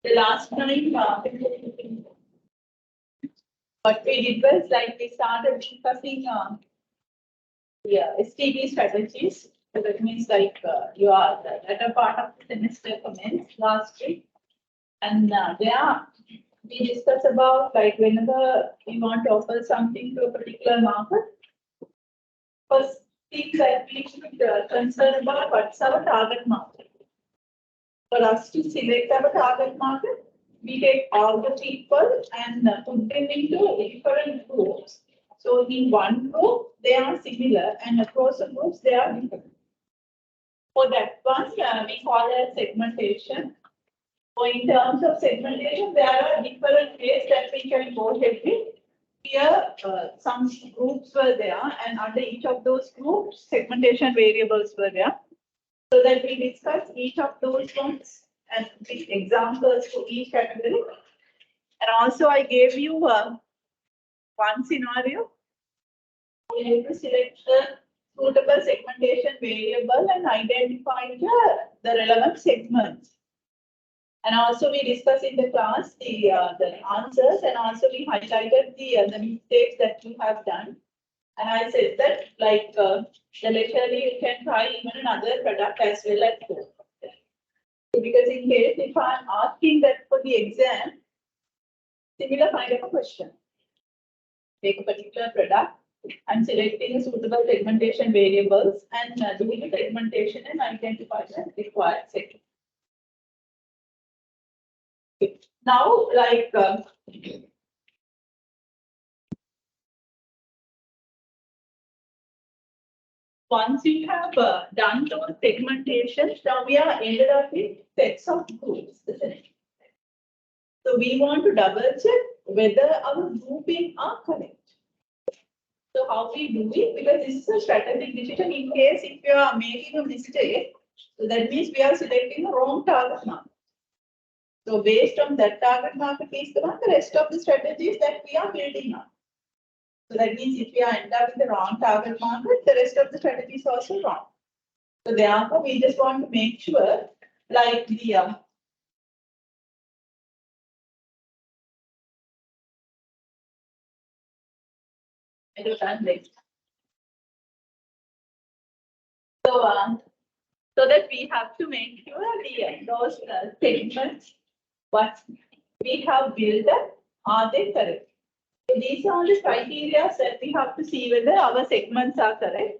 the last time, what we did was like we started discussing STB strategies. So that means like you are the latter part of the semester commenced last week, and there we discuss about like whenever we want to offer something to a particular market. First thing that we should concern about what's our target market. For us to select our target market, we take all the people and put them into different groups. So in one group, they are similar, and across the groups, they are different. For that one, we call it segmentation. So in terms of segmentation, there are different ways that we can go ahead with. Here, some groups were there, and under each of those groups, segmentation variables were there. So that we discuss each of those ones and with examples for each category. And also, I gave you one scenario. We have to select the suitable segmentation variable and identify the relevant segments. And also we discussed in the class the answers, and also we highlighted the mistakes that you have done. And I said that like leisurely you can try even another product as well as food. Because in case if I'm asking that for the exam, similar kind of a question. Take a particular product, I'm selecting a suitable segmentation variables and doing the segmentation and identify the required segment. Now, like once you have done those segmentations, now we are ended up with sets of groups, isn't it? So we want to double check whether our grouping are correct. So how we do it? Because this is a strategic decision in case if you are making a mistake, so that means we are selecting the wrong target market. So based on that target market is the one, the rest of the strategies that we are building up. So that means if we are end up with the wrong target market, the rest of the strategy is also wrong. So therefore, we just want to make sure, like the I don't translate. So that we have to make sure those segments what we have built up, are they correct? So these are the criteria that we have to see whether our segments are correct.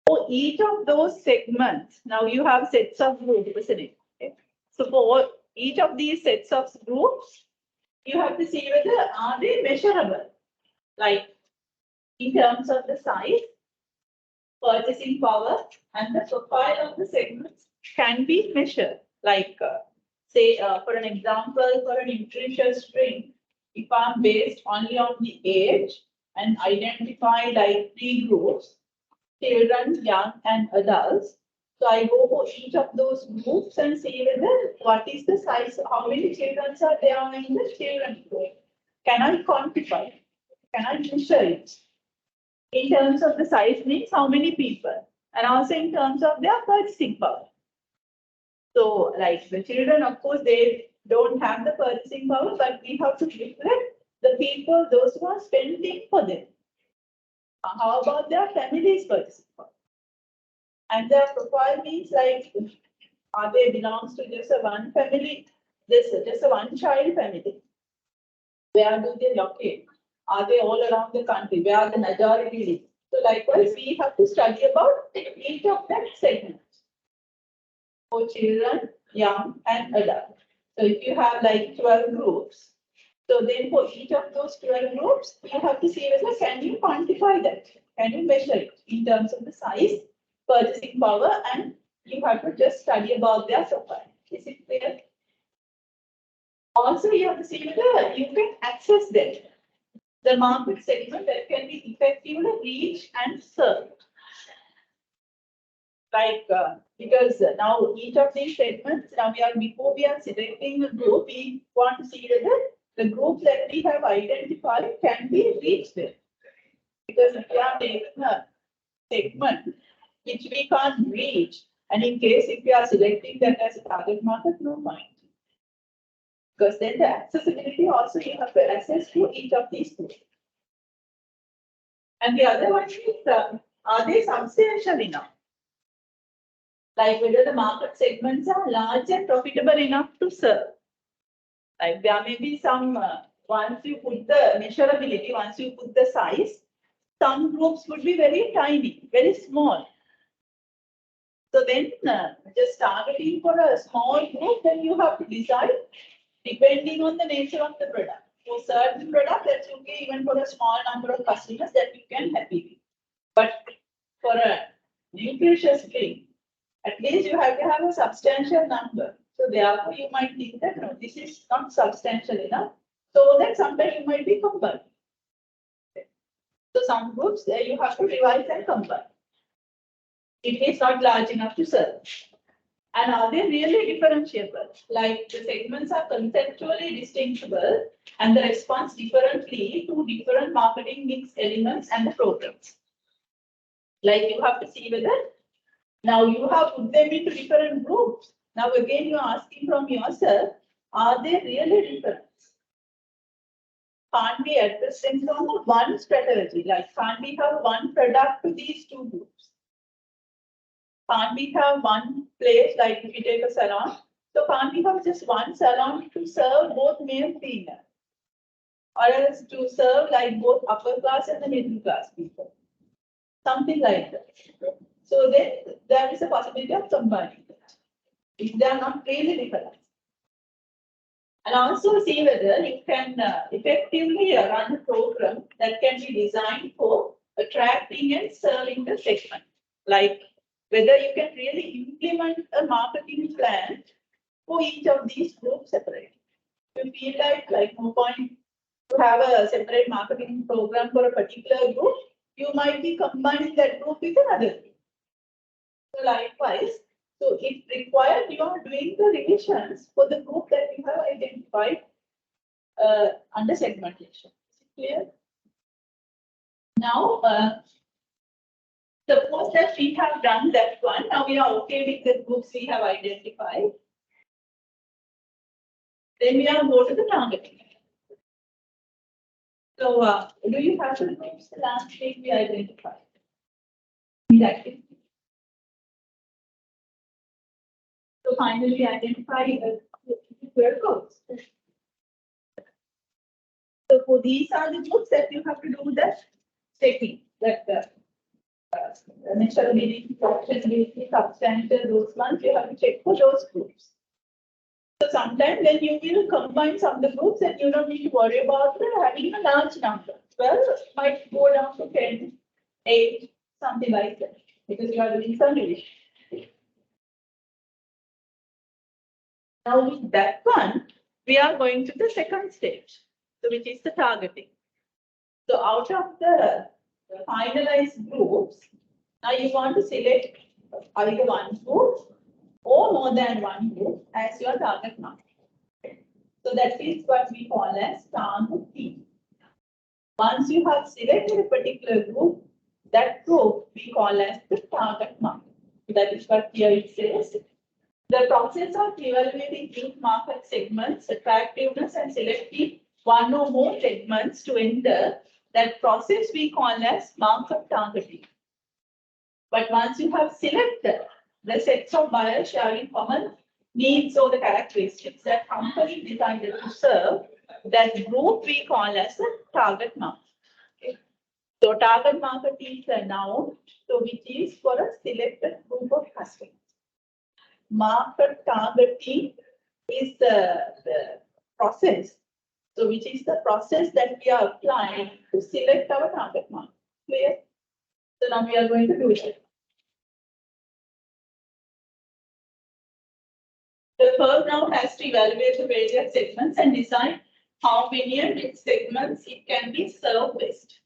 For each of those segments, now you have sets of groups, isn't it? Okay. So for each of these sets of groups, you have to see whether are they measurable, like in terms of the size, purchasing power, and the profile of the segments can be measured. Like say, for an example, for an nutrition string, if I'm based only on the age and identify like 3 groups, children, young, and adults. So I go for each of those groups and see whether what is the size, how many children are there in the children group. Can I quantify? Can I measure it? In terms of the size means how many people, and also in terms of their purchasing power. So like the children, of course, they don't have the purchasing power, but we have to reflect the people, those who are spending for them. How about their family's purchasing power? And their profile means like, are they belongs to just a one family, just a one child family? Where do they locate? Are they all around the country? Where are the majority live? So likewise, we have to study about each of that segments for children, young, and adult. So if you have like 12 groups, so then for each of those 12 groups, you have to see whether can you quantify that? Can you measure it in terms of the size, purchasing power, and you have to just study about their profile. Is it clear? Also, you have to see whether you can access them. The market segment that can be effectively reached and served. Like, because now each of these segments, now before we are selecting a group, we want to see whether the group that we have identified can be reached with. Because if we are taking a segment which we can't reach, and in case if we are selecting that as a target market, no point. Because then the accessibility also you have to assess to each of these groups. And the other one is, are they substantial enough? Like whether the market segments are large and profitable enough to serve. Like there may be some, once you put the measurability, once you put the size, some groups would be very tiny, very small. So then just targeting for a small group, then you have to decide depending on the nature of the product. For certain product, that's okay even for a small number of customers that you can happy with. But for a nutritious drink, at least you have to have a substantial number. So therefore, you might think that no, this is not substantial enough. So then sometimes you might be combined. So some groups there you have to revise and combine. It is not large enough to serve. And are they really differentiable? Like the segments are conceptually distinguishable and the response differently to different marketing mix elements and the programs. Like you have to see whether now you have put them into different groups. Now again you are asking from yourself, are they really different? Can't we address them from one strategy? Like can't we have one product to these two groups? Can't we have one place, like if you take a salon, so can't we have just one salon to serve both male and female? Or else to serve like both upper class and the middle class people? Something like that. So then there is a possibility of combining it, if they are not really different. And also see whether you can effectively run a program that can be designed for attracting and serving the segment. Like whether you can really implement a marketing plan for each of these groups separately. If you feel like no point to have a separate marketing program for a particular group, you might be combining that group with another group. So likewise, so if required, you are doing the revisions for the group that you have identified under segmentation. Is it clear? Now, suppose that we have done that one. Now we are okay with the groups we have identified. Then we are go to the targeting. So, do you have the groups the last week we identified? Exactly. So finally identify QR codes. So for these are the groups that you have to do the checking, that measurability, functionality, substantial, those ones you have to check for those groups. So sometimes then you will combine some of the groups and you don't need to worry about having a large number. Well, it might go down to 10, 8, something like that, because you are doing some revision. Now with that one, we are going to the second stage, so which is the targeting. So out of the finalized groups, now you want to select either one group or more than one group as your target market. So that is what we call as targeting. Once you have selected a particular group, that group we call as the target market. That is what here it says. The process of evaluating each market segments, attractiveness, and selecting one or more segments to enter, that process we call as market targeting. But once you have selected the sets of buyers sharing common needs or the characteristics that company decided to serve, that group we call as the target market. Okay. So target market is a noun, so which is for a selected group of customers. Market targeting is the process, so which is the process that we are applying to select our target market. Clear? So now we are going to do it. The firm now has to evaluate the various segments and decide how many and which segments it can be serviced.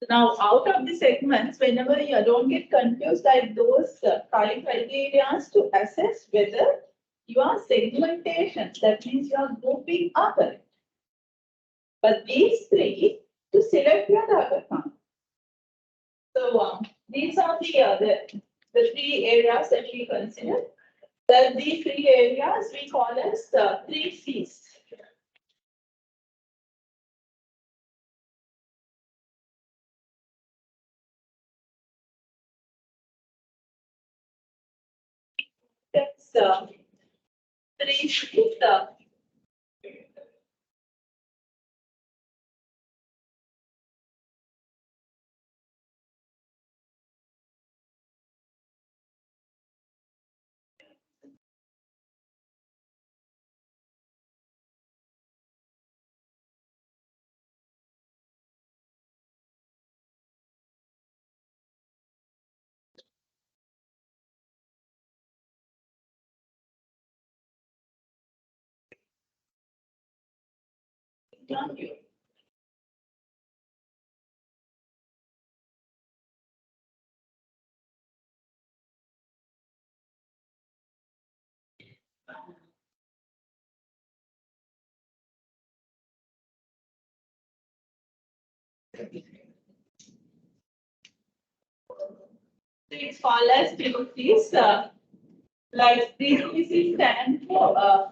Now, out of the segments, whenever you don't get confused, like those criteria to assess whether your segmentation, that means your grouping, are correct. But these three to select your target market. So these are the three areas that we consider. Then these three areas we call as the three C's. That's three C's. It's called as two C's. Like these C's stand for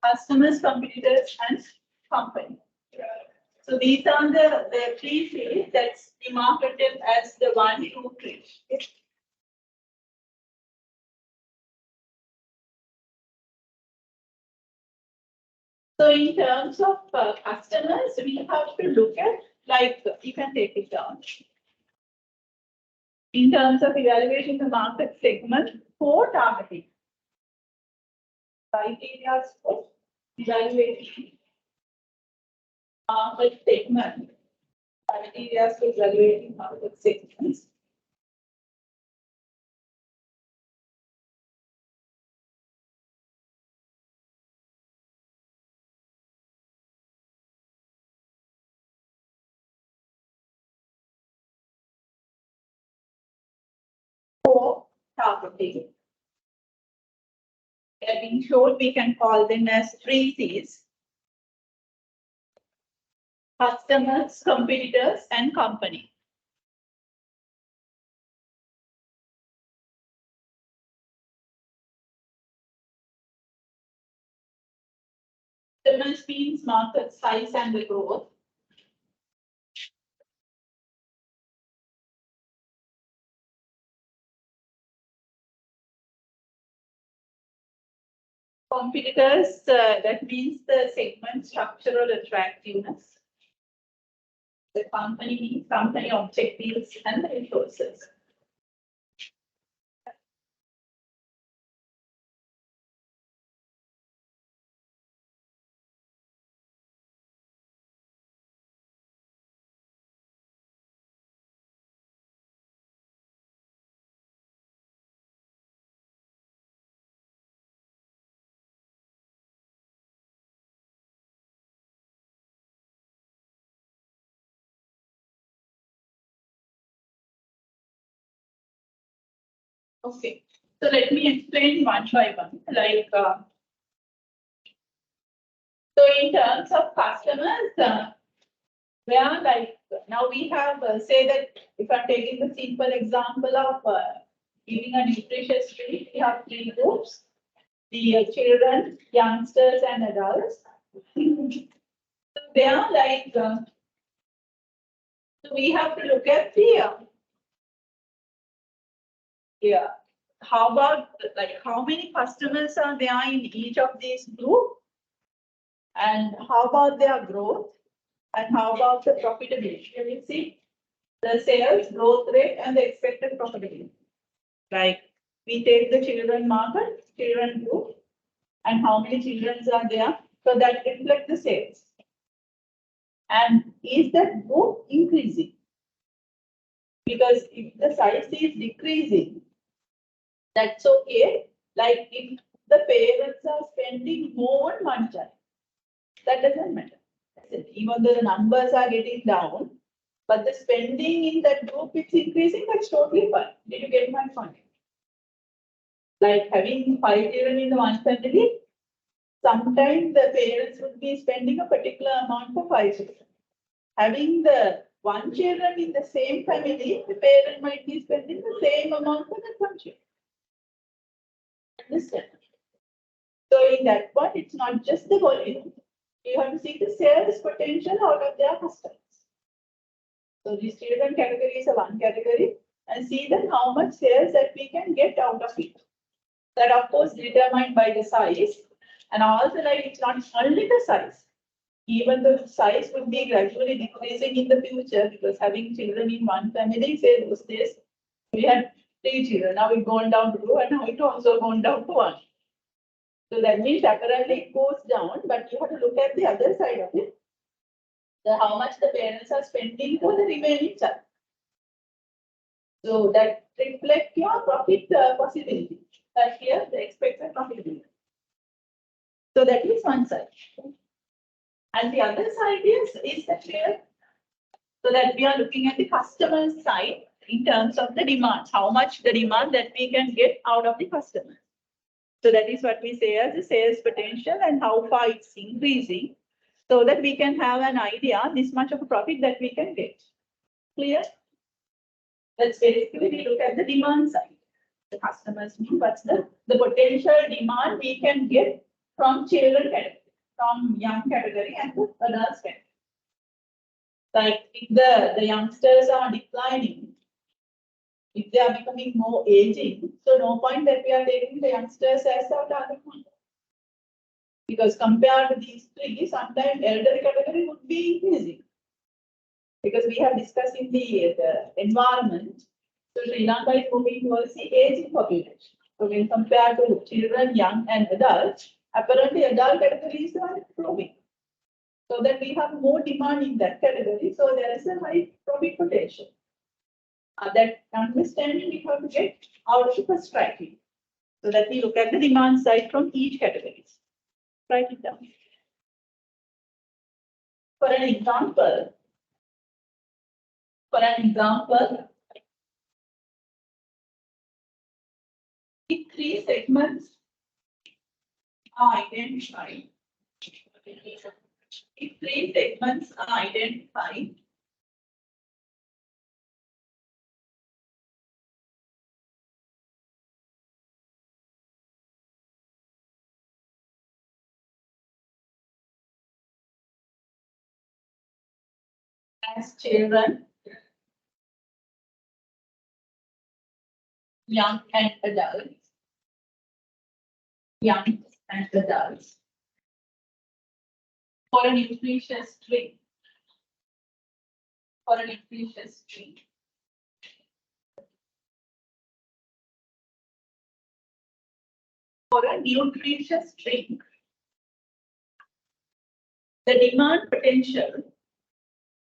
customers, competitors, and company. So these are the three C's that's demarcated as the 1, 2, 3. So in terms of customers, we have to look at, like, you can take it down. In terms of evaluating the market segment for targeting. Criteria for evaluating market segment. Criteria for evaluating market segments. For targeting. In short, we can call them as three C's. Customers, competitors, and company. Customers means market size and the growth. Competitors, that means the segment structural attractiveness. The company means company objectives and the resources. Okay, so let me explain one by one. Like, so in terms of customers, where like now we have say that if I'm taking the simple example of giving a nutritious treat, we have three groups: the children, youngsters, and adults. So they are like, so we have to look at the yeah. How about like how many customers are there in each of these groups? And how about their growth? And how about the profitability? You will see the sales growth rate and the expected profitability. Like we take the children market, children group, and how many children are there, so that reflect the sales. And is that group increasing? Because if the size is decreasing, that's okay. Like if the parents are spending more money, that doesn't matter. Even though the numbers are getting down, but the spending in that group is increasing, that's totally fine. Did you get my point? Like having 5 children in the one family, sometimes the parents would be spending a particular amount for 5 children. Having the 1 children in the same family, the parent might be spending the same amount for that 1 child. Understand? So in that one, it's not just the volume. You have to see the sales potential out of their customers. So these children categories are one category, and see that how much sales that we can get out of it. That of course determined by the size, and also like it's not only the size. Even the size would be gradually decreasing in the future, because having children in one family, say those days, we had 3 children, now it's gone down to 2, and now it also gone down to 1. So that means apparently it goes down, but you have to look at the other side of it. How much the parents are spending for the remaining child. So that reflects your profit possibility. That here the expected profitability. So that is one side. And the other side is that here, so that we are looking at the customer side in terms of the demand, how much the demand that we can get out of the customer. So that is what we say as the sales potential and how far it's increasing, so that we can have an idea this much of a profit that we can get. Clear? Let's basically look at the demand side. The customers mean what's the potential demand we can get from children category, from young category and the adults category. Like if the youngsters are declining, if they are becoming more aging, so no point that we are taking the youngsters as our target market. Because compared to these 3, sometimes elderly category would be increasing. Because we have discussed in the environment, so Srilanka is moving towards the aging population. So when compared to children, young and adults, apparently adult categories are growing. So that we have more demand in that category, so there is a high profit potential. That understanding we have to get out of the first criteria. So that we look at the demand side from each category. Write it down. For an example, if 3 segments are identified, as children, young and adults, for an nutritious drink, for a nutritious drink,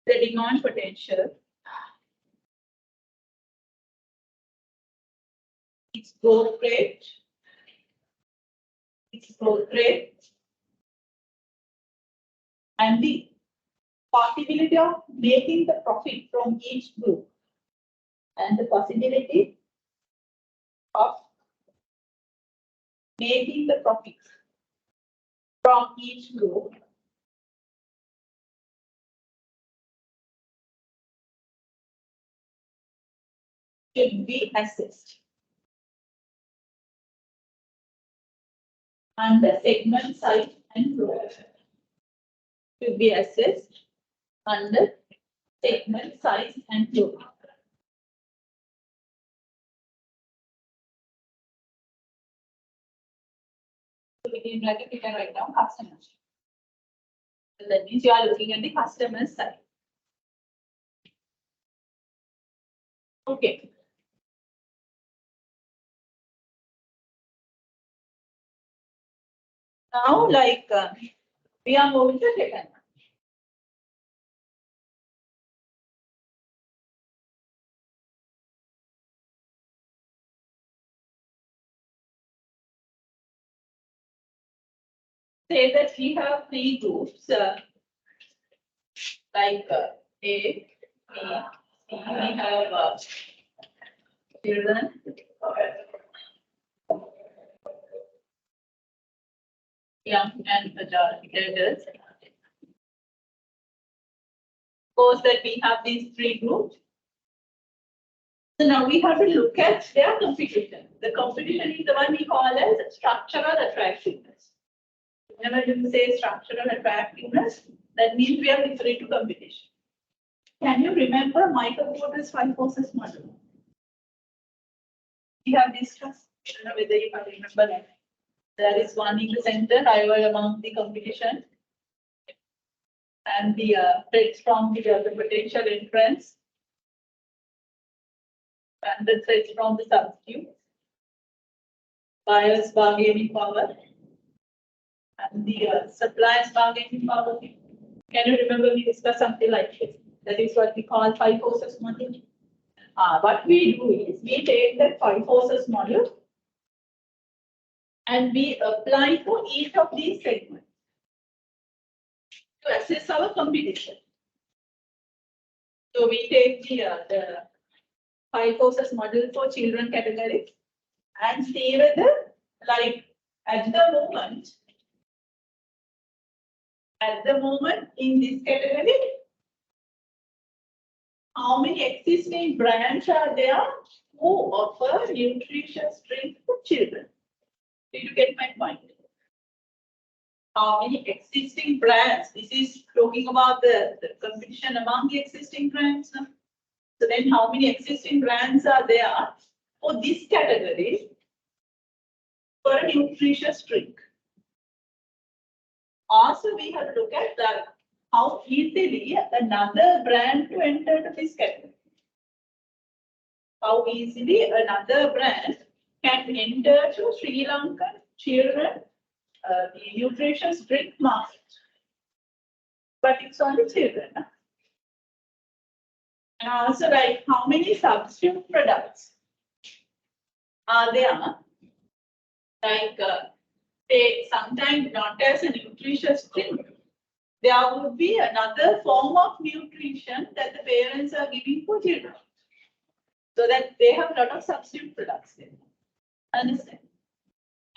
the demand potential, its growth rate, and the possibility of making the profit from each group, and the possibility of making the profit from each group should be assessed under segment size and growth. Should be assessed under segment size and growth. So within bracket you can write down customers. So that means you are looking at the customer side. Okay. Now, like we are moving to second one. Say that we have 3 groups, like A, we have children. Young and adults. Suppose that we have these three groups. So now we have to look at their competition. The competition is the one we call as structural attractiveness. Whenever you say structural attractiveness, that means we are referring to competition. Can you remember Michael Porter's 5 forces model? We have discussed. I don't know whether you can remember that. There is one in the center, rival among the competition. And the threats from the potential entrance. And the threats from the substitute. Buyer's bargaining power. And the supplier's bargaining power. Can you remember we discussed something like this? That is what we call 5 forces model. What we do is we take that 5 forces model and we apply for each of these segments to assess our competition. So we take the 5 forces model for children categories and see whether, like, at the moment in this category, how many existing brands are there who offer nutritious drinks for children? Did you get my point? How many existing brands? This is talking about the competition among the existing brands. So then how many existing brands are there for this category for a nutritious drink? Also, we have to look at how easily another brand to enter to this category. How easily another brand can enter to Sri Lankan children the nutritious drink market. But it's only children. And also, like, how many substitute products are there? Like, say, sometimes not as a nutritious drink, there would be another form of nutrition that the parents are giving for children. So that they have a lot of substitute products there. Understand?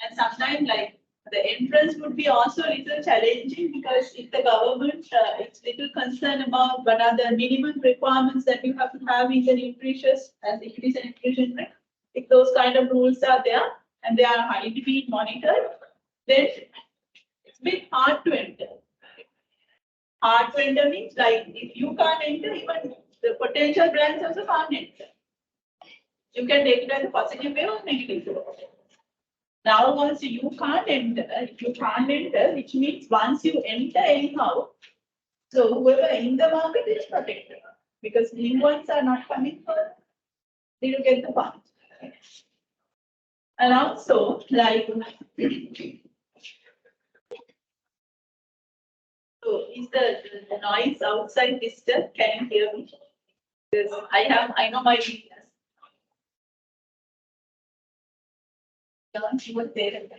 And sometimes, like, the entrance would be also a little challenging because if the government is little concerned about what are the minimum requirements that you have to have in the nutritious, as if it is a nutrition drink, if those kind of rules are there and they are highly being monitored, then it's a bit hard to enter. Hard to enter means, like, if you can't enter, even the potential brands also can't enter. You can take it as a positive way or negative way. Now, once you can't enter, which means once you enter anyhow, so whoever in the market is protected because new ones are not coming further. They will get the point. And also, like, so is the noise outside disturbed? Can you hear me? Because I know my weakness. Don't even say it.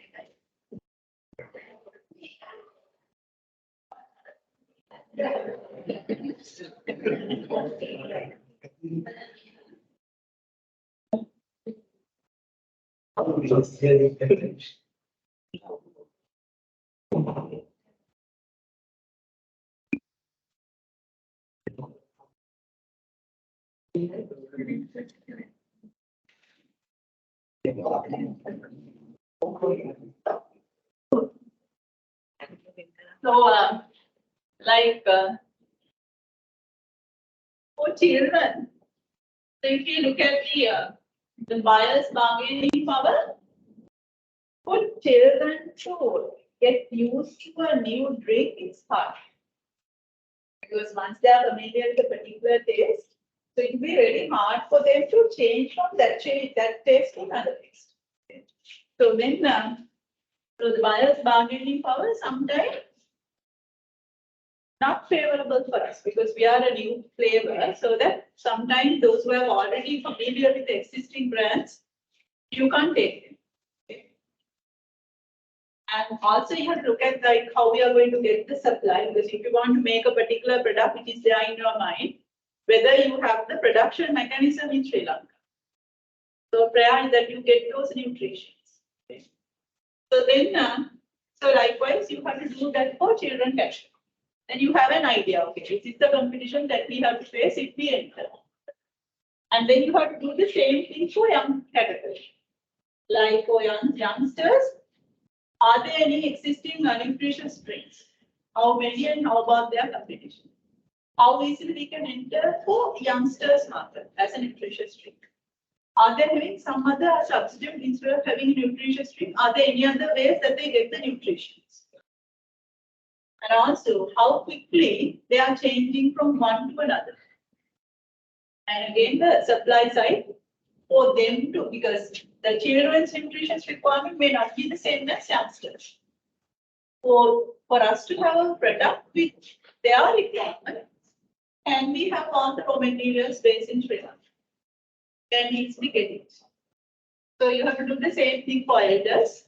So, like, for children, so if you look at the buyer's bargaining power, for children to get used to a new drink, it's hard. Because once they are familiar with a particular taste, so it will be really hard for them to change from that taste to another taste. So then, so the buyer's bargaining power sometimes not favorable for us because we are a new flavor. So that sometimes those who are already familiar with the existing brands, you can't take them. And also you have to look at, like, how we are going to get the supply, because if you want to make a particular product which is there in your mind, whether you have the production mechanism in Sri Lanka. So prior that you get those nutritions. Okay. So then, so likewise, you have to do that for children category. Then you have an idea, okay, this is the competition that we have to face if we enter. And then you have to do the same thing for young category. Like for youngsters, are there any existing nutrition strengths? How many and how about their competition? How easily we can enter for youngsters market as a nutrition strength? Are they having some other substitute instead of having nutrition strength? Are there any other ways that they get the nutrition? And also, how quickly they are changing from one to another. And again, the supply side for them to, because the children's nutrition requirement may not be the same as youngsters. For us to have a product with their requirements, and we have all the raw materials based in Sri Lanka, then needs to get it. So you have to do the same thing for elders.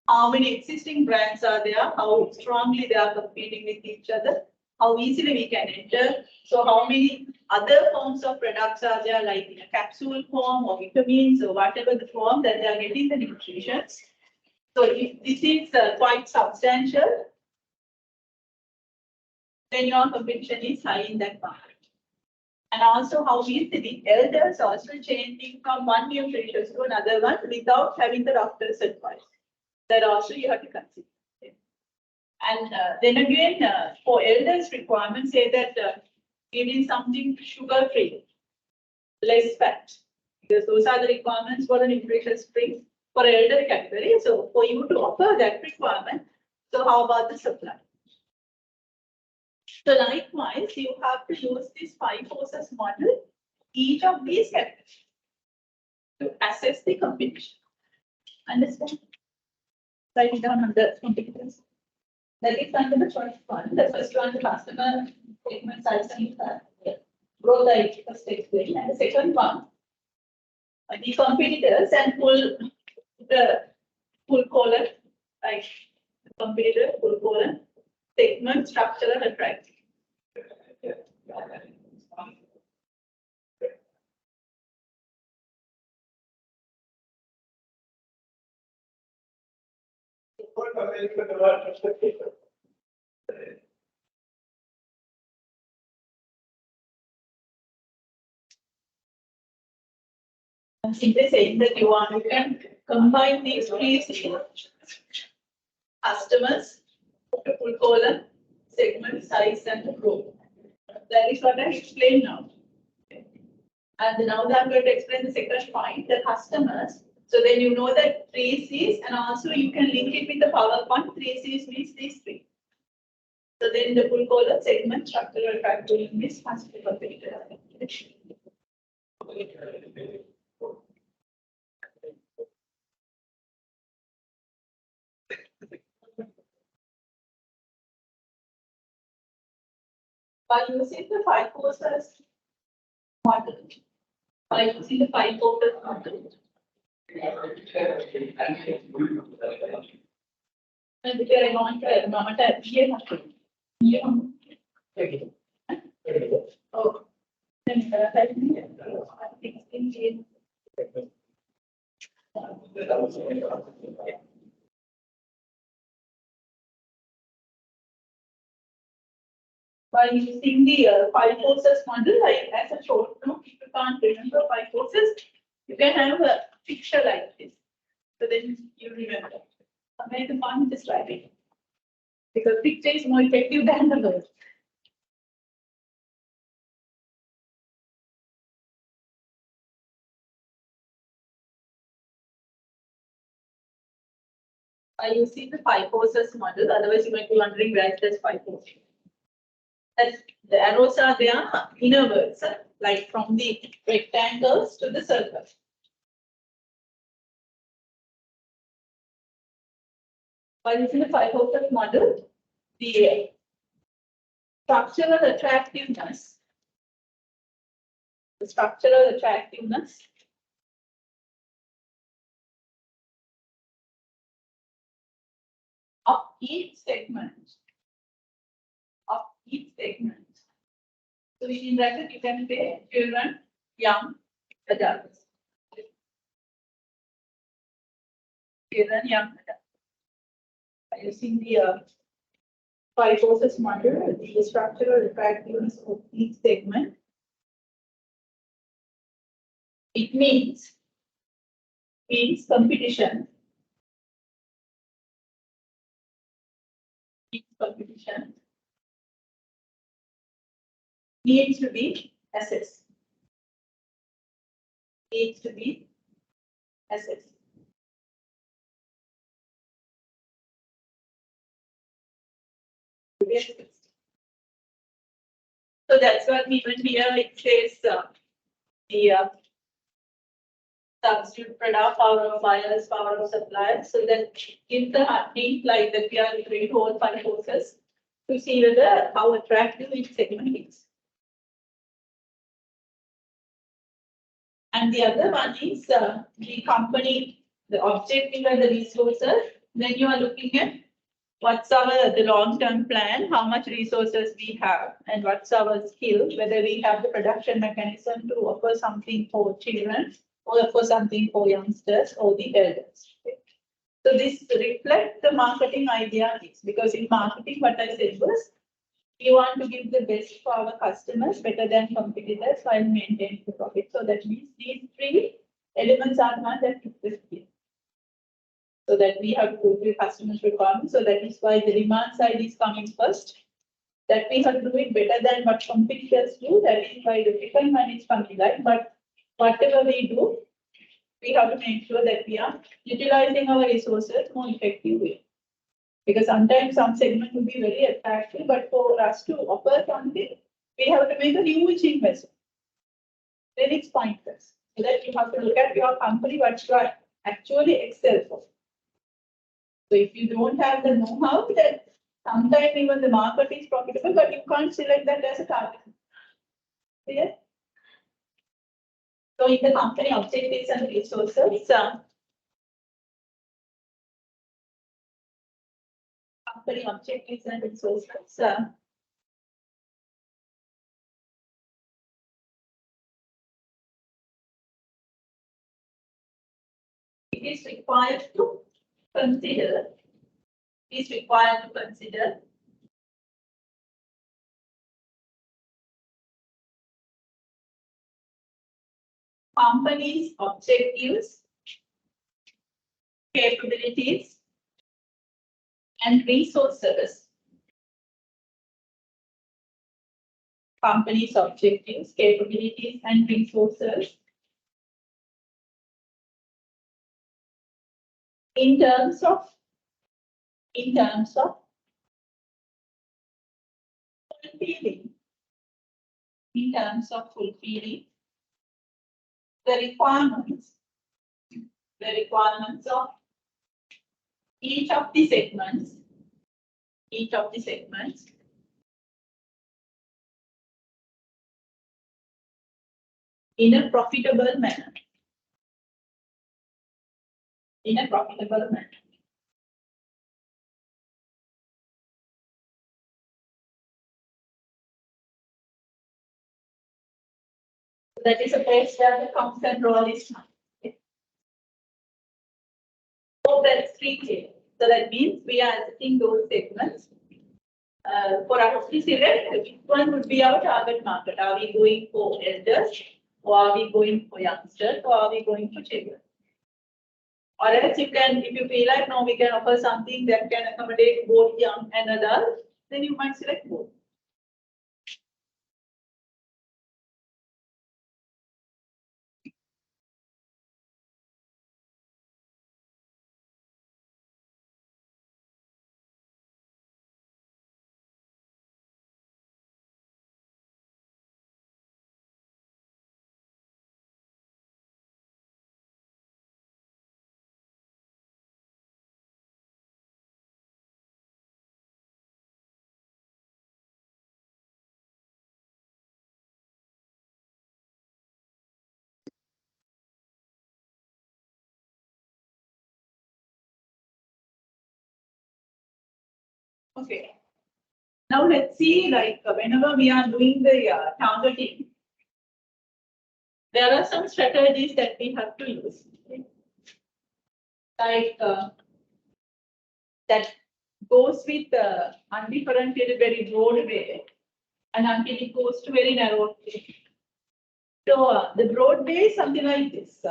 How many existing brands are there? How strongly they are competing with each other? How easily we can enter? So how many other forms of products are there, like in a capsule form or vitamins or whatever the form that they are getting the nutrition? So if this is quite substantial, then your competition is high in that market. And also how easily elders also changing from one nutrition to another one without having the doctor's advice. That also you have to consider. And then again, for elders requirements, say that we need something sugar-free, less fat, because those are the requirements for the nutrition strength for elder category. So for you to offer that requirement, so how about the supply? So likewise, you have to use this 5 forces model, each of these categories, to assess the competition. Understand? Write it down under competitors. That is under the first one. The first one, the customer segment size and growth I first explained. And the second one, the competitors and full colon, like competitor, full colon, segment, structural, and attractive. I'm simply saying that you can combine these three customers, full colon, segment, size, and growth. That is what I explained now. And now that I'm going to explain the second point, the customers. So then you know that 3 C's, and also you can link it with the PowerPoint. 3 C's means these 3. So then the full colon, segment, structural, factorial means customer competitor. By using the 5 forces model, and the carrying on to moment here. Oh, then by using the 5 forces model, like as a short note, if you can't remember 5 forces, you can have a picture like this. So then you remember. Make the fun just write it. Because picture is more effective than the word. By using the 5 forces model, otherwise you might be wondering where does 5 forces. As the arrows are there innerwards, like from the rectangles to the circle. By using the 5 forces model, the structural attractiveness of each segment So in bracket you can say children, young, adults. Children, young, adults. Using the 5 forces model, the structural attractiveness of each segment. It means competition. Competition needs to be assessed. Needs to be assessed. So that's what even here it says the substitute product, power of buyers, power of suppliers. So that gives the hint like that we are going to all 5 forces to see whether how attractive each segment is. And the other one is the company, the objective and the resources. Then you are looking at what's the long-term plan, how much resources we have, and what's our skill, whether we have the production mechanism to offer something for children or offer something for youngsters or the elders. Okay. So this reflects the marketing idea is, because in marketing, what I said was, we want to give the best for our customers better than competitors while maintaining the profit. So that means these 3 elements are not that here. So that we have to fulfill customers' requirements. So that is why the demand side is coming first. That we have to do it better than what competitors do. That is why the second one is coming, right? But whatever we do, we have to make sure that we are utilizing our resources more effectively. Because sometimes some segment will be very attractive, but for us to offer something, we have to make a huge investment. Then it's pointless. So that you have to look at your company, what you are actually excel for. So if you don't have the know-how, then sometimes even the market is profitable, but you can't select that as a target. Clear? So in the company objectives and resources, company objectives and resources, it is required to consider. Is required to consider company's objectives, capabilities, and resources. Company's objectives, capabilities, and resources in terms of fulfilling, the requirements of each of the segments, in a profitable manner. That is a place where the comes and roll is not. So that's 3 clear. So that means we are assessing those segments. For us to select, which one would be our target market? Are we going for elders, or are we going for youngsters, or are we going for children? Or else you can, if you feel like no, we can offer something that can accommodate both young and adult, then you might select both. Okay. Now let's see, like whenever we are doing the targeting, there are some strategies that we have to use. Like that goes with undifferentiated very broad way and until it goes to very narrow way. So the broad way is something like this.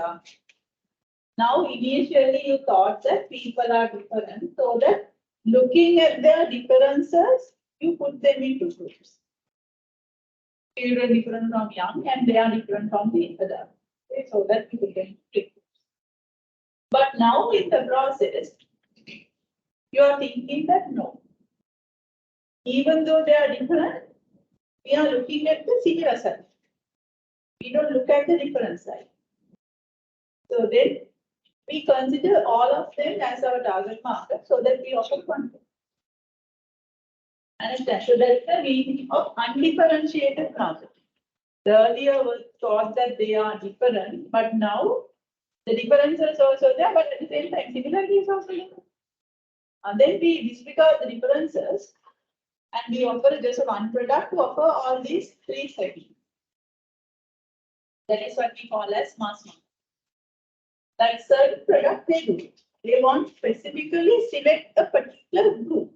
Now initially you thought that people are different, so that looking at their differences, you put them into groups. Children different from young and they are different from the other. Okay, so that you put them into groups. But now in the process, you are thinking that no. Even though they are different, we are looking at the similar side. We don't look at the different side. So then we consider all of them as our target market so that we offer content. Understand? So that's the meaning of undifferentiated marketing. Earlier was thought that they are different, but now the difference is also there, but at the same time, similarity is also there. And then we disregard the differences and we offer just one product to offer all these three segments. That is what we call as mass market. Like certain product they do, they want specifically select a particular group.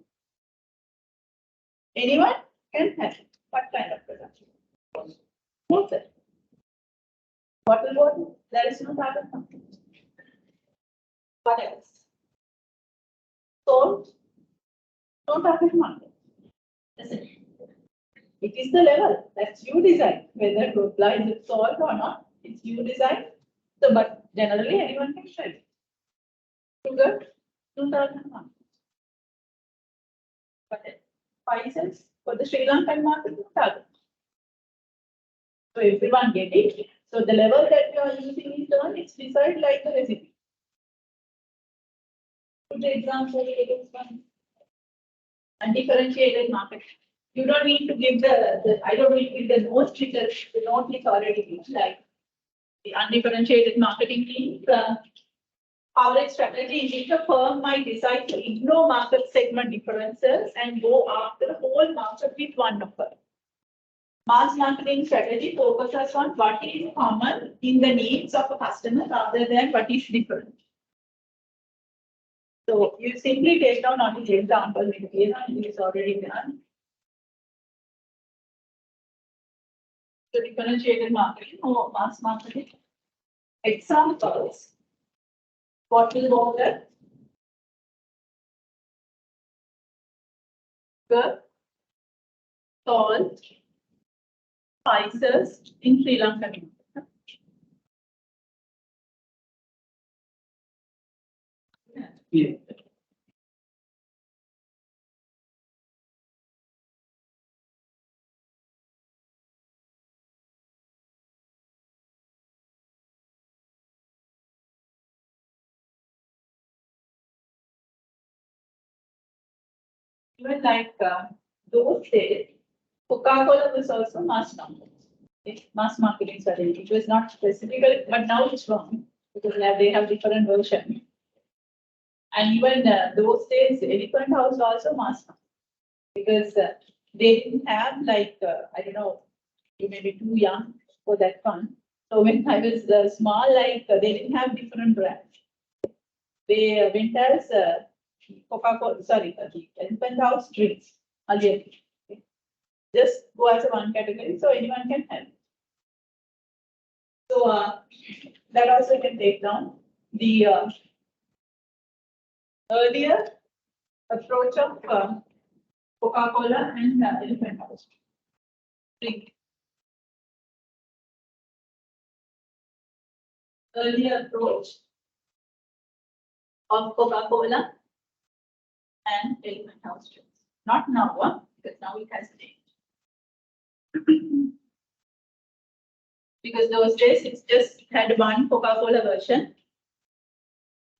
Anyone can have it. What kind of product? Water. Bottled water. There is no target market. What else? Salt. No target market. Listen. It is the level that's you decide whether to apply the salt or not. It's you decide. So, but generally anyone can try it. Sugar, no target market. But spices for the Sri Lankan market, no target. So everyone get it. So the level that you are using is the one, it's decided like the recipe. For example, it is one undifferentiated market. You don't need to give I don't need to give the notes because the note is already given. Like the undifferentiated marketing means our strategy in which a firm might decide to ignore market segment differences and go after the whole market with one offer. Mass marketing strategy focuses on what is common in the needs of a customer rather than what is different. So you simply take down on the example here, and it is already done. So differentiated marketing or mass marketing. Examples. Bottled water. Sugar. Salt. Spices in Sri Lanka. Yeah. Even like those days, Coca-Cola was also mass marketing. Mass marketing strategy. It was not specifically, but now it's wrong because they have different versions. And even those days, Elephant House also mass marketing because they didn't have like I don't know, you may be too young for that one. So when I was small, like they didn't have different brands. They went as Coca-Cola, sorry, Elephant House drinks. Just go as a one category, so anyone can have. So that also you can take down the earlier approach of Coca-Cola and Elephant House drink. Earlier approach of Coca-Cola and Elephant House drinks. Not now, because now it has changed. Because those days it's just had one Coca-Cola version.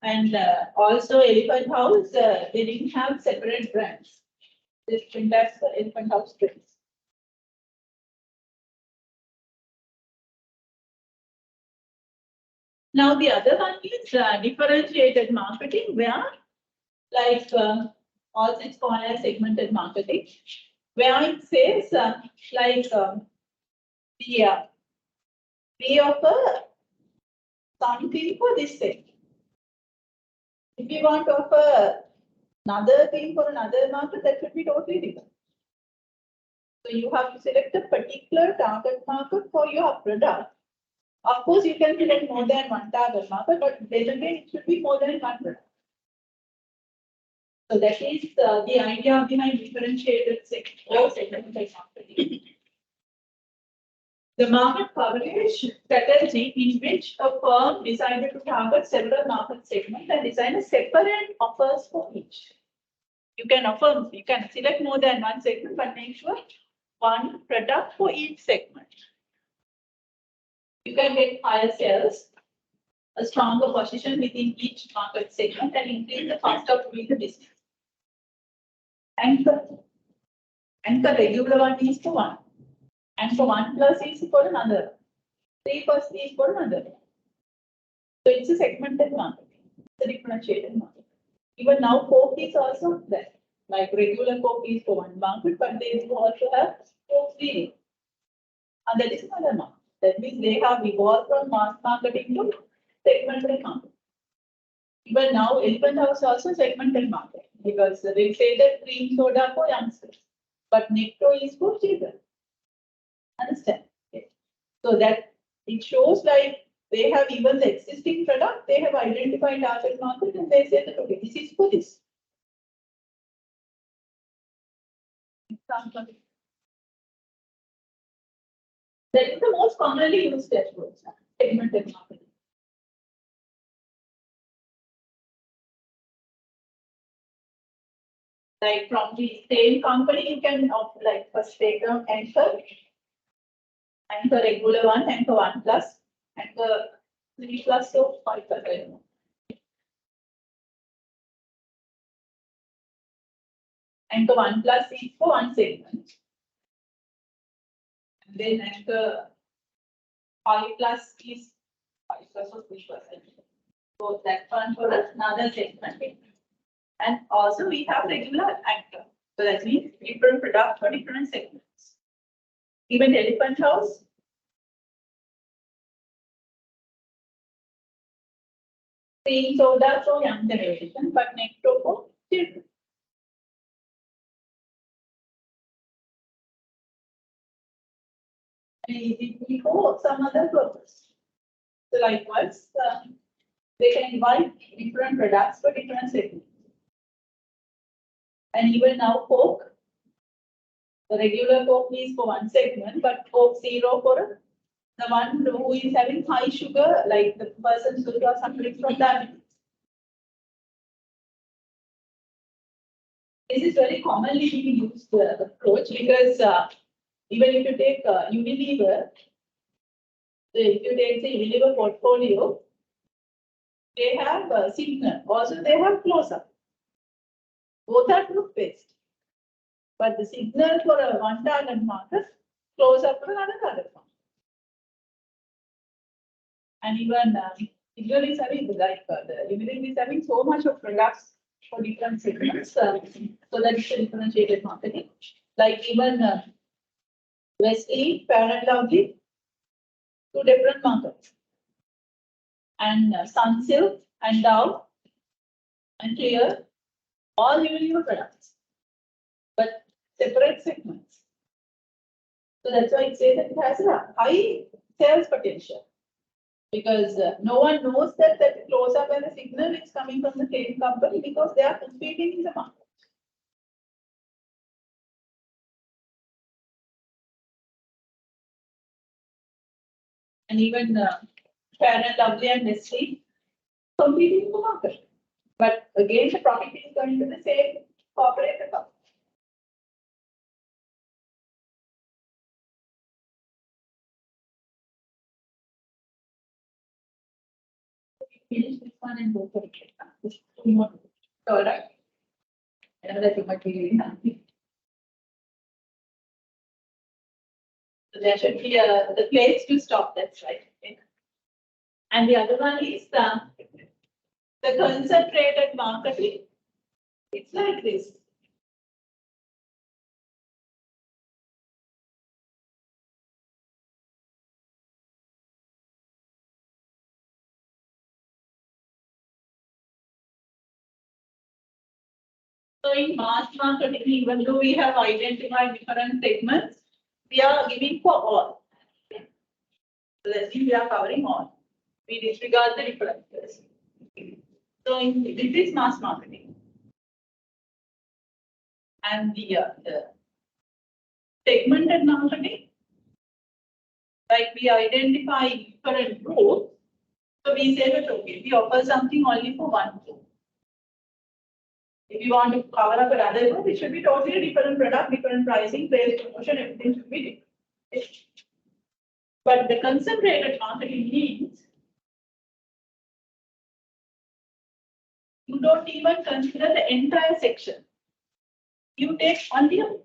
And also Elephant House, they didn't have separate brands. This that's the Elephant House drinks. Now the other one is differentiated marketing, where like also it's called as segmented marketing, where it says we offer something for this segment. If you want to offer another thing for another market, that should be totally different. So you have to select a particular target market for your product. Of course, you can select more than one target market, but then again, it should be more than one product. So that is the idea behind differentiated segmental marketing. The market coverage strategy in which a firm decided to target several market segments and design a separate offers for each. You can select more than one segment, but make sure one product for each segment. You can get higher sales, a stronger position within each market segment, and increase the cost of doing the business. Anchor regular one is for one. And for 1 plus is for another. 3 plus is for another. So it's a segmented market. It's a differentiated market. Even now, Coke is also there. Like regular Coke is for one market, but they do also have Coke Zero. And that is another market. That means they have evolved from mass marketing to segmental market. Even now, Elephant House also segmental market because they say that cream soda for youngsters, but Necto is for children. Understand? Okay. So that it shows like they have even the existing product, they have identified target market and they say that okay, this is for this. Example. That is the most commonly used approach, segmented marketing. Like from the same company, you can like first take an anchor regular one, anchor 1 plus, anchor 3 plus, so 5 plus, I don't know. Anchor 1 plus is for one segment. And then anchor 5 plus is 5 plus or 3 plus. So that one for another segment. And also we have regular anchor. So that means different products for different segments. Even Elephant House. Cream soda for young generation, but Necto for children. And EGP for some other purpose. So likewise, they can invite different products for different segments. And even now Coke, the regular Coke is for one segment, but Coke Zero for the one who is having high sugar, like the person who is suffering from diabetes. This is very commonly being used approach because even if you take Unilever, if you take the Unilever portfolio, they have Signal, also they have Close-Up. Both are toothpaste. But the Signal for a one target market, Close-Up for another target market. And even Signal is having like the Unilever is having so much of products for different segments. So that is a differentiated marketing. Like even Wesley, Fair and Lovely, 2 different markets. And Sunsilk and Dove and Clear, all Unilever products, but separate segments. So that's why it says that it has a high sales potential. Because no one knows that Close-Up and the Signal is coming from the same company because they are competing in the market. And even Fair and Lovely and Nestle competing in the market. But again, the profit is going to the same corporate account. Finish this one and go for it. Just 2 more. All right. I know that you might be really happy. So there should be the place to stop. That's right. Okay. And the other one is the concentrated marketing. It's like this. So in mass marketing, even though we have identified different segments, we are giving for all. So let's see, we are covering all. We disregard the differences. So this is mass marketing. And the segmented marketing, like we identify different groups. So we say that, okay, we offer something only for one group. If you want to cover up another group, it should be totally different product, different pricing, price promotion, everything should be different. But the concentrated marketing means you don't even consider the entire section. You take only a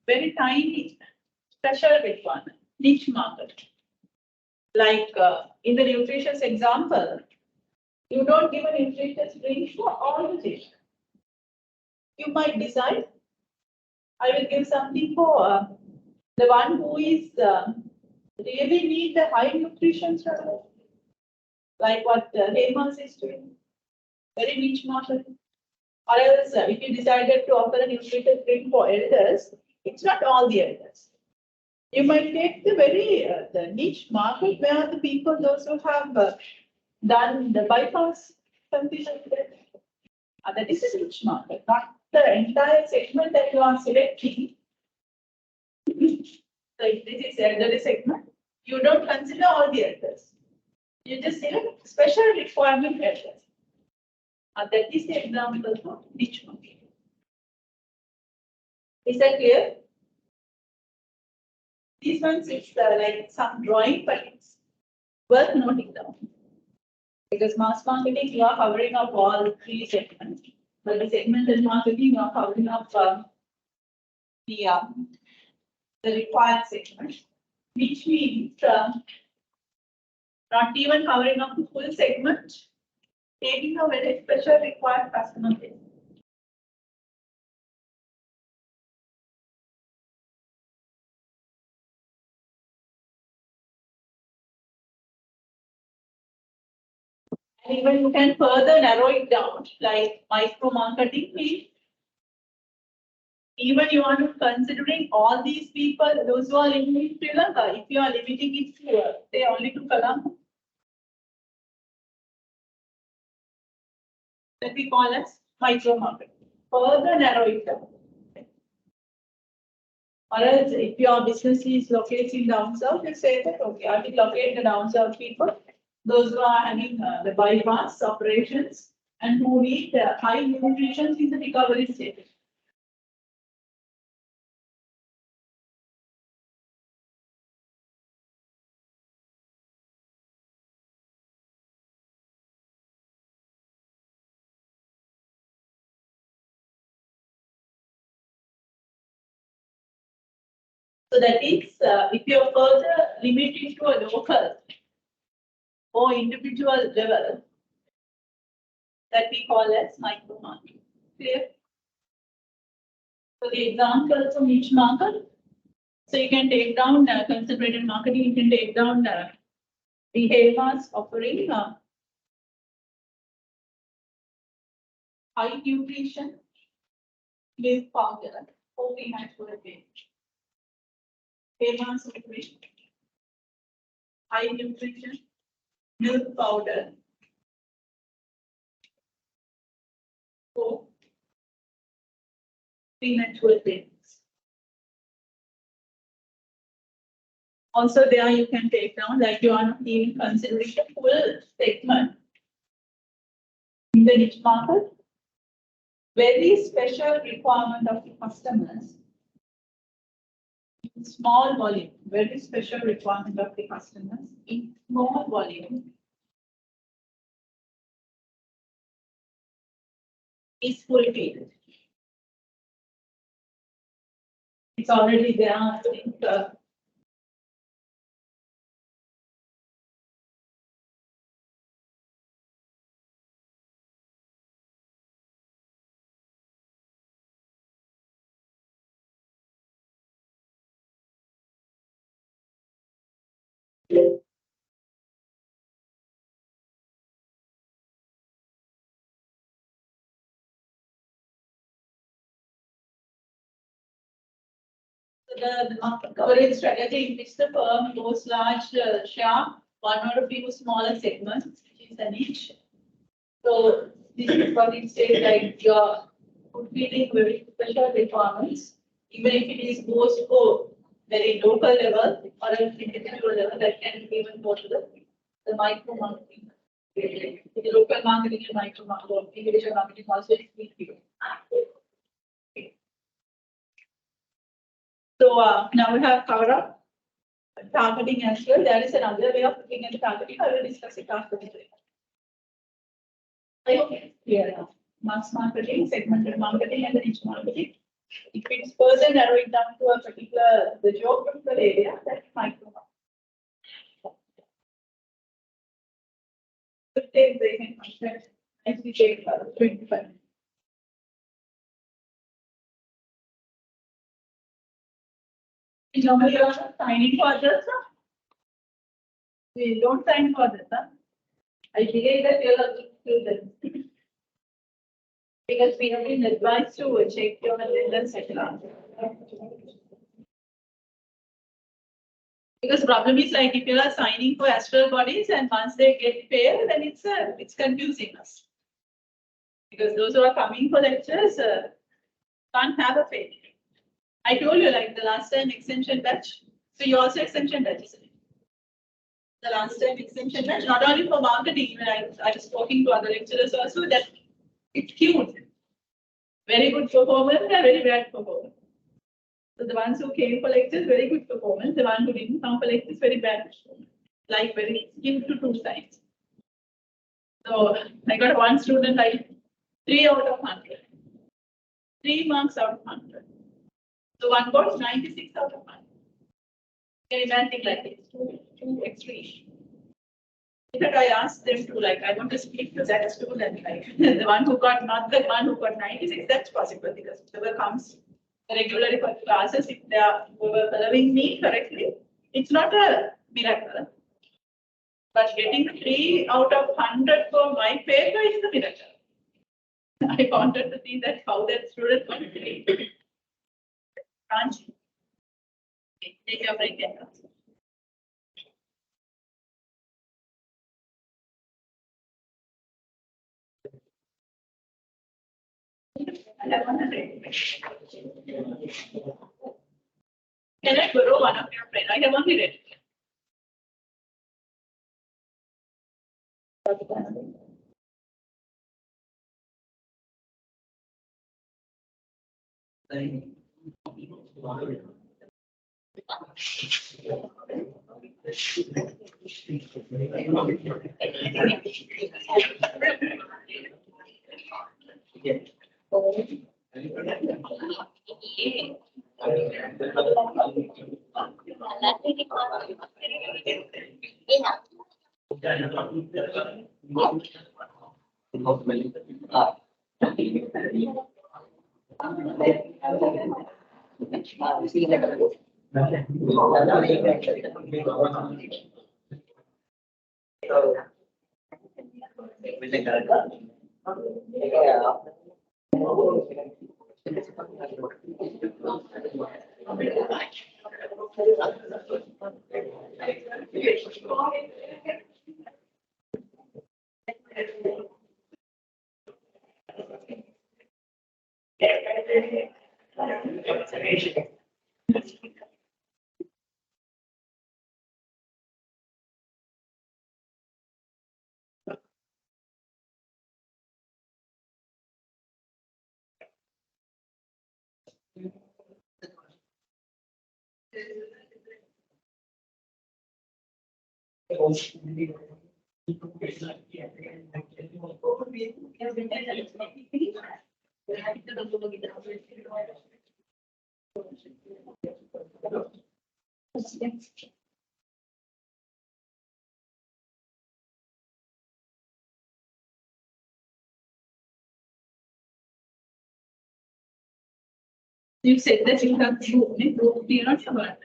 very tiny special requirement, niche market. Like in the nutritious example, you don't give a nutritious drink for all the children. You might decide, I will give something for the one who is really need the high nutrition level, like what Hemans is doing, very niche market. Or else, if you decided to offer a nutritious drink for elders, it's not all the elders. You might take the very the niche market where the people, those who have done the bypass, something like that. That is a niche market, not the entire segment that you are selecting. So if this is elderly segment, you don't consider all the elders. You just select special requirement elders. That is the example for niche market. Is that clear? These ones, it's like some drawing, but it's worth noting down. Because mass marketing, you are covering up all three segments. But the segmented marketing, you are covering up the required segment, which means not even covering up the full segment, taking a very special required customer base. And even you can further narrow it down, like micro marketing means even you are not considering all these people, those who are living in Sri Lanka, if you are limiting it to say only to Colombo, that we call as micro marketing. Further narrow it down. Or else, if your business is located in down south, you say that okay, I will locate the down south people, those who are having the bypass operations and who need high nutrition in the recovery stage. So that is, if you further limit it to a local or individual level, that we call as micro market. Clear? So the examples of niche market. So you can take down concentrated marketing. You can take down the Hemans offering high nutrition milk powder. Okay, natural way. Hemans offering high nutrition milk powder. For natural things. Also, there you can take down, like you are not even considering the full segment in the niche market. Very special requirement of the customers. In small volume, very special requirement of the customers in small volume is fulfilled. It's already there, I think. the market coverage strategy in which the firm goes large share, one or a few smaller segments, which is a niche. So this is what it says, like you're fulfilling very special requirements, even if it is goes for very local level or an individual level, that can even go to the micro marketing. The local marketing and micro marketing, individual marketing also is big. So now we have covered up targeting as well. There is another way of looking at targeting. I will discuss it after the break. I hope it's clear now. Mass marketing, segmented marketing, and the niche marketing. If it's further narrowing down to a particular the geographical area, that's micro marketing. The same way in concept, as we take 25. Normally, you are signing for others. We don't sign for this. I believe that you are students. Because we have been advised to check your attendance, etc. Because the problem is like if you are signing for astral bodies and once they get failed, then it's confusing us. Because those who are coming for lectures can't have a fail. I told you like the last time extension batch. So you also extension batch, isn't it? The last time extension batch, not only for marketing, even I was talking to other lecturers also that it's huge. Very good performance and very bad performance. So the ones who came for lectures, very good performance. The one who didn't come for lectures, very bad. Like very skewed to 2 sides. So I got one student like 3 out of 100. 3 marks out of 100. So one got 96 out of 100. Can you imagine like it's too extreme. In fact, I asked them to like, I want to speak to that student, like the one who got not the one who got 96, that's possible because whoever comes regularly for classes, if they are following me correctly, it's not a miracle. But getting 3 out of 100 for my paper is the miracle. I wanted to see that how that student got 3. Can't you? Okay, take your break. I have 100. Can I borrow one of your friends? I have only read. You said that you have to improve, you're not sure.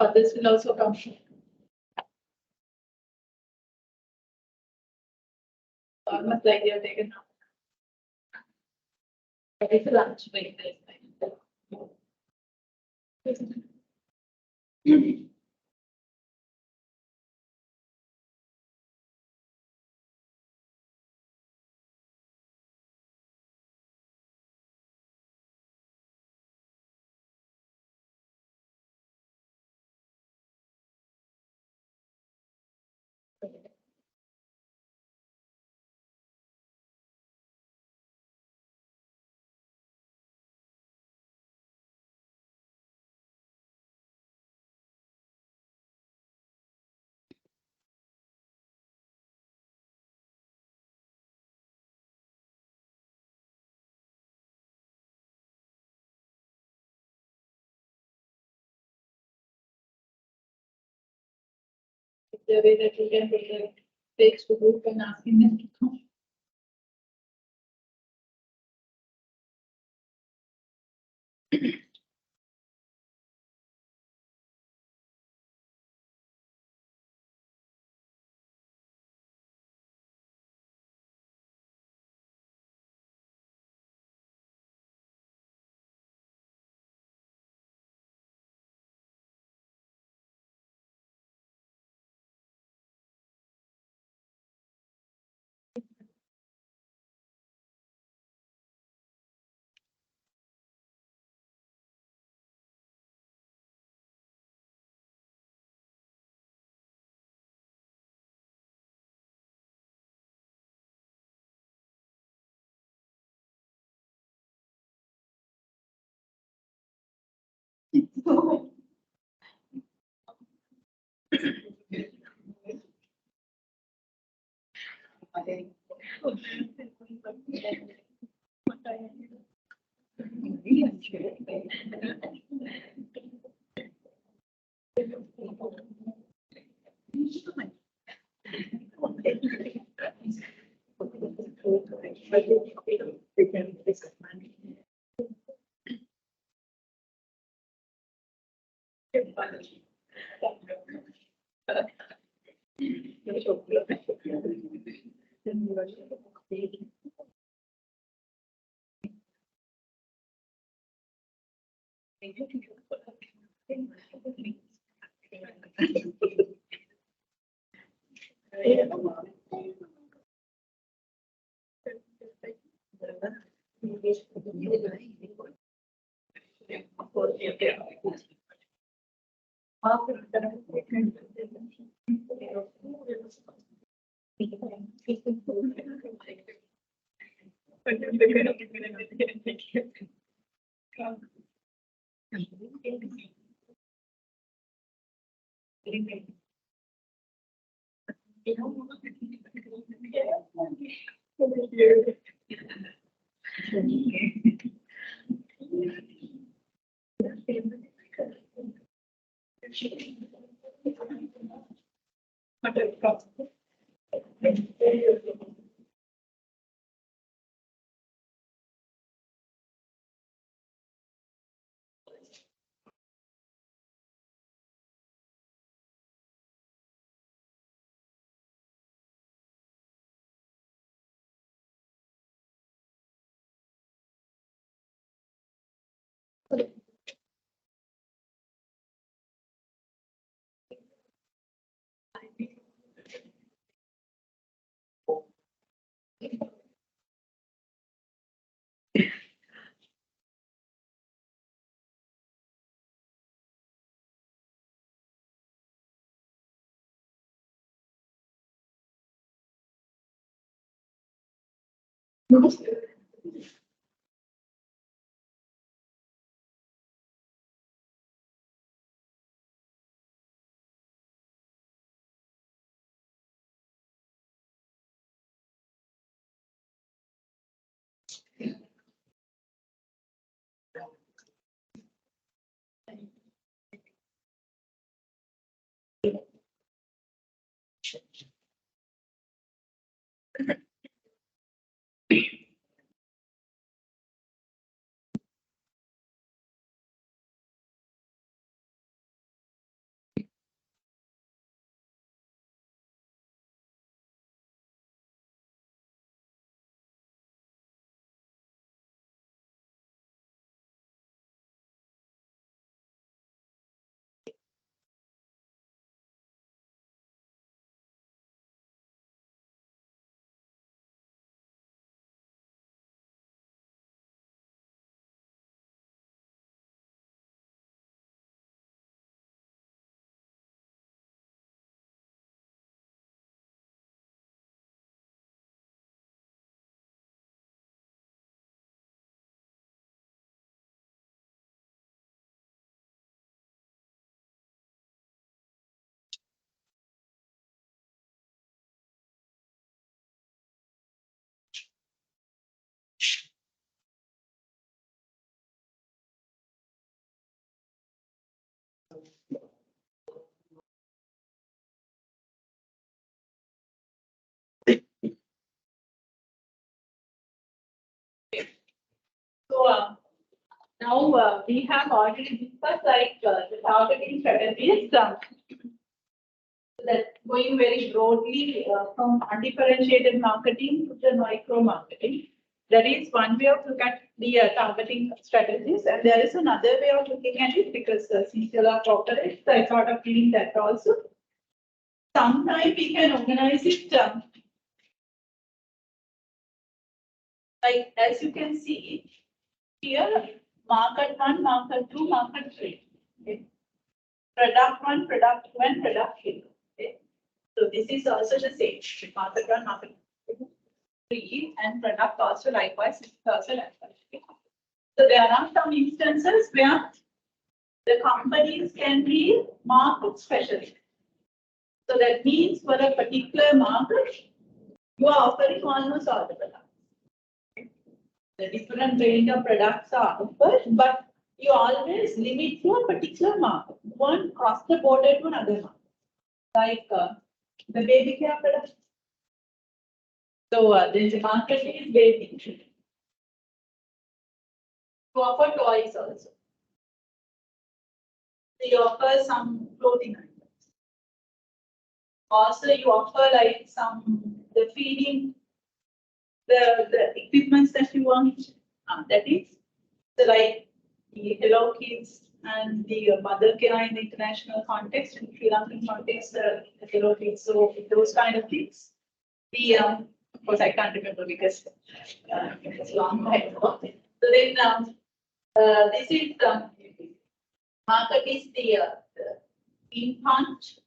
Others will also come. Almost like they are taken. It's a lunch break. The way that you can put the page to group and asking them to come. So now we have already discussed the targeting strategies. That going very broadly from undifferentiated marketing to the micro marketing. That is one way of look at the targeting strategies, and there is another way of looking at it because since you are corporate, I thought of doing that also. Sometimes we can organize it like as you can see here, market 1, market 2, market 3. Okay. Product 1, product 2, and product 3. Okay. So this is also the same. Market 1, market 3, and product also likewise. Okay. So there are some instances where the companies can be market specialists. So that means for a particular market, you are offering almost all the products. The different range of products are offered, but you always limit to a particular market. One cross the border to another market, like the baby care products. So there's a market is baby. You offer toys also. So you offer some clothing items. Also, you offer like some the feeding, the equipments that you want. That is the like the Hello Kids and the Mother Care in the international context, in Sri Lankan context, the Hello Kids. So those kind of things. The of course I can't remember because it's long time ago. So then this is market is the infant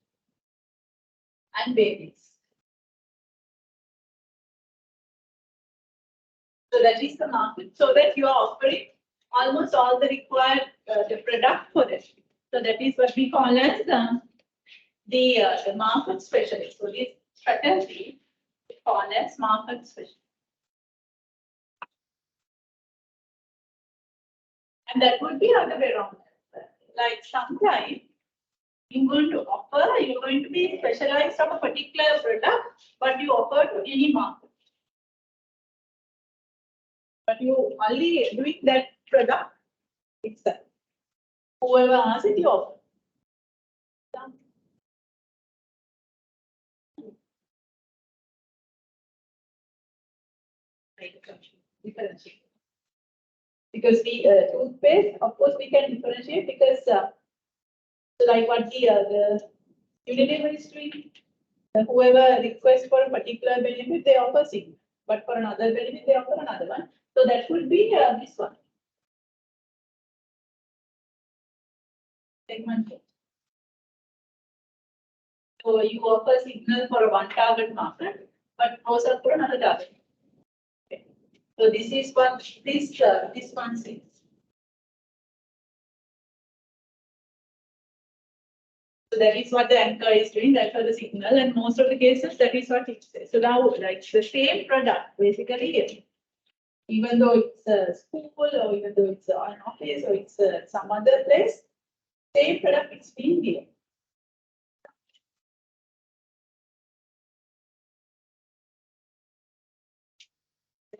and babies. So that is the market. So that you are offering almost all the required the product for it. So that is what we call as the market specialist. So this strategy we call as market specialist. And that would be other way around. Like sometimes you're going to offer, you're going to be specialized on a particular product, but you offer to any market. But you only doing that product itself. Whoever asks it, you offer. Differentiate. Because the toothpaste, of course, we can differentiate because so like what the Unilever is doing, whoever requests for a particular benefit, they offer single, but for another benefit, they offer another one. So that would be this one. Segment. So you offer signal for one target market, but close up for another target. Okay. So this is what this one says. So that is what the anchor is doing, that's for the signal, and most of the cases that is what it says. So now like the same product, basically, even though it's a school or even though it's an office or it's some other place, same product is being given.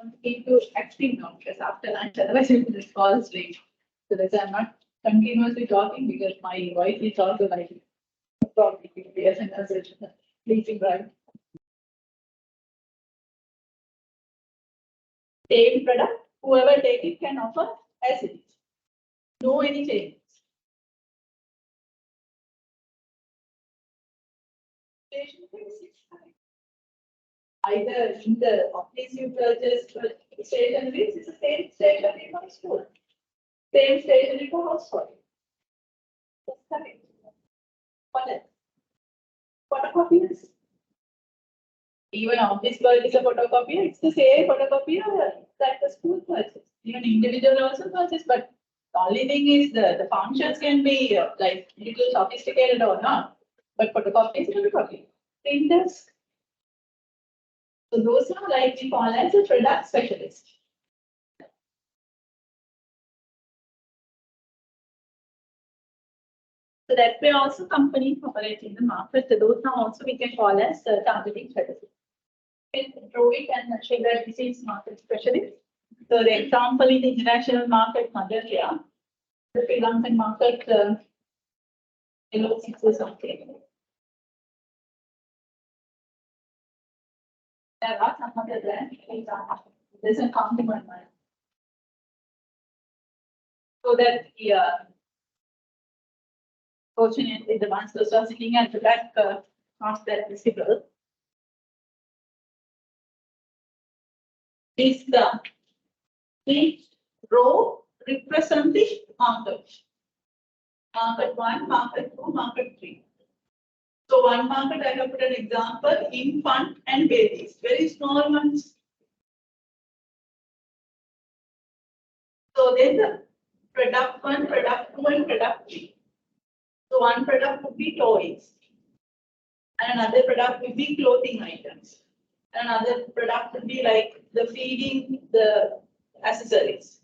want to keep you active now because after lunch, otherwise you will just fall asleep. So that's why I'm not continuously talking because my voice is also like probably yes, and as sleeping right. Same product, whoever take it can offer as it is. No any changes. Either in the office you purchase stationery, it's the same stationery for school. Same stationery for household. That's correct. What else? Photocopiers. Even office work is a photocopier, it's the same photocopier that the school purchase. Even individual also purchase, but the only thing is the functions can be like little sophisticated or not. But photocopy is photocopy. Printers. So those are like we call as a product specialist. So that way also companies operate in the market. So those are also we can call as targeting strategy. Drawing and sugar disease market specialist. So the example in the international market, Malaysia, the Sri Lankan market, yellow 6 or something. There are some other brands. There's a counting on mine. So that fortunately the ones those are sitting at the back not that visible. Is the each row represent the market. Market 1, market 2, market 3. So one market I have put an example, infant and babies, very small ones. So then the product 1, product 2 and product 3. So one product would be toys. And another product would be clothing items. And another product would be like the feeding, the accessories.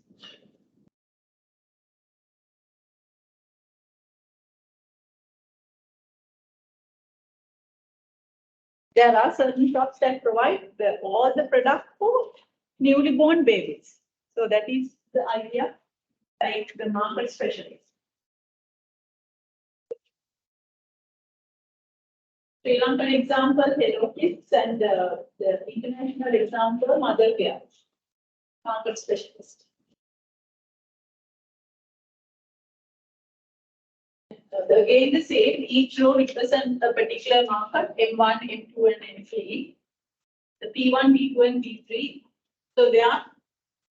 There are certain shops that provide all the product for newly born babies. So that is the idea, like the market specialist. Sri Lankan example, Hello Kids, and the international example, Mother Care, market specialist. Again, the same, each row represents a particular market, M1, M2, and M3. The P1, P2, and P3. So there,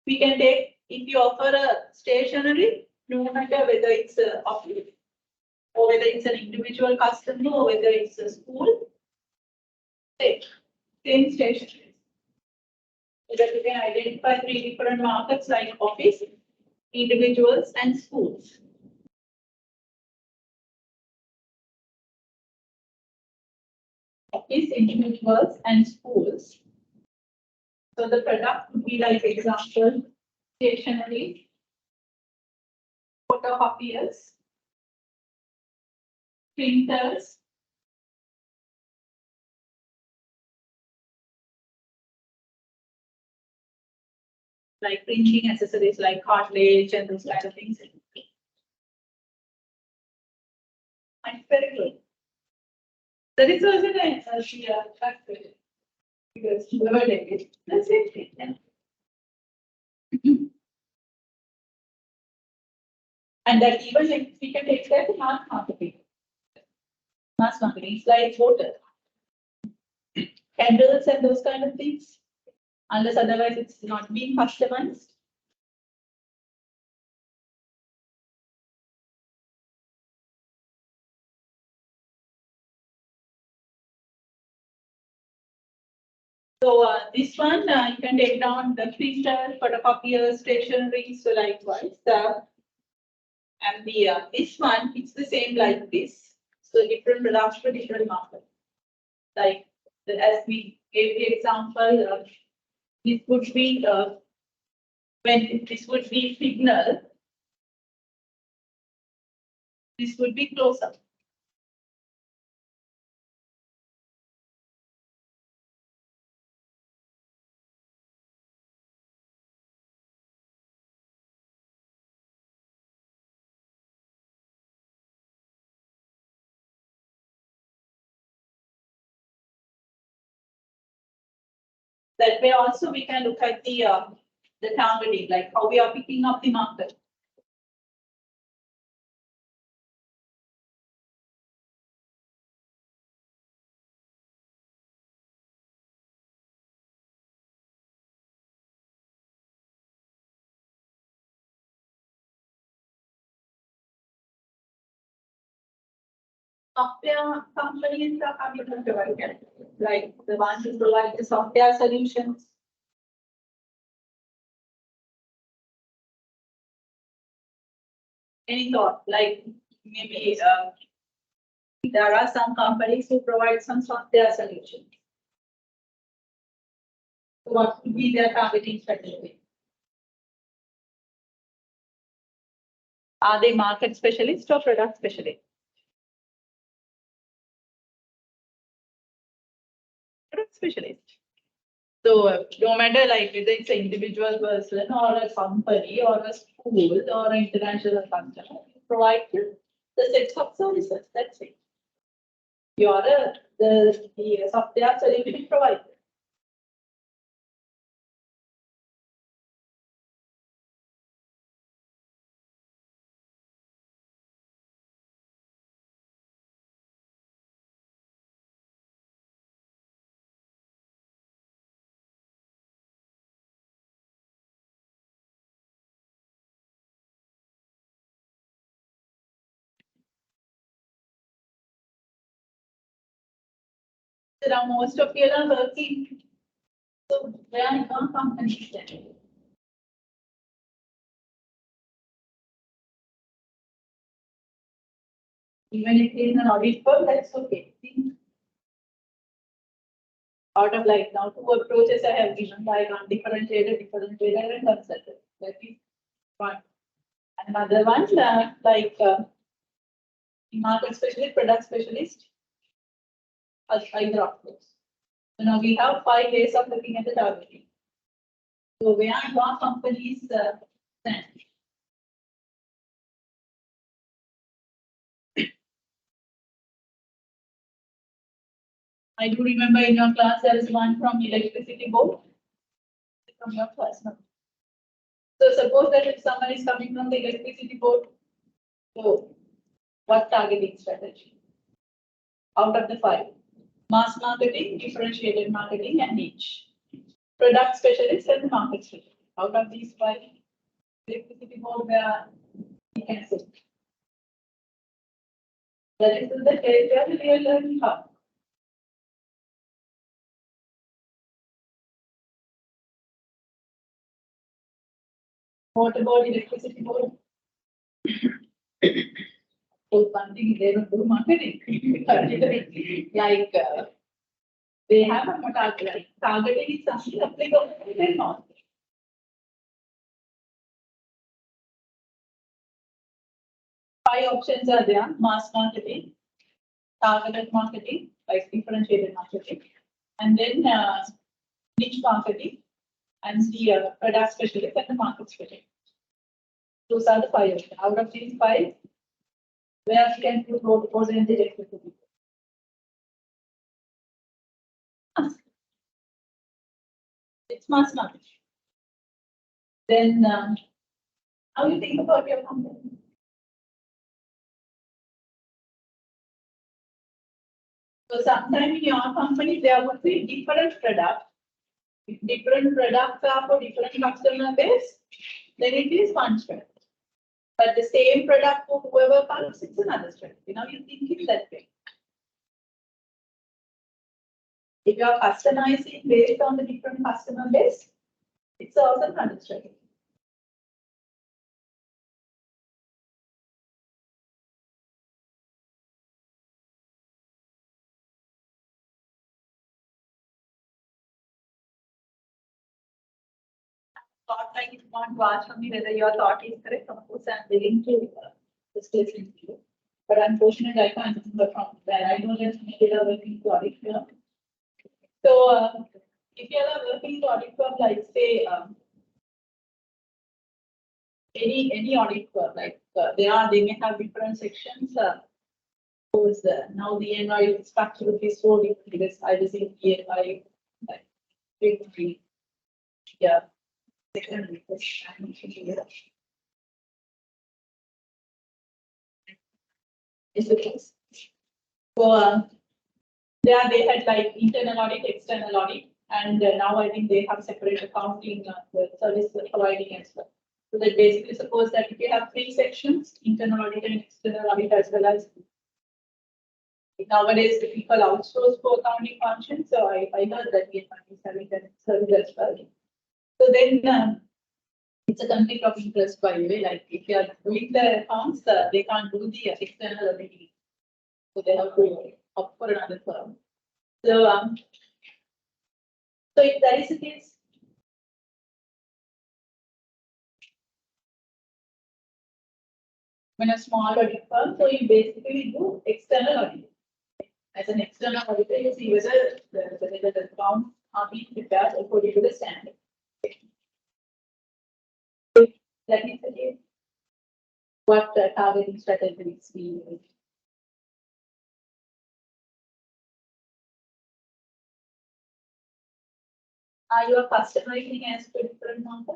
we can take, if you offer a stationery, no matter whether it's a office, or whether it's an individual customer, or whether it's a school, same stationery. So that you can identify 3 different markets like office, individuals, and schools. Office, individuals, and schools. So the product would be like example, stationery, photocopiers, printers, like printing accessories like cartilage and those kind of things. And very good. That is also the factor because whoever did it, that's it. Yeah. And that even like we can take that to mass marketing. Mass marketing is like water, candles, and those kind of things. Unless otherwise it's not being customized. So this one you can take down the printer, photocopier, stationery. So likewise, and the this one it's the same like this. So different products for different market. Like as we gave the example, this would be when this would be signal. This would be close up. That way also we can look at the targeting, like how we are picking up the market. Software companies are coming to provide, like the ones who provide the software solutions. Any thought, like maybe there are some companies who provide some software solutions. What would be their targeting strategy? Are they market specialists or product specialists? Product specialist. So no matter like whether it's an individual person or a company or a school or an international customer, you provide the sets of services. That's it. You are the software solution provider. So now most of you are working. So where are your companies then? Even if it is an audit firm, that's okay. Out of like now two approaches I have given, like undifferentiated, differentiated, and consultant. That is one. Another one, like market specialist, product specialist, either of those. So now we have 5 ways of looking at the targeting. So where are your companies stand? I do remember in your class there is one from electricity board. From your class, no? So suppose that if someone is coming from the electricity board, so what targeting strategy? Out of the 5, mass marketing, differentiated marketing, and niche. Product specialist and market specialist. Out of these 5, electricity board where you can sit. That is the area we are learning how. What about electricity board? So one thing they don't do marketing. Like they have a target. Targeting is something applicable to their market. Five options are there: mass marketing, targeted marketing, like differentiated marketing, and then niche marketing, and the product specialist and the market specialist. Those are the 5 options. Out of these 5, where we can put what percentage electricity? It's mass marketing. Then how you think about your company? So sometimes in your company there would be different products. If different products are for different customer base, then it is one strategy. But the same product for whoever comes, it's another strategy. Now you think it that way. If you are customizing based on the different customer base, it's also another strategy. Thought like if you want to ask from me whether your thought is correct, of course I'm willing to discuss with you. But unfortunately, I can't remember from where. I know that we are working to audit firm. So if you are working to audit firm, like say any audit firm, like they may have different sections. Suppose now the NI structure is so different because I was in ENI. Yeah. So yeah, they had like internal audit, external audit, and now I think they have separate accounting the service providing as well. So that basically suppose that if you have three sections, internal audit and external audit as well as nowadays the people outsource for accounting functions. So I heard that BSAA is having that service as well. So then it's a conflict of interest by the way. Like if you are doing the accounts, they can't do the external auditing. So they have to opt for another firm. So so if that is the case, when a small audit firm, so you basically do external audit. As an external auditor, you see whether the accounts are being prepared according to the standard. That is the case. What targeting strategies we use. Are you customizing as per different number?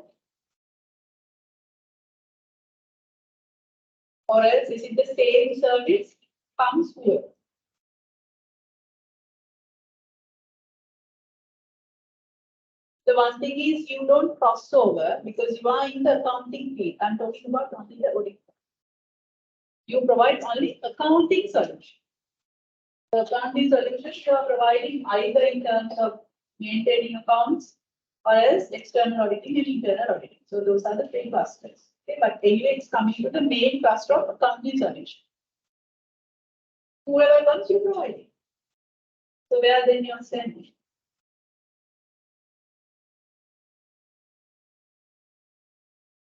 Or else is it the same service comes here? The one thing is you don't cross over because you are in the accounting field. I'm talking about only the audit. You provide only accounting solution. The accounting solutions you are providing either in terms of maintaining accounts or else external auditing and internal auditing. So those are the three clusters. Okay, but anyway, it's coming to the main cluster of accounting solution. Whoever comes, you provide it. So where then you're standing?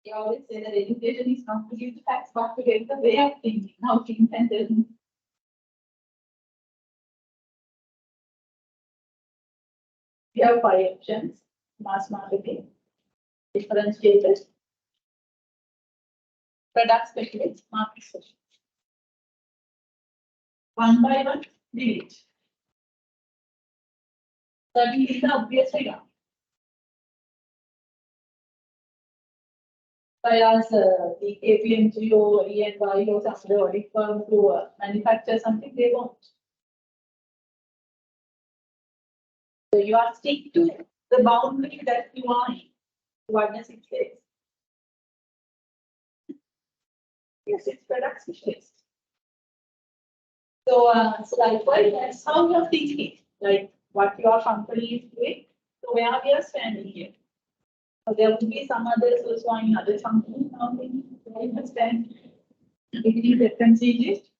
They always say that education is not to give the facts, but to get the way of thinking, how things and then. We have 5 options: mass marketing, differentiated, product specialist, market specialist. One by one, delete. That is the obvious figure. Whereas the KPMG or EY or some other audit firm to manufacture something, they won't. So you are stick to the boundary that you are in. What does it say? Yes, it's product specialist. So, so likewise, that's how you're thinking, like what your company is doing. So where we are standing here. So there will be some others also in other companies now. We understand between different stages.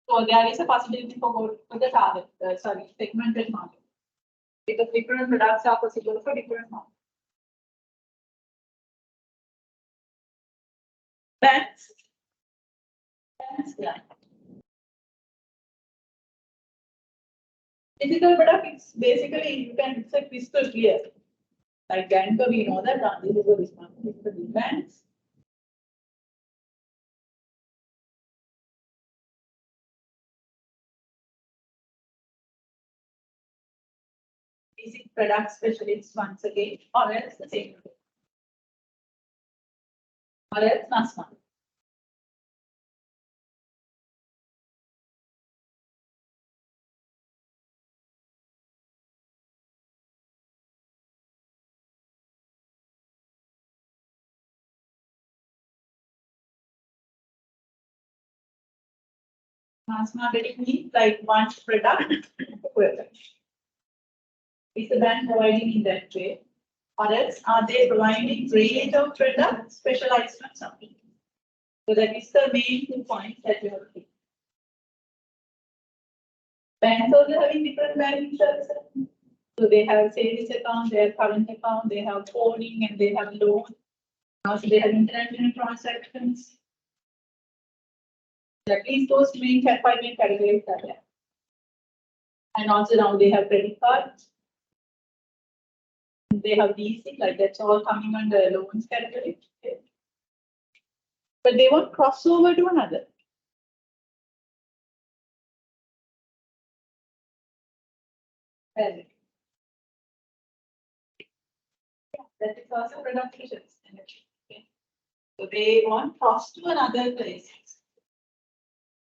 So there is a possibility for the target, segmented market. Because different products are possible for different markets. Banks, yeah. Physical product is basically you can set crystal clear. Like Lanka, we know that this is what this one is for the banks. Basic product specialists once again, or else the same. Or else mass market. Mass marketing means like one product equivalent. Is the bank providing in that way? Or else are they providing range of products specialized on something? So that is the main 2 points that you have to keep. Banks also having different banking services. So they have savings account, they have current account, they have holding, and they have loan. Also they have international transactions. At least those main 5 main categories are there. And also now they have credit cards. They have leasing, like that's all coming under loans category. Okay. But they won't cross over to another. That is also product efficiency. Okay. So they want cost to another place.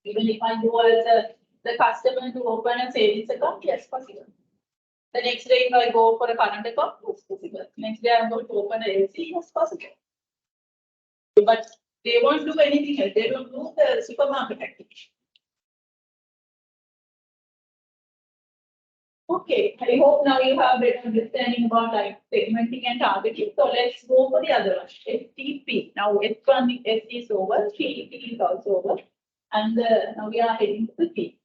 Even if I go as the customer to open a savings account, yes, possible. The next day, if I go for a current account, yes, possible. Next day, I'm going to open a LC, yes, possible. But they won't do anything else. They don't do the supermarket activity. Okay, I hope now you have better understanding about like segmenting and targeting. So let's go for the other one, STP. Now S1 S is over, TP is also over, and now we are heading to the P.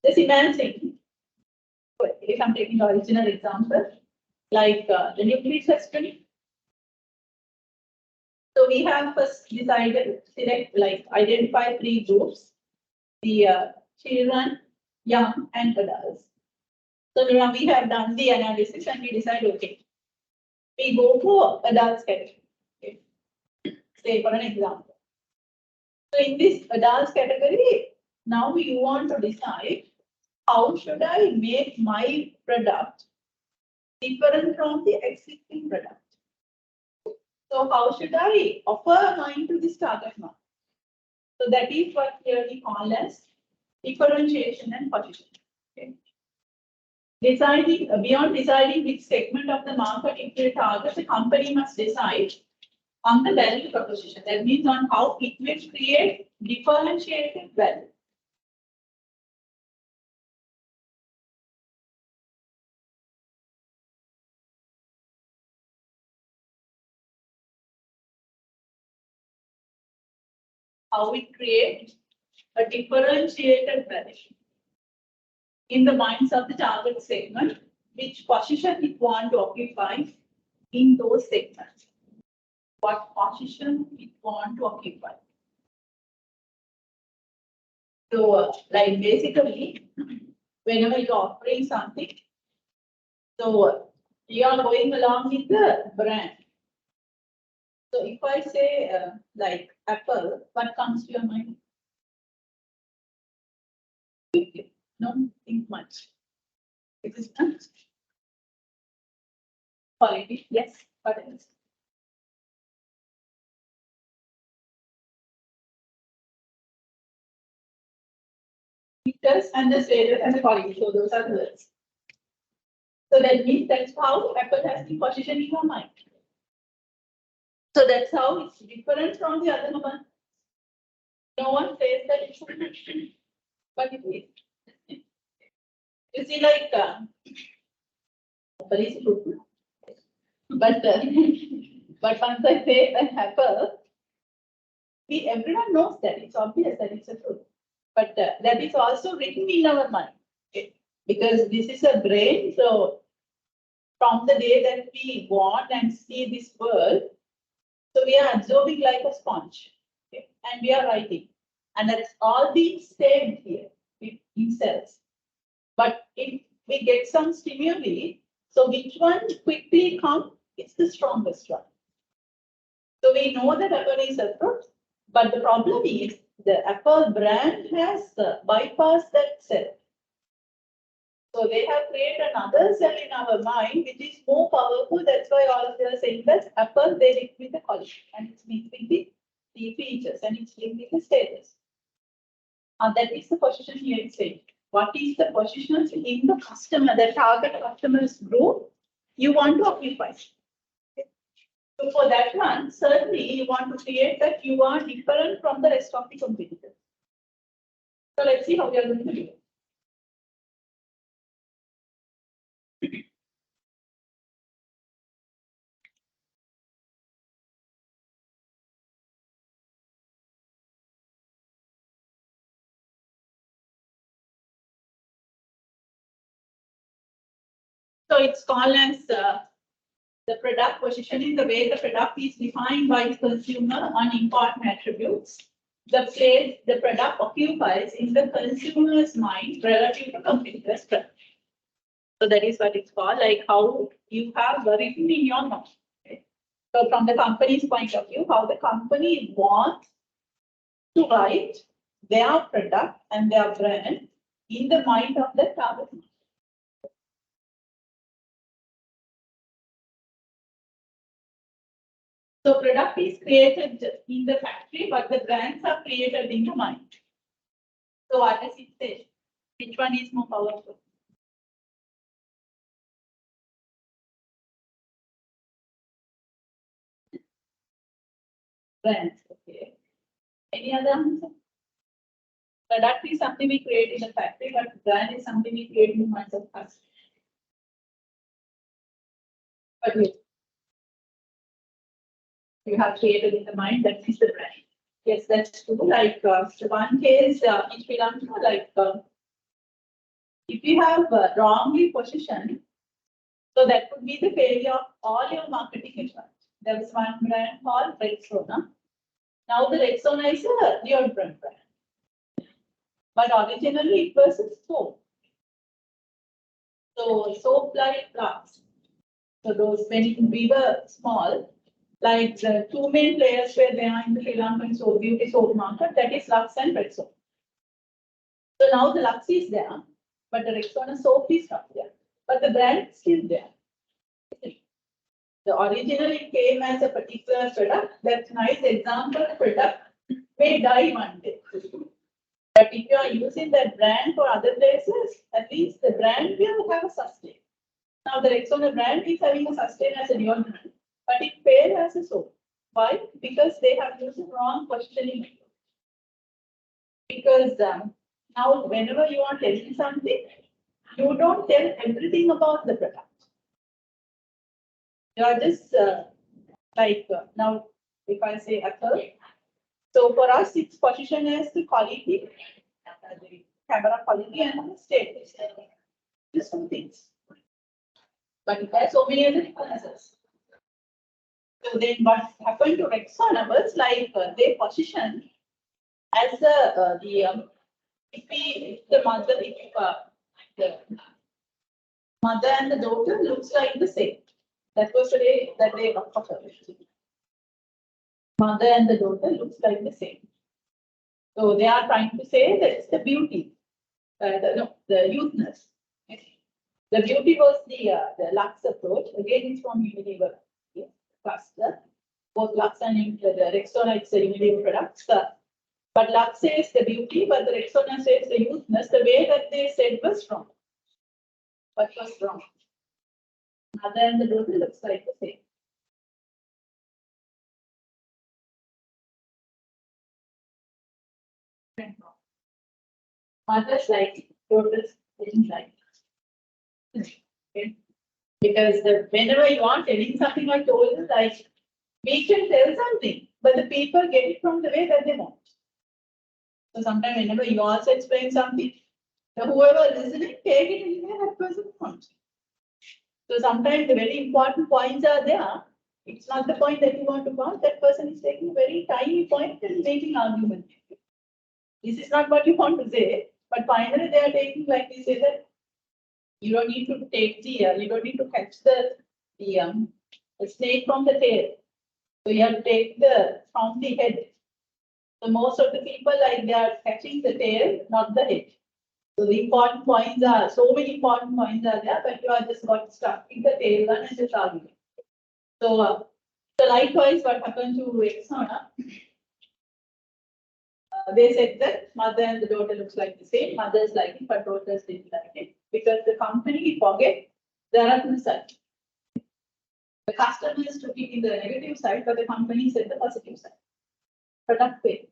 The semantic. If I'm taking the original example, like the nucleus question. So we have first decided select like identify three groups: the children, young, and adults. So now we have done the analysis and we decide, okay, we go for adults category. Okay. Say for an example. So in this adults category, now we want to decide how should I make my product different from the existing product. So how should I offer mine to this target market? So that is what here we call as differentiation and positioning. Okay. Deciding beyond deciding which segment of the market it will target, the company must decide on the value proposition. That means on how it will create differentiated value. How it creates a differentiated value in the minds of the target segment, which position it want to occupy in those segments. What position it want to occupy. So, like basically, whenever you're offering something, so you are going along with the brand. So if I say like Apple, what comes to your mind? Don't think much. It is not quality. Yes, what else? Features and the status and the quality. So those are the words. So that means that's how Apple has been positioned in your mind. So that's how it's different from the other one. No one says that it's different, but it is. You see, like Apple is good, but but once I say that Apple, everyone knows that it's obvious that it's a truth. But that is also written in our mind, okay? Because this is a brain. So from the day that we born and see this world, so we are absorbing like a sponge, okay? And we are writing, and that's all being saved here in cells. But if we get some stimuli, so which one quickly comes? It's the strongest one. So we know that Apple is a truth, but the problem is the Apple brand has bypassed that cell. So they have created another cell in our mind which is more powerful. That's why all of them are saying that Apple, they link with the quality and it's linked with the features and it's linked with the status. And that is the position here it's saying. What is the position in the customer, the target customers group you want to occupy? So for that one, certainly you want to create that you are different from the rest of the competitors. So let's see how we are going to do it. So it's called as the product positioning, the way the product is defined by the consumer on important attributes. The place the product occupies in the consumer's mind relative to competitors' product. So that is what it's called, like how you have written in your mind. Okay? So from the company's point of view, how the company wants to write their product and their brand in the mind of the target market. So product is created in the factory, but the brands are created in the mind. So what does it say? Which one is more powerful? Brands, okay. Any other answer? Product is something we create in the factory, but brand is something we create in the minds of us. But you have created in the mind, that is the brand. Yes, that's true. Like one case in Sri Lanka, like if you have wrongly positioned, so that could be the failure of all your marketing efforts. There was one brand called Rexona. Now the Rexona is a deodorant brand, but originally it was a soap. So soap like Lux. So those when we were small, like the two main players were there in the Sri Lankan soap beauty soap market, that is Lux and Rexona. So now the Lux is there, but the Rexona soap is not there. But the brand is still there. The originally came as a particular product. That's nice example. Product may die one day. But if you are using that brand for other places, at least the brand will have a sustain. Now the Rexona brand is having a sustain as a deodorant, but it failed as a soap. Why? Because they have used the wrong positioning. Because now whenever you are telling something, you don't tell everything about the product. You are just now, if I say apple, so for us it's positioned as the quality, the camera quality and the status. Just two things. But it has so many other differences. So then what happened to Rexona was like they position as the mother and the daughter looks like the same. That was the day that they occurred. Mother and the daughter looks like the same. So they are trying to say that it's the beauty, the youthness. The beauty was the Lux approach. Again, it's from Unilever cluster. Both Lux and the Rexona, it's a Unilever product. But Lux says the beauty, but the Rexona says the youthness. The way that they said was wrong. What was wrong? Mother and the daughter looks like the same. Mothers like, daughters didn't like. Okay. Because whenever you are telling something, I told you, like we can tell something, but the people get it from the way that they want. So sometimes whenever you also explain something, whoever is listening, take it in the way that person wants. So sometimes the very important points are there. It's not the point that you want to pass. That person is taking a very tiny point and making argument. This is not what you want to say, but finally they are taking, like we say, that you don't need to take you don't need to catch the snake from the tail. So you have to take from the head. So most of the people, like, they are catching the tail, not the head. So the important points are, so many important points are there, but you are just got stuck in the tail one and just arguing. So, so likewise, what happened to Rexona? They said that mother and the daughter looks like the same. Mothers like it, but daughters didn't like it because the company forget there are two sides. The customers took it in the negative side, but the company said the positive side. Product fail.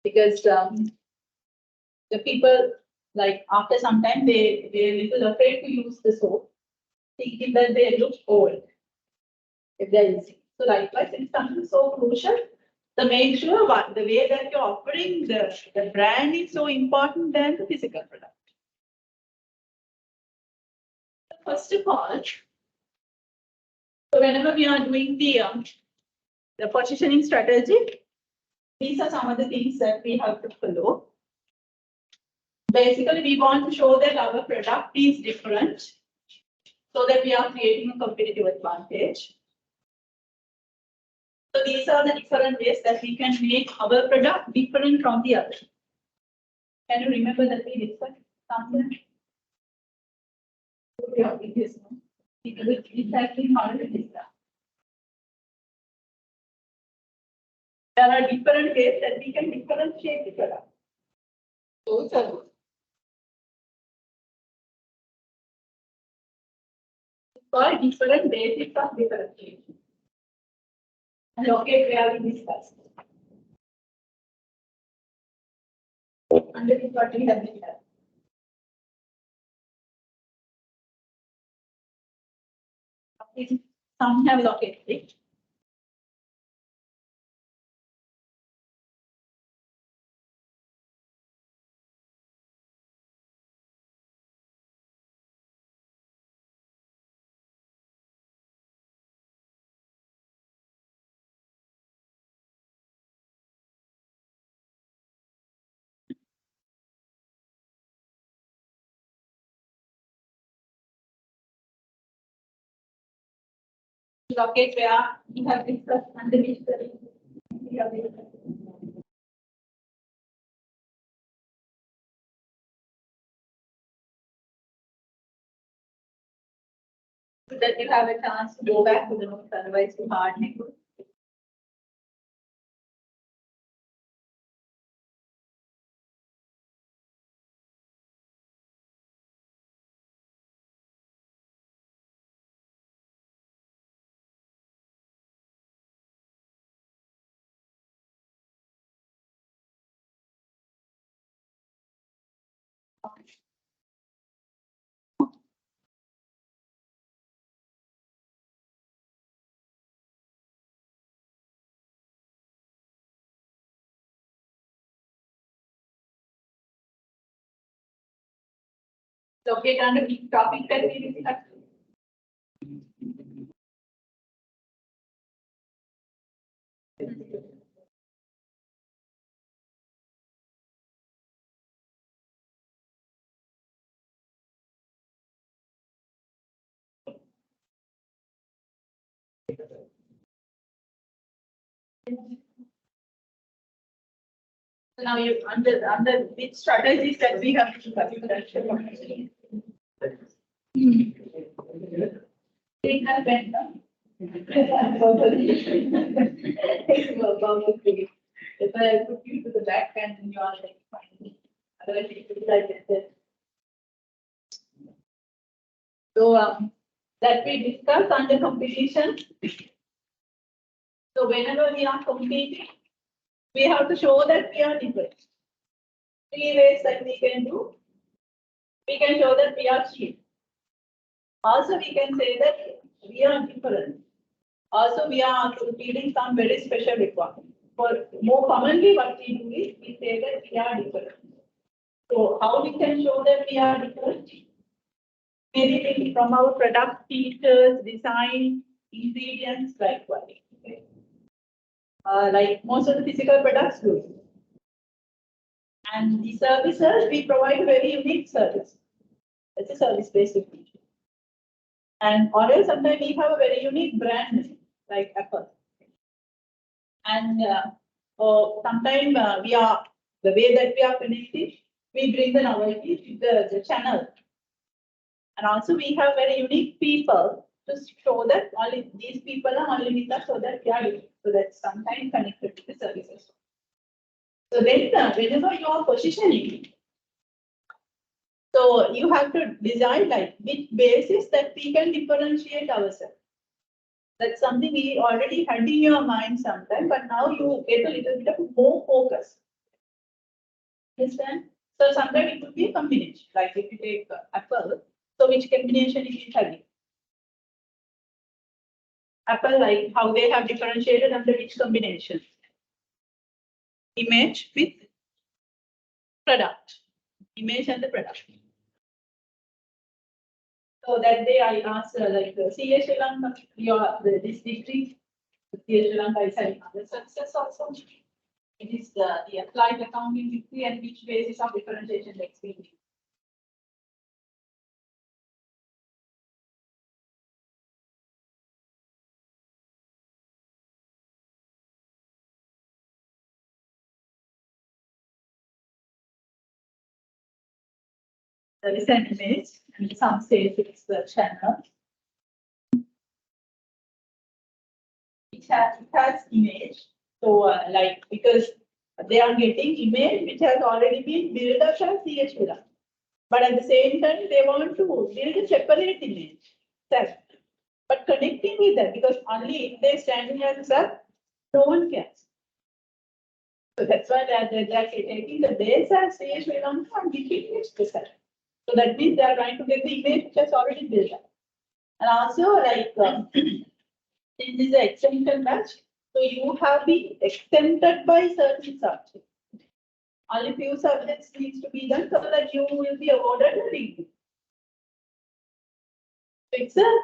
Because the people, like, after some time, they're little afraid to use the soap, thinking that they look old if they're using. So likewise, it's something so crucial to make sure the way that you're offering the brand is so important than the physical product. First of all, so whenever we are doing the positioning strategy, these are some of the things that we have to follow. Basically, we want to show that our product is different so that we are creating a competitive advantage. So these are the different ways that we can make our product different from the other. Can you remember that we discussed something? Exactly how it is. There are different ways that we can differentiate the product. Those are good. For different basics of differentiation. And locate where we discussed. And this is what we have been done. Some have located it. Locate where we have discussed and we have discussed. So that you have a chance to go back to the notes, otherwise you hardly could. Locate under the topic that we discussed. So now you under which strategies that we have discussed. Take that pen. If I put you to the back and you are like fine. Otherwise it will be like this. So that we discuss under competition. So whenever we are competing, we have to show that we are different. 3 ways that we can do. We can show that we are cheap. Also, we can say that we are different. Also, we are fulfilling some very special requirements. For more commonly, what we do is we say that we are different. So, how we can show that we are different? Maybe from our product features, design, ingredients, like quality. Like most of the physical products do. And the services, we provide a very unique service. It's a service-based feature. And or else sometimes we have a very unique brand like Apple. And sometimes we are the way that we are connected, we bring the novelty to the channel. And also we have very unique people to show that only these people are only with us so that we are unique. So that's sometimes connected to the services. So then whenever you are positioning, so you have to decide like which basis that we can differentiate ourselves. That's something we already had in your mind sometime, but now you get a little bit of more focus. Understand? So sometimes it could be a combination. Like if you take Apple, so which combination is it having? Apple, like how they have differentiated under which combination? Image with product. Image and the product. So that day I asked like CA Srilanka, this degree, CA Srilanka is having other success also. It is the applied accounting degree and which basis of differentiation experience. There is an image, and some say it's the channel. It has image. So like, because they are getting image which has already been built up as CH1. But at the same time, they want to build a separate image. But connecting with that, because only if they're standing as a sub, no one can. So that's why they're taking the base as CH1 and giving it to sub. So that means they are trying to get the image which has already built up. And also, like, this is an extension match. So you have been exempted by certain subjects. Only few subjects needs to be done so that you will be awarded a degree. So it's a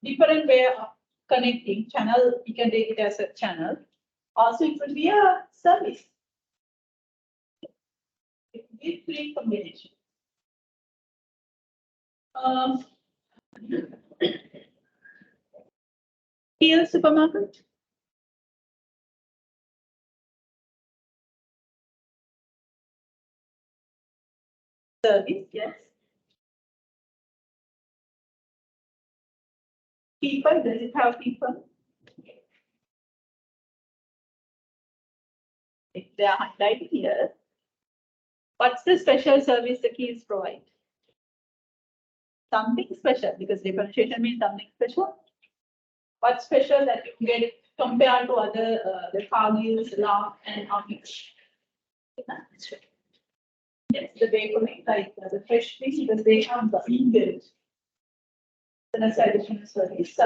different way of connecting channel. You can take it as a channel. Also, it will be a service. It will be three combination. Here, supermarket. Service, yes. People, does it have people? If they are highlighted here, what's the special service the keys provide? Something special, because differentiation means something special. What's special that you get compared to other the Cargills, LARP, and Armies? Yes, the bakery, like the fresh fish, because they have the inbuilt. That's additional service.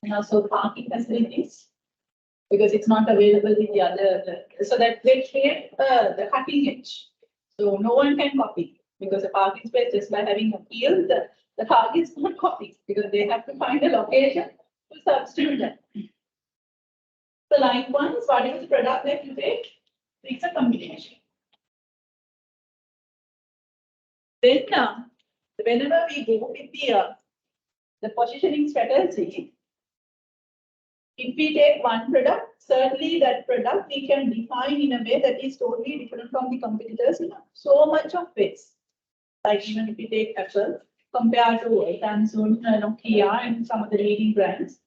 And also parking facilities, because it's not available in the other. So that they create the cutting edge. So no one can copy, because the parking space, just by having a field, the car is not copied, because they have to find a location to substitute that. So likewise, what is the product that you take? It's a combination. Then whenever we go with the positioning strategy, if we take one product, certainly that product we can define in a way that is totally different from the competitors in so much of ways. Like even if we take Apple, compared to Samsung, Nokia, and some of the leading brands,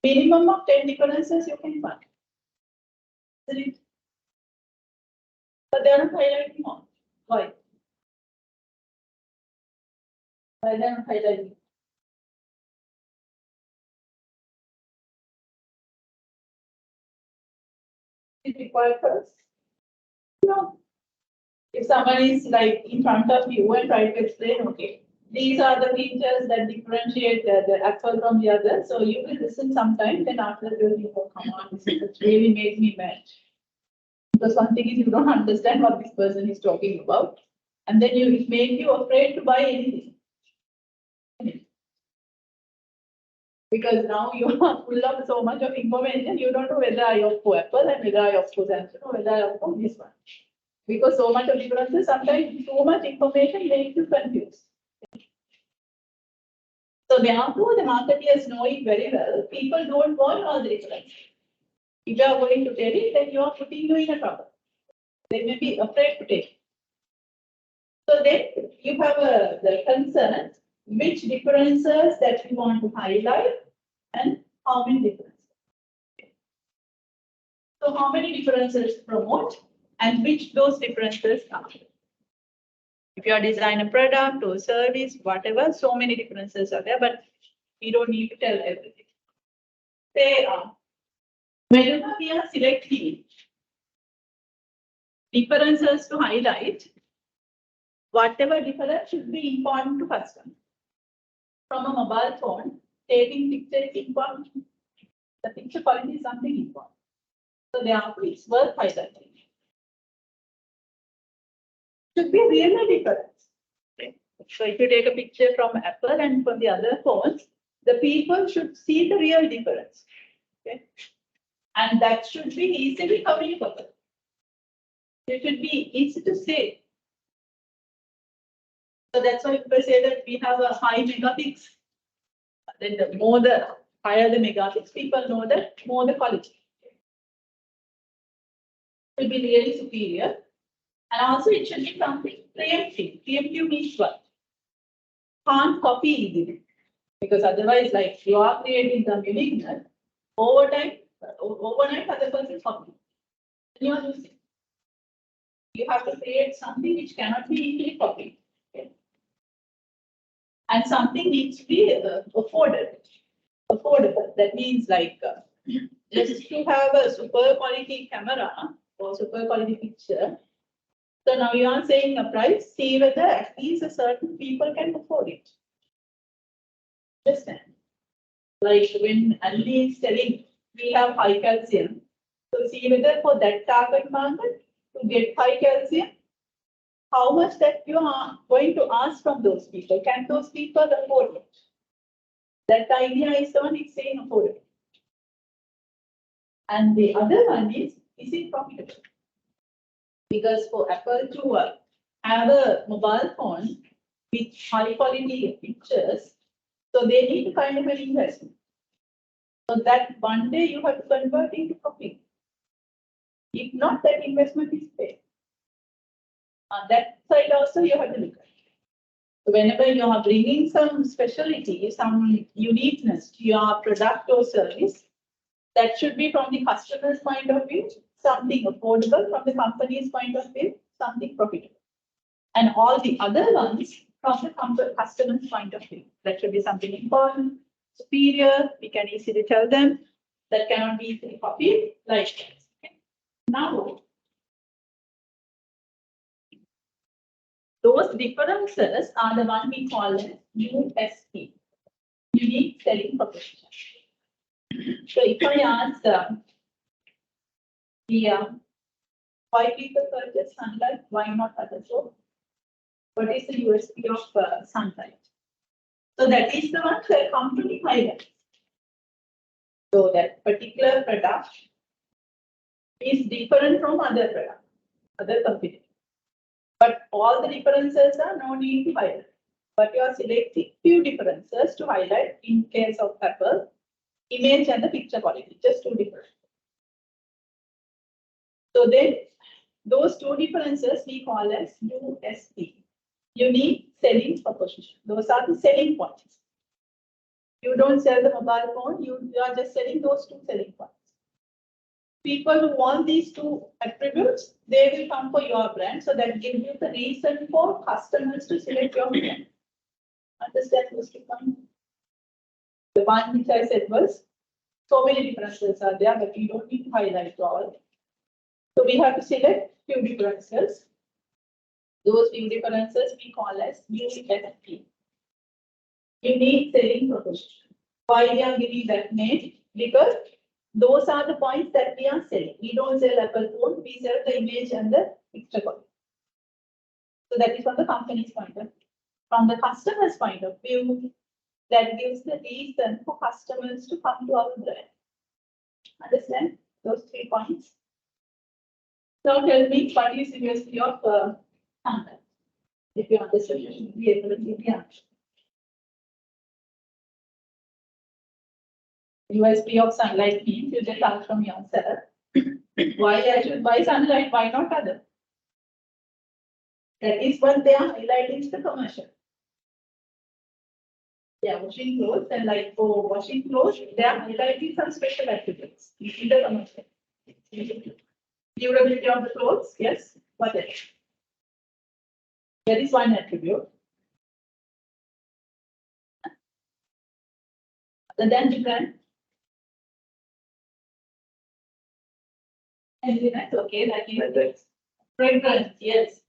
minimum of 10 differences you can find. Isn't it? But they are not highlighting more. Why? Why they are not highlighting? Is it required for us? No. If someone is like in front of you and try to explain, okay, these are the features that differentiate the Apple from the other. So you will listen sometime, then after that you will come on, this really makes me mad. Because one thing is you don't understand what this person is talking about. And then it makes you afraid to buy anything. Because now you are full of so much of information, you don't know whether I opt for Apple and whether I opt for Samsung or whether I opt for this one. Because so much of differences, sometimes so much information makes you confused. So therefore, the marketeers know it very well. People don't want all the differences. If you are going to tell it, then you are putting you in a trouble. They may be afraid to take it. So then you have the concern, which differences that you want to highlight and how many differences. So how many differences to promote and which those differences are. If you are designing a product or service, whatever, so many differences are there, but we don't need to tell everything. Say, whenever we are selecting differences to highlight, whatever difference should be important to customer. From a mobile phone, taking picture is important. The picture quality is something important. So therefore, it's worth highlighting. Should be really different. Okay. So if you take a picture from Apple and from the other phones, the people should see the real difference. Okay. And that should be easily communicable. It should be easy to say. So that's why people say that we have a high megapixel. Then the higher the megapixel, people know that more the quality. It will be really superior. And also it should be something preemptive. Preemptive means what? Can't copy easily. Because otherwise, like you are creating some uniqueness, over time, overnight other person copy. You are losing. You have to create something which cannot be easily copied. Okay? And something needs to be affordable. Affordable. That means like just to have a super quality camera or super quality picture. So now you are saying a price, see whether at least a certain people can afford it. Understand? Like when Ali is telling we have high calcium, so see whether for that target market to get high calcium, how much that you are going to ask from those people. Can those people afford it? That idea is the one it's saying affordable. And the other one is it profitable? Because for Apple to have a mobile phone with high quality pictures, so they need kind of an investment. So that one day you have to convert into profit. If not, that investment is paid. On that side also you have to look at. So whenever you are bringing some specialty, some uniqueness to your product or service, that should be from the customer's point of view, something affordable, from the company's point of view, something profitable. And all the other ones from the customer's point of view. That should be something important, superior, we can easily tell them, that cannot be easily copied, like that. Now, those differences are the one we call as USP, unique selling proposition. So if I ask why people purchase sunlight, why not other soap? What is the USP of sunlight? So that is the one that company highlights. So that particular product is different from other product, other company. But all the differences are no need to highlight. But you are selecting few differences to highlight in case of Apple, image and the picture quality, just two differences. So then those two differences we call as USP, unique selling proposition. Those are the selling points. You don't sell the mobile phone, you are just selling those two selling points. People who want these two attributes, they will come for your brand. So that gives you the reason for customers to select your brand. Understand those two points? The one which I said was, so many differences are there, but you don't need to highlight all. So we have to select few differences. Those few differences we call as USP. Unique selling proposition. Why we are giving that name? Because those are the points that we are selling. We don't sell Apple phone, we sell the image and the picture quality. So that is from the company's point of view. From the customer's point of view, that gives the reason for customers to come to our brand. Understand those 3 points? Now tell me what is the USP of sunlight. If you understand, you should be able to give the answer. USP of sunlight means you just ask from yourself. Why I should buy sunlight? Why not other? That is what they are highlighting in the commercial. Yeah, washing clothes, and like for washing clothes, they are highlighting some special attributes in the commercial. Durability of the clothes, yes. What else? That is one attribute. Other than the brand. And that's okay, like fragrance. Fragrance, yes.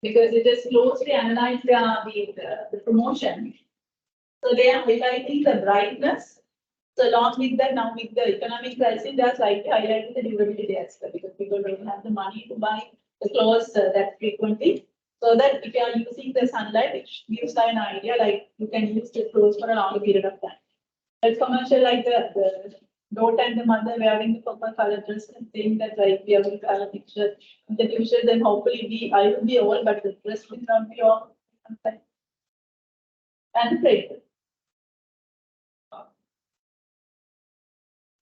Because it is closely analyzed the promotion. So they are highlighting the brightness. So along with that, now with the economic crisis, they are slightly highlighting the durability as well, because people don't have the money to buy the clothes that frequently. So that if you are using the sunlight, it gives an idea like you can use the clothes for a longer period of time. It's commercial like the daughter and the mother wearing the purple color dress and saying that like we are going to have a picture in the future, then hopefully I will be old, but the dress will not be old. And fragrance.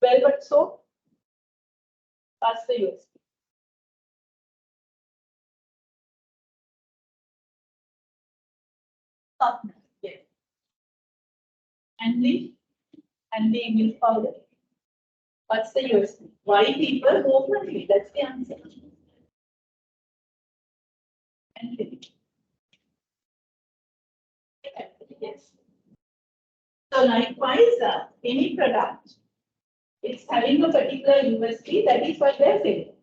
Velvet soap, that's the USP. Softness, yes. And the milk powder. What's the USP? Why people go for it? That's the answer. And yes. So likewise, any product, it's having a particular USP, that is what they're saying.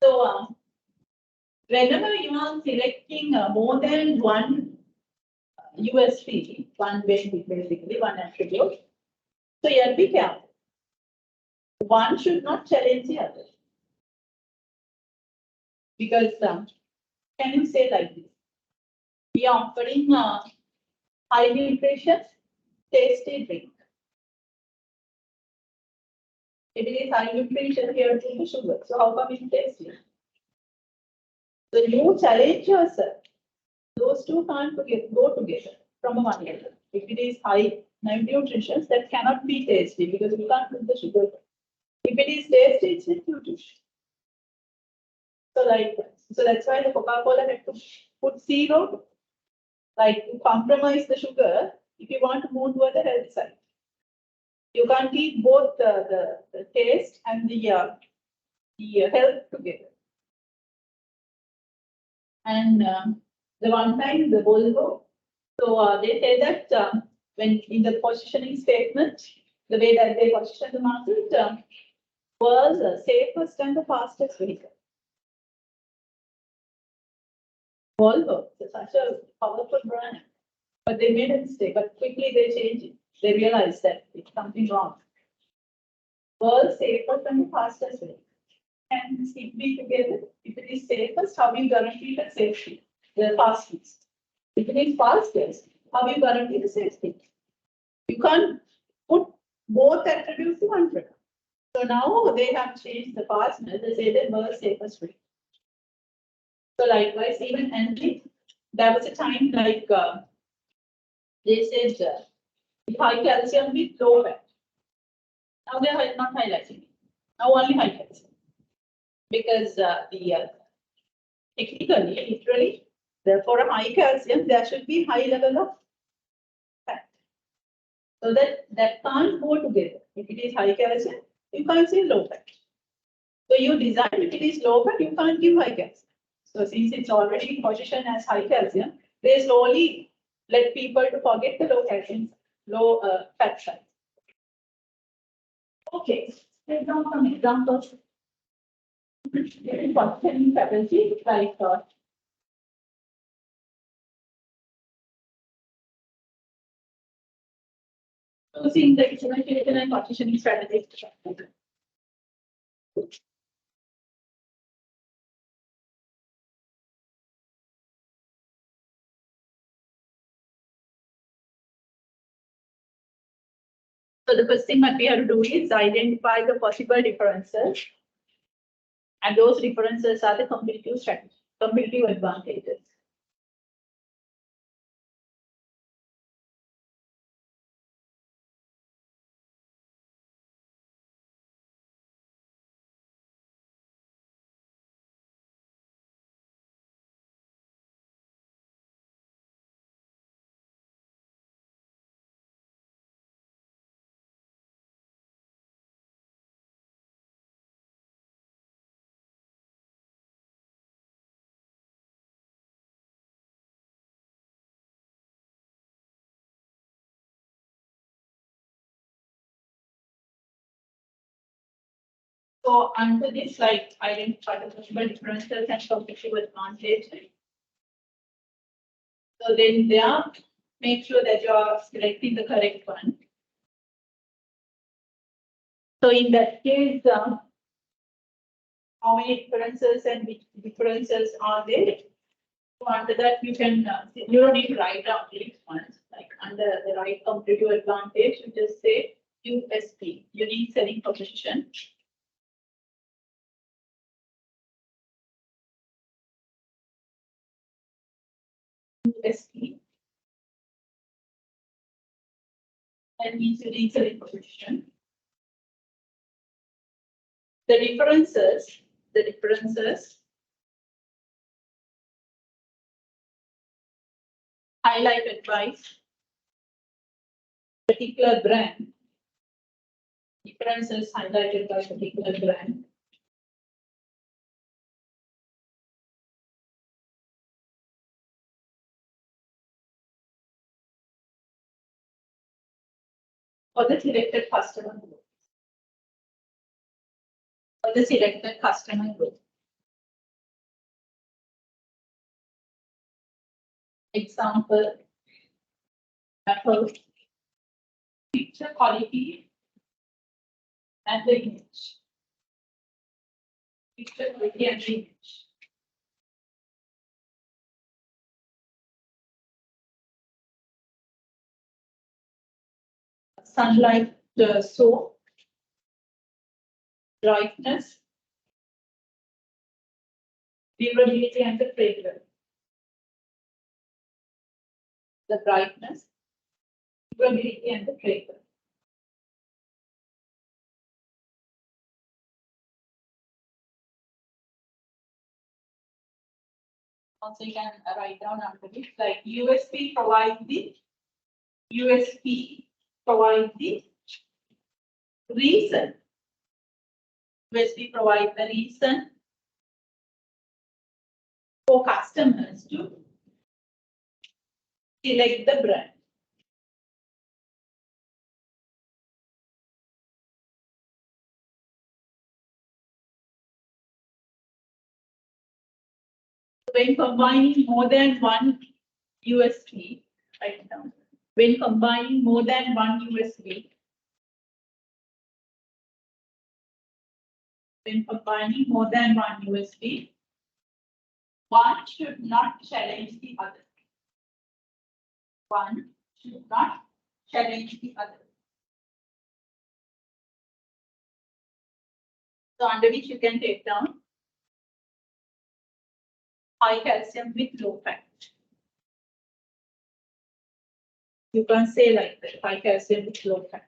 So whenever you are selecting more than one USP, one benefit, basically one attribute, so you have to be careful. One should not challenge the other. Because can you say like this? We are offering high nutrition, tasty drink. If it is high nutrition, here is the sugar. So how come it's tasty? So you challenge yourself. Those two can't go together from one another. If it is high nutrition, that cannot be tasty because you can't put the sugar. If it is tasty, it's not nutrition. So that's why the Coca-Cola had to put zero, like to compromise the sugar if you want to move to the health side. You can't keep both the taste and the health together. And the one time the Volvo, so they say that when in the positioning statement, the way that they position the market was the safest and the fastest vehicle. Volvo, it's such a powerful brand, but they made a mistake, but quickly they changed it. They realized that it's something wrong. World's safest and fastest vehicle. And it be together. If it is safest, how you guarantee the safety, the fastest? If it is fastest, how you guarantee the safety? You can't put both attributes in one product. So now they have changed the fastness. They say the world's safest vehicle. So likewise, even energy, there was a time like they said high calcium with low fat. Now they are not highlighting it. Now only high calcium. Because technically, literally, for a high calcium, there should be high level of fat. So that can't go together. If it is high calcium, you can't say low fat. So you design if it is low fat, you can't give high calcium. So since it's already positioned as high calcium, they slowly let people to forget the low calcium, low fat side. Okay, let's now some examples. Positioning strategy like using the instrumentation and partitioning strategies. So the first thing that we have to do is identify the possible differences. And those differences are the competitive strategy, competitive advantages. So under this, like identify the possible differences and competitive advantages. So then there, make sure that you are selecting the correct one. So in that case, how many differences and which differences are there? So under that, you can you don't need to write down these ones. Like under the right competitive advantage, you just say USP, unique selling proposition. USP. That means unique selling proposition. The differences highlighted by particular brand differences highlighted by particular brand. For the selected customer group. For the selected customer group. Example, Apple, picture quality and the image. Picture quality and the image. Sunlight soap, brightness, durability and the fragrance. The brightness, durability and the fragrance. Also, you can write down under it like USP provides the reason. USP provide the reason for customers to select the brand. When combining more than one USP, write down. When combining more than one USP, one should not challenge the other. One should not challenge the other. So under which you can take down high calcium with low fat. You can say like that, high calcium with low fat.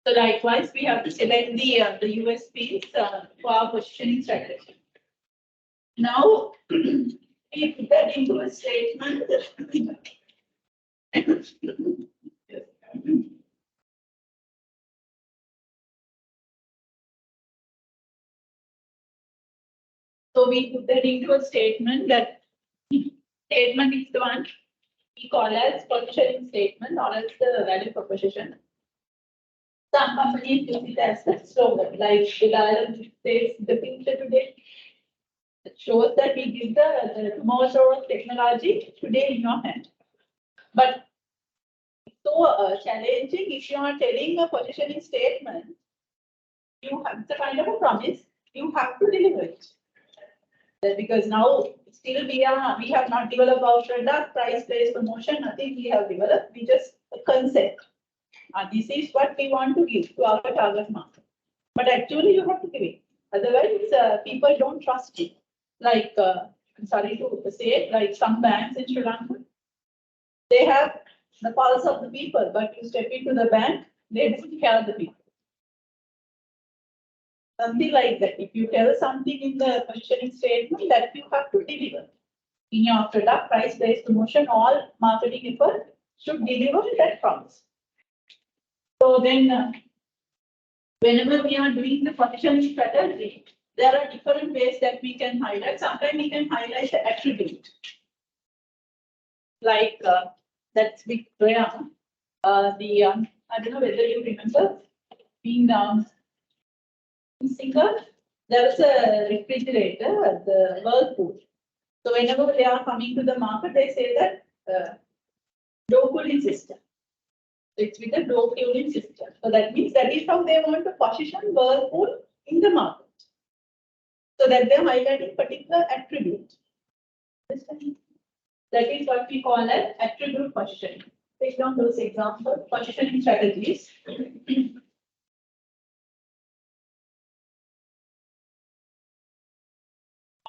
So likewise, we have to select the USPs for our positioning strategy. Now, we put that into a statement. So we put that into a statement. That statement is the one we call as positioning statement or as the value proposition. Some companies use it as a slogan, like the Galle says the future today. It shows that we give the tomorrow of technology today in your hand. But so challenging if you are telling a positioning statement, you have the kind of a promise, you have to deliver it. Because now still we have not developed our product, price, place, promotion, nothing we have developed, we just a concept. This is what we want to give to our target market. But actually you have to give it. Otherwise, people don't trust it. Like, I'm sorry to say, like some banks in Sri Lanka, they have the pulse of the people, but you step into the bank, they don't care the people. Something like that. If you tell something in the positioning statement that you have to deliver in your product, price, place, promotion, all marketing effort should deliver that promise. So then, whenever we are doing the positioning strategy, there are different ways that we can highlight. Sometimes we can highlight the attribute. Like that's big rare. I don't know whether you remember being in Singapore, there was a refrigerator, the Whirlpool. So whenever they are coming to the market, they say that door cooling system. It's with a door cooling system. So that means that is how they want to position Whirlpool in the market. So that they're highlighting particular attribute. That is what we call as attribute positioning. Take down those examples, positioning strategies.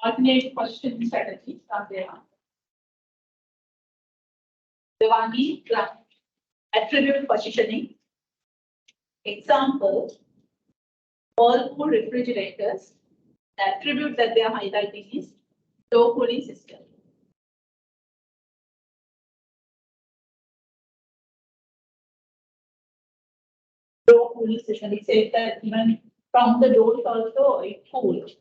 Alternate positioning strategies are there. The one is attribute positioning. Example, Whirlpool refrigerators, the attribute that they are highlighting is low cooling system. Low cooling system. It says that even from the doors also it cools.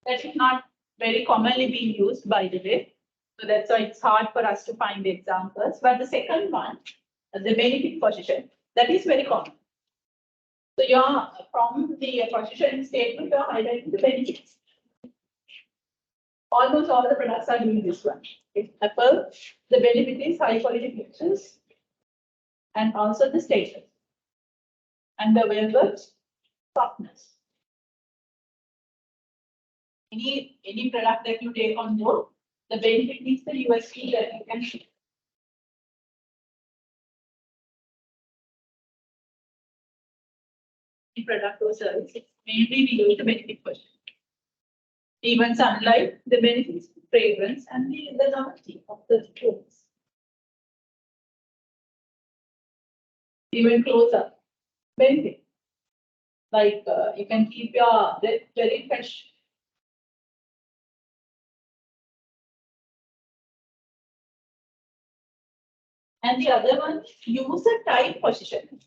That is not very commonly being used, by the way. So that's why it's hard for us to find examples. But the second one, the benefit position, that is very common. So you're from the position statement, you're highlighting the benefits. Almost all the products are doing this one. Apple, the benefit is high quality features and also the status. And the velvet, softness. Any product that you take on board, the benefit is the USP that you can ship. The product or service, it's mainly we use the benefit question. Even sunlight, the benefits, fragrance, and the novelty of the clothes. Even close up, benefit. Like you can keep your very fresh. And the other one, user type positioning.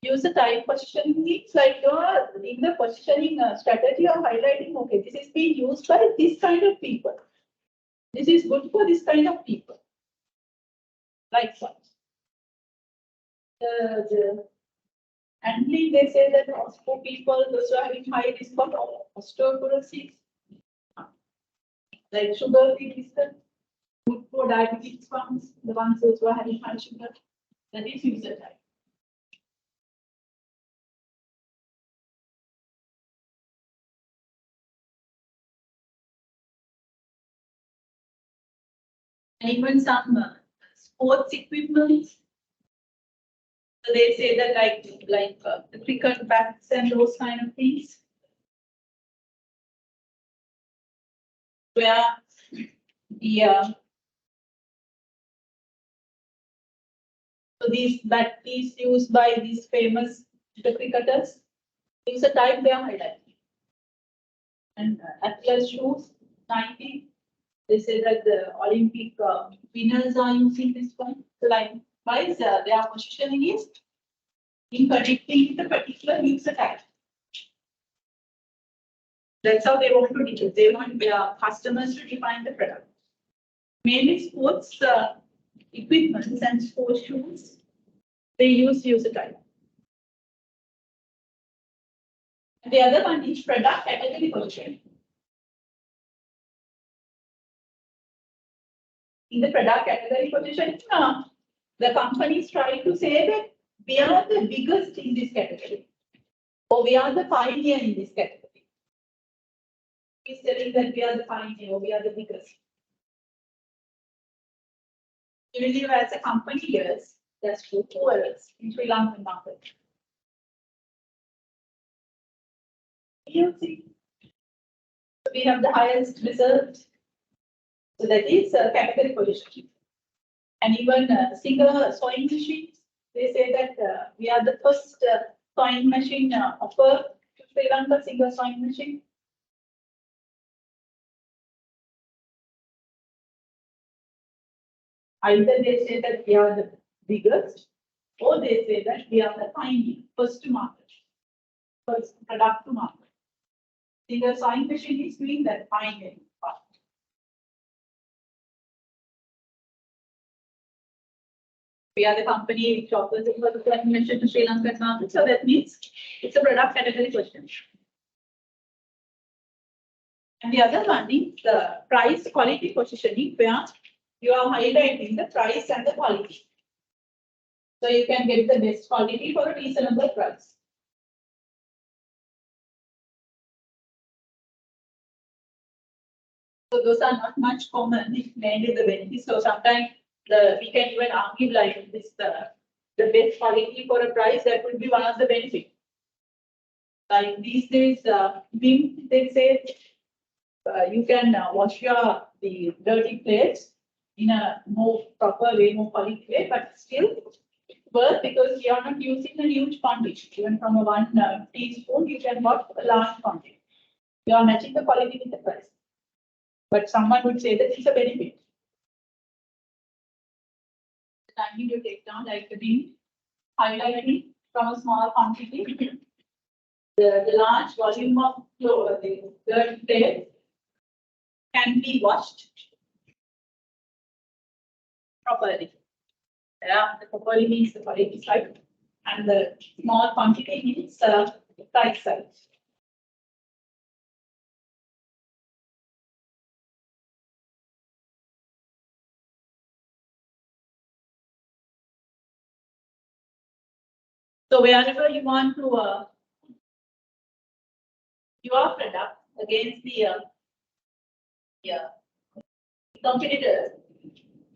User type positioning means like you're in the positioning strategy of highlighting, okay, this is being used by this kind of people. This is good for this kind of people. Like what? And they say that for people those who are having high risk of osteoporosis, like sugar free biscuit, good for diabetes ones, the ones those who are having high sugar, that is user type. And even some sports equipment. So they say that like the cricket bats and those kind of things. Where the so these bat is used by these famous cricketers. User type they are highlighting. And Atlas shoes, 90. They say that the Olympic winners are using this one. So likewise, their positioning is in predicting the particular user type. That's how they want to do it. They want their customers to define the product. Mainly sports equipment and sports shoes, they use user type. And the other one is product category position. In the product category position, the companies try to say that we are the biggest in this category, or we are the pioneer in this category. He's telling that we are the pioneer, or we are the biggest. Usually, as a company, yes, that's true. Who else in Sri Lankan market? See. So we have the highest result. So that is category position. And even Singer sewing machines, they say that we are the first sewing machine offer to Sri Lanka, Singer sewing machine. Either they say that we are the biggest, or they say that we are the pioneer, first to market, first product to market. Singer sewing machine is doing that pioneering part. We are the company which offers it for the sewing machine to Sri Lankan market, so that means it's a product category question. And the other one is the price quality positioning, where you are highlighting the price and the quality. So you can get the best quality for a reasonable price. So those are not much common, it's mainly the benefits. So sometimes we can even argue like this, the best quality for a price, that would be one of the benefits. Like these days, BIM, they say you can wash the dirty plates in a more proper way, more polite way, but still work because you are not using a huge quantity. Even from a 1 teaspoon, you can wash a large quantity. You are matching the quality with the price. But someone would say that it's a benefit. I need to take down like the highlighting from a small quantity. The large volume of the dirty plate can be washed properly. Yeah, the properly means the quality side, and the small quantity means the price side. So wherever you want to your product against the competitors,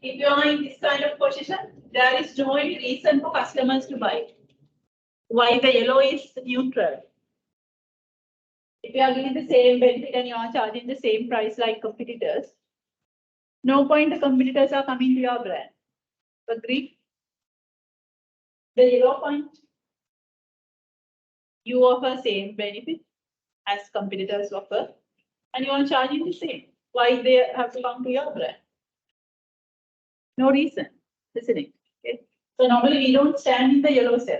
if you are in this kind of position, there is no reason for customers to buy. Why the yellow is neutral? If you are giving the same benefit and you are charging the same price like competitors, no point the competitors are coming to your brand. Agree? The yellow point, you offer same benefit as competitors offer, and you are charging the same. Why they have to come to your brand? No reason, isn't it? Okay. So normally we don't stand in the yellow cell.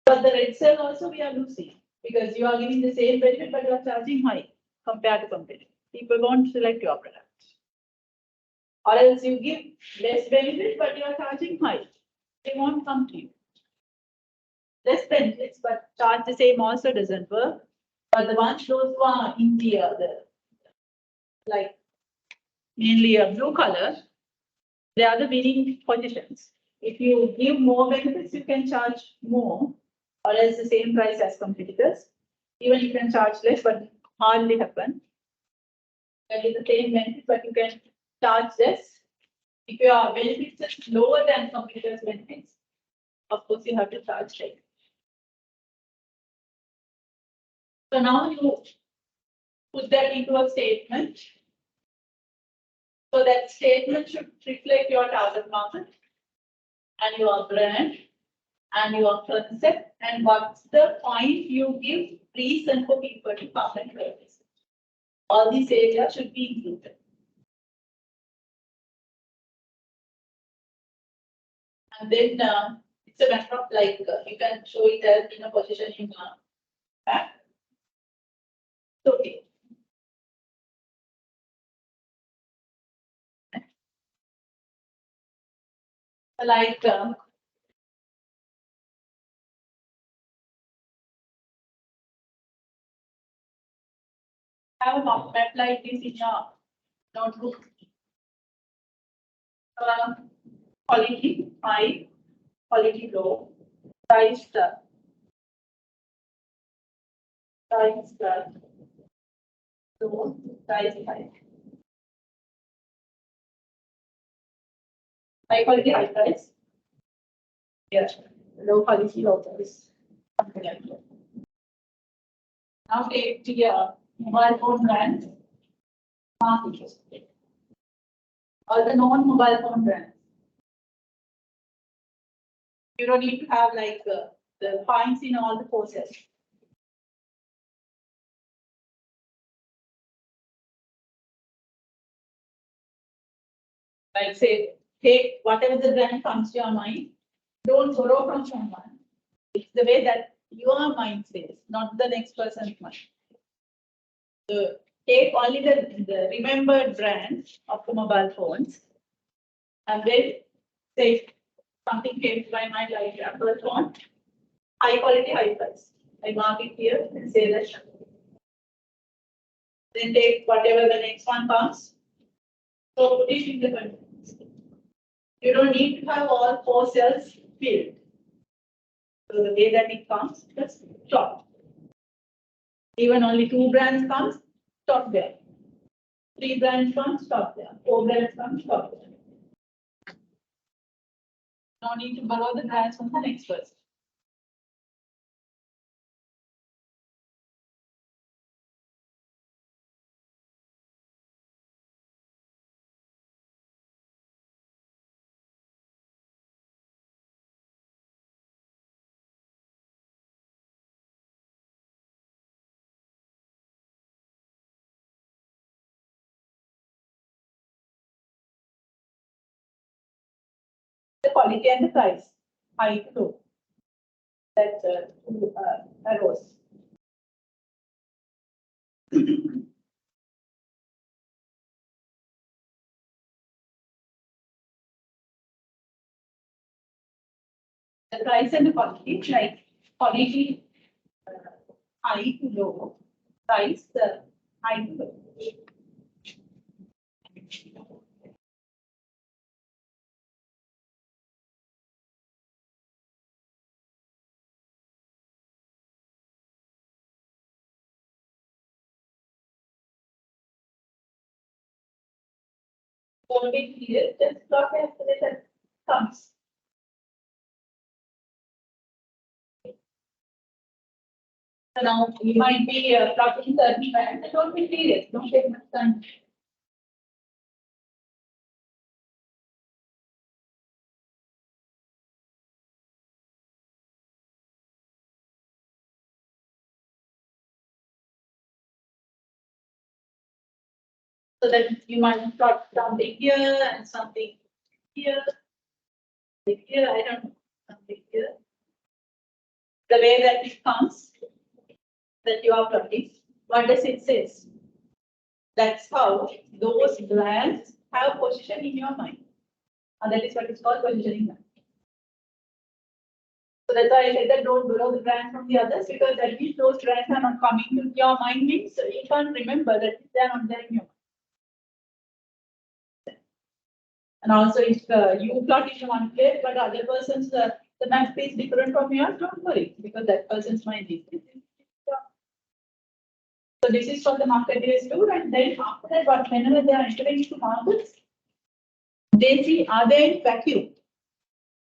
But the red cell also we are losing because you are giving the same benefit, but you are charging high compared to competitor. People won't select your product. Or else you give less benefit, but you are charging high. They won't come to you. Less benefits, but charge the same also doesn't work. But the ones those who are in the like mainly a blue color, they are the winning positions. If you give more benefits, you can charge more, or else the same price as competitors. Even you can charge less, but hardly happen. That is the same benefit, but you can charge less. If your benefits is lower than competitors' benefits, of course you have to charge less. So now you put that into a statement. So that statement should reflect your target market and your brand and your concept and what's the point you give reason for people to come and purchase. All these areas should be included. And then it's a matter of like you can show it as in a position in back. Okay. Like have a map like this in your notebook. Quality high, quality low, price low, price high. High quality, high price. Yes, low quality, low price. Something like that. Now take the mobile phone brand. Or the non-mobile phone brand. You don't need to have like the points in all the courses. Like say, take whatever the brand comes to your mind, don't borrow from someone. It's the way that your mind says, not the next person's mind. So take only the remembered brand of the mobile phones, and then say something came to my mind like Apple phone, high quality, high price. I mark it here and say that. Then take whatever the next one comes. So put it in the context. You don't need to have all 4 cells filled. So the way that it comes, just stop. Even only 2 brands comes, stop there. 3 brands come, stop there. 4 brands come, stop there. No need to borrow the brands from the next person. the quality and the price, high to low. That's two arrows. The price and the quality, like quality high to low, price high to low. Won't be clear, just plot as it comes. So now you might be plotting certain trends. Don't be serious. Don't take much time. So that you might plot something here and something here. Here, I don't know, something here. The way that it comes, that you are plotting, what does it say? That's how those brands have position in your mind. And that is what is called positioning. So that's why I said that don't borrow the brand from the others, because at least those brands are not coming to your mind, means you can't remember that they are not there in your mind. And also, if you plot in one place, but other person's the map is different from yours, don't worry, because that person's mind is different. So this is for the market days too, and then after that, what whenever they are entering into markets, they see are there any vacuum.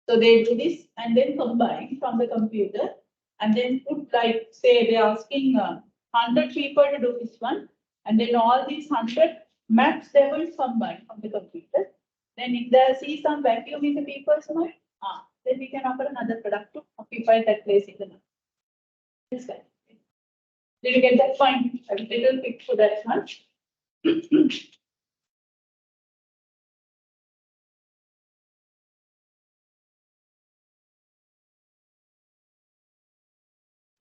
So they do this and then combine from the computer and then put, like, say they are asking 100 people to do this one, and then all these 100 maps they will combine from the computer. Then if they see some vacuum in the people's mind, then we can offer another product to occupy that place in the map. This kind. Did you get that point? A little bit for that much.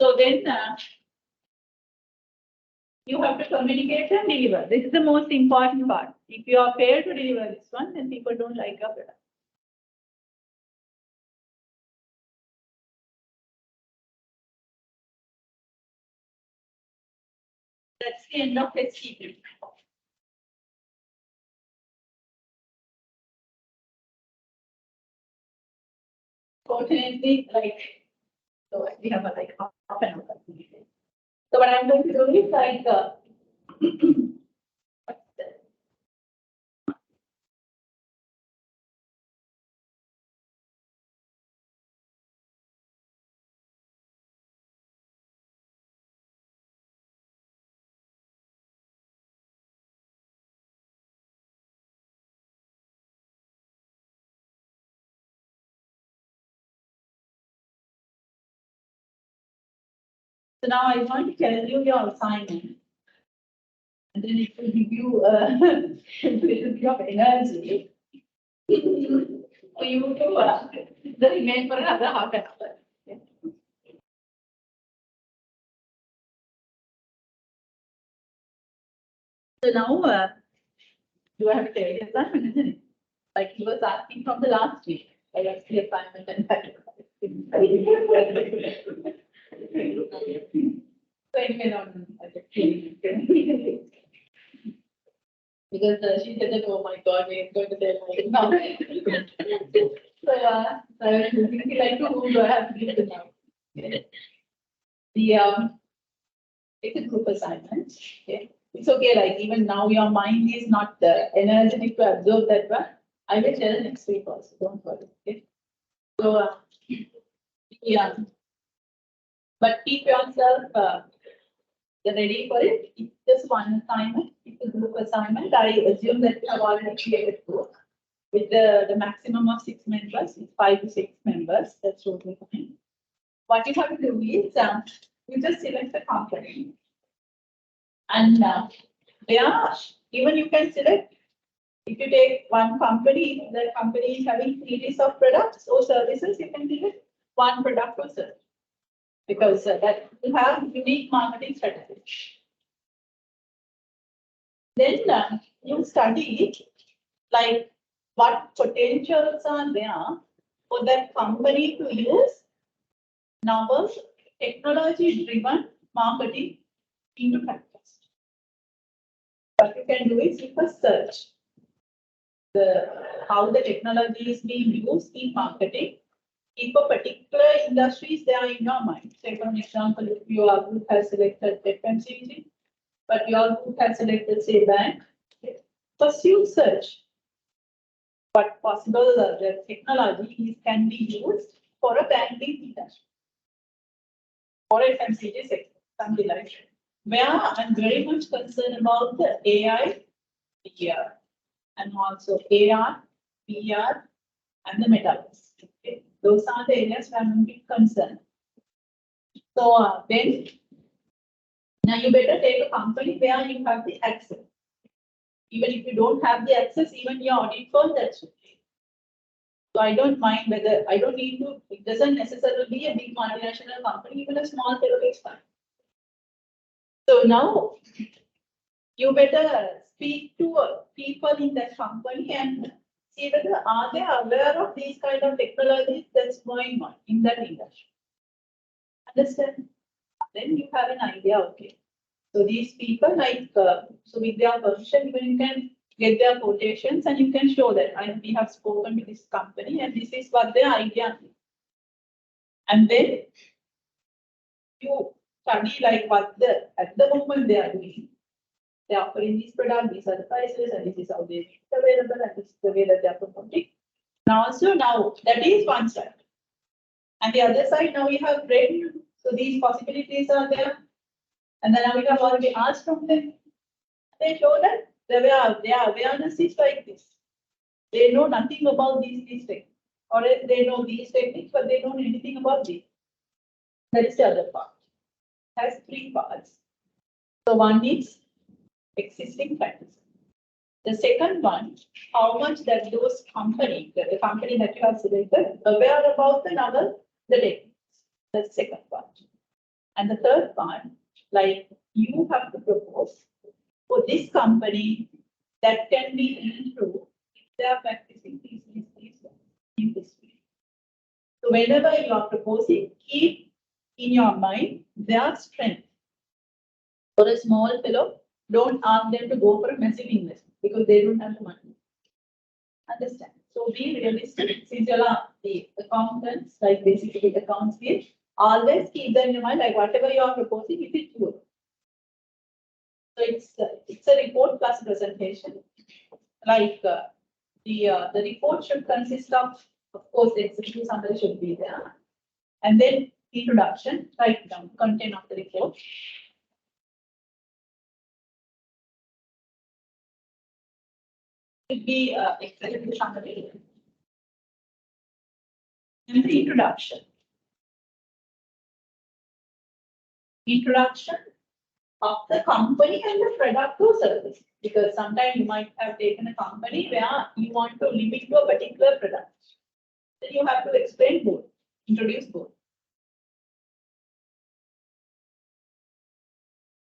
So then you have to communicate and deliver. This is the most important part. If you are failed to deliver this one, then people don't like your product. That's the end of HTTP. Fortunately, like, so we have like half an hour. So what I'm going to do is like, so now I want to tell you your assignment. And then it will give you a little bit of energy for you to remain for another half an hour. Okay. So now, do I have to tell you the assignment, isn't it? Like he was asking from the last week. I asked the assignment and that. So anyway, no, because she said that, oh my God, we're going to tell my now. So I was thinking like, who do I have to give it now? Okay. It's a group assignment. Okay. It's okay, like even now your mind is not energetic to absorb that one. I will tell next week also, don't worry. Okay. So yeah. But keep yourself ready for it. It's just one assignment. It's a group assignment. I assume that you have already created a group with the maximum of 6 members. It's 5 to 6 members. That's totally fine. What you have to do is you just select the company. And even you can select If you take one company, that company is having series of products or services, you can give it one product or service. Because that will have unique marketing strategy. Then you study like what potentials are there for that company to use novel technology-driven marketing into practice. What you can do is you can search how the technology is being used in marketing. If a particular industry is there in your mind, say for example, if your group has selected FMCG, but your group has selected say bank, first you search what possible the technology can be used for a banking industry or FMCG sector, something like that. Where I'm very much concerned about the AI here and also AR, VR, and the metaverse. Okay. Those are the areas where I'm a bit concerned. So then, now you better take a company where you have the access. Even if you don't have the access, even your audit firm, that's okay. So I don't mind whether, I don't need to, it doesn't necessarily be a big multinational company, even a small tech is fine. So now, you better speak to people in that company and see whether are they aware of these kind of technologies that's going on in that industry. Understand? Then you have an idea, okay. So these people like, so with their permission, even you can get their quotations and you can show that we have spoken to this company and this is what their idea is. And then you study like what at the moment they are doing. They are offering these products, these are the prices, and this is how they are available, and this is the way that they are promoting. Now, that is one side. And the other side, now we have read, so these possibilities are there. And then now we have already asked from them. They show that their awareness is like this. They know nothing about these techniques. Or they know these techniques, but they don't know anything about these. That is the other part. It has three parts. So one is existing practice. The second one, how much that those company, the company that you have selected, aware about the techniques. That's the second part. And the third part, like you have to propose for this company that can be improved if they are practicing these in this way. So whenever you are proposing, keep in your mind their strength. For a small fellow, don't ask them to go for a massive investment because they don't have the money. Understand? So be realistic. Since you are the accountants, like basically accounts here, always keep them in your mind, like whatever you are proposing, if it's good. So it's a report plus presentation. Like the report should consist of course, the executive summary should be there, and then introduction, write down content of the report. Should be executive summary and the introduction. Introduction of the company and the product or service. Because sometimes you might have taken a company where you want to limit to a particular product. Then you have to explain both, introduce both.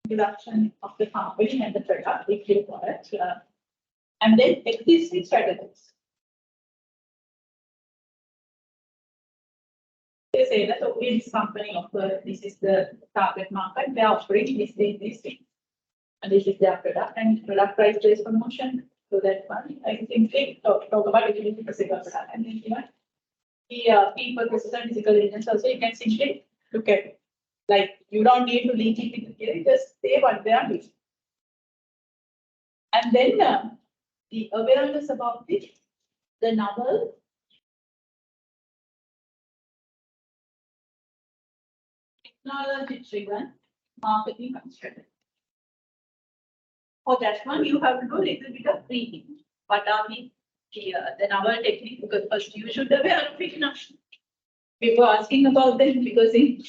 Introduction of the company and the product, if you require, and then existing strategies. They say that okay, this company offers, this is the target market, they are offering this thing. And this is their product and product price based promotion. So that one, I simply talk about utility physical product. And then the people, process and physical agents also, you can simply look at it. Like you don't need to link it with the just say what they are doing. And then the awareness about the novel technology-driven marketing strategy. For that one, you have to do a little bit of reading. What are the novel technique? Because first you should be aware of it now. People asking about them because in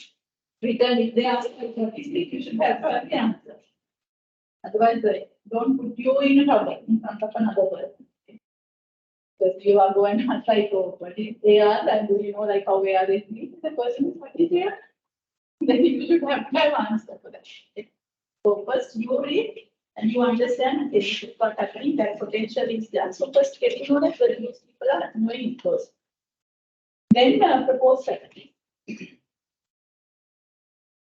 return, if they ask for statistic, you should have the answer. Otherwise, don't put you in a trouble in front of another person. Because you are going to try to what is AR and do you know like how AR is mean? The person is what is AR? Then you should have answer for that. So first you read and you understand this is what happening, that potential is there. So first get to know that whether those people are knowing it first. Then propose strategy.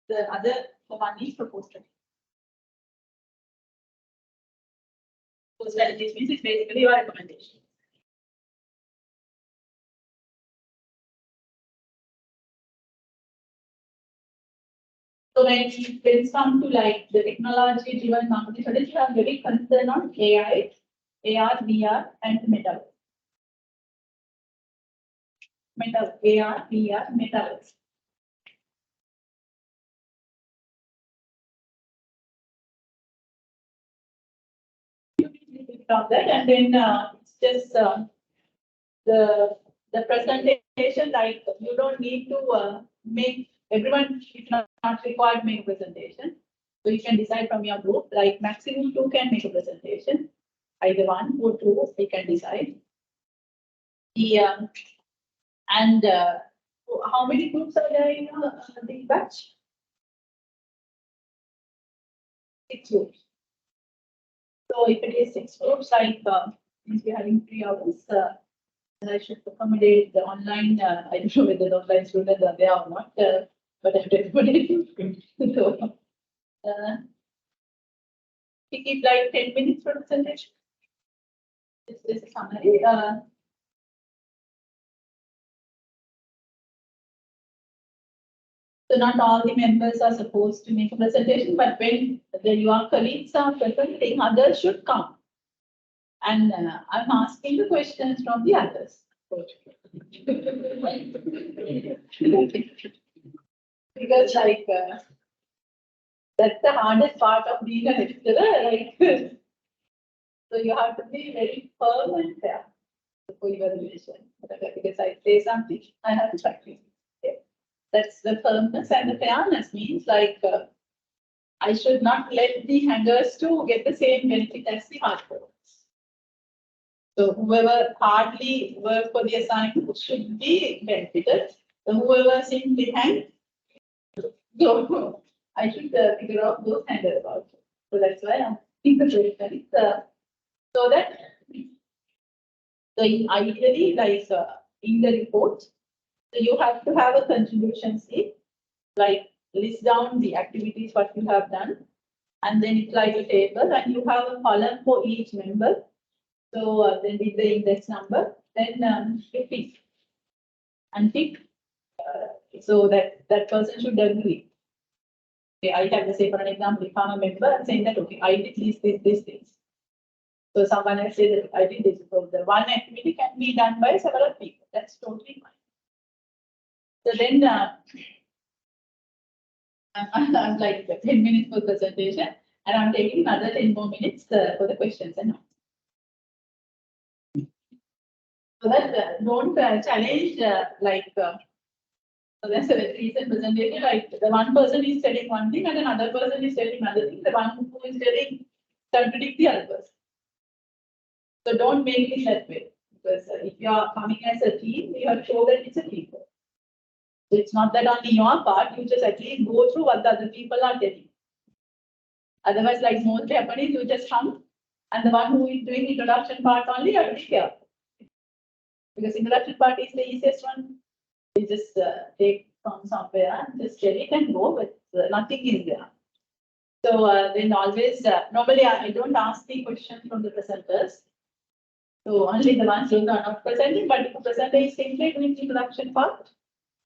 The other one is propose strategy. So strategies means it's basically your recommendation. So when it comes to like the technology driven marketing strategy, you are very concerned on AI, AR, VR, and metaverse. AR, VR, metaverse. From that, and then it's just the presentation. Like you don't need to make everyone. It's not required to make a presentation. So you can decide from your group. Like maximum 2 can make a presentation. Either 1 or 2, they can decide. And how many groups are there in the batch? 6 groups. So if it is 6 groups, like since we're having 3 hours, I should accommodate the online. I don't know whether the online students are there or not, but I have to accommodate. So we keep like 10 minutes for presentation. This is a summary. So not all the members are supposed to make a presentation, but when your colleagues are presenting, others should come. And I'm asking the questions from the others. Because like that's the hardest part of being a lecturer. Like, so you have to be very firm and fair for your evaluation. Because I say something, I have to practice. That's the firmness, and the fairness means like I should not let the hangers to get the same benefit as the hard workers. So whoever hardly work for the assignment should be benefited. So whoever simply hang, so I should figure out those hangers also. So that's why I'm thinking so that ideally like in the report. So you have to have a contribution sheet, like list down the activities what you have done, and then it's like a table, and you have a column for each member. So then with the index number, then you pick and pick. So that person should agree. Okay, I have to say for an example, if I'm a member, I'm saying that okay, I did these things. So someone else said that I did this. So the one activity can be done by several people. That's totally fine. So then I'm like 10 minutes for presentation, and I'm taking another 10 more minutes for the questions and answers. So that don't challenge like so that's a very recent presentation. Like the one person is telling one thing and another person is telling another thing. The one who is telling contradict the other person. So don't make it that way, because if you are coming as a team, you have to show that it's a team. So it's not that only your part, you just at least go through what the other people are telling. Otherwise, like most happening, you just come and the one who is doing introduction part only, you have to be careful. Because introduction part is the easiest one. You just take from somewhere and just get it and go, but nothing is there. So then always, normally I don't ask the questions from the presenters. So only the ones who are not presenting, but if the presenter is simply doing the introduction part,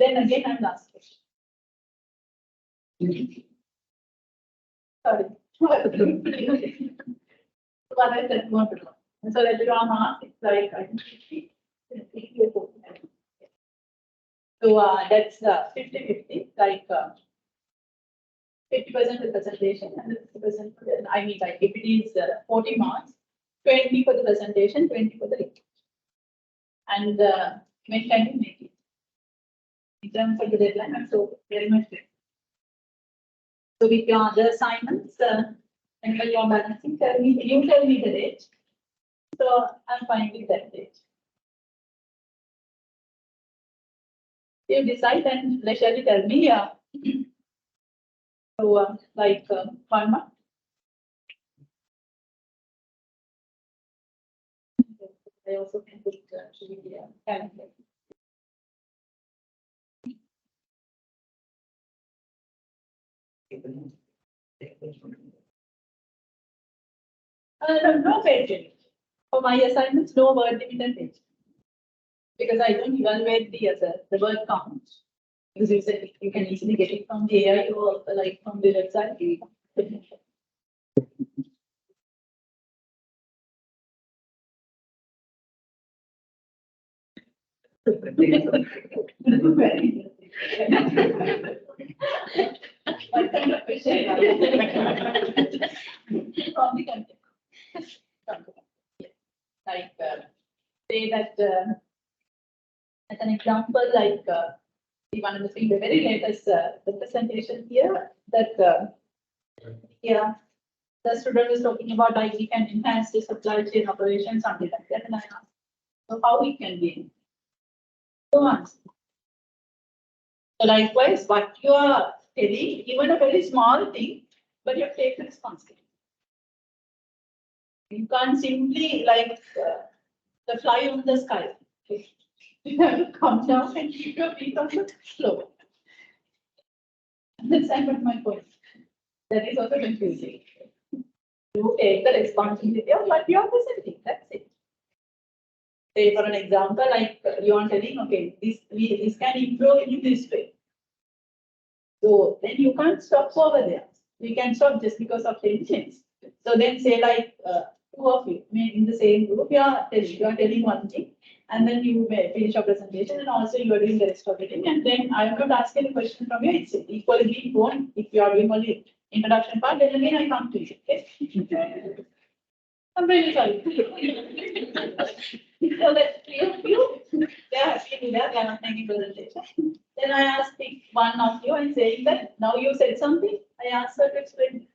then again I'm asking question. Sorry. What I said, so that you are asked, it's like I think 50. So that's 50-50, like 50% the presentation and 50% for the, I mean, like if it is 40 marks, 20 for the presentation, 20 for the report. And when can you make it? In terms of the deadline, I'm so very much good. So with your other assignments, and when you're balancing, you tell me the date. So I'm fine with that date. You decide and leisurely tell me. So, 1 month. I also can put calendar. No page limit. For my assignments, no word limit and page. Because I don't evaluate the word count. Because you said you can easily get it from the AI or like from the website. What kind of question? From the content. Like say that as an example, like we want to see the very latest representation here that yeah, the student is talking about like we can enhance the supply chain operations, something like that, and I asked, so how we can be? So answer. So likewise, what you are telling, even a very small thing, but you take responsibility. You can't simply like the fly on the sky. You have to come down and keep your feet on the floor. Understand what my point? That is also confusing. You take the responsibility of what you are presenting. That's it. Say for an example, like you are telling, okay, this can improve in this way. So then you can't stop over there. You can stop just because of tensions. So then say like two of you in the same group, you are telling one thing, and then you finish your presentation, and also you are doing the rest of the thing, and then I am not asking a question from you. It's equally being born. If you are doing only introduction part, then again I come to you. Okay? I'm really sorry. So that three of you, they are actually there, they are not making presentation. Then I asked one of you and saying that now you said something, I asked her to explain.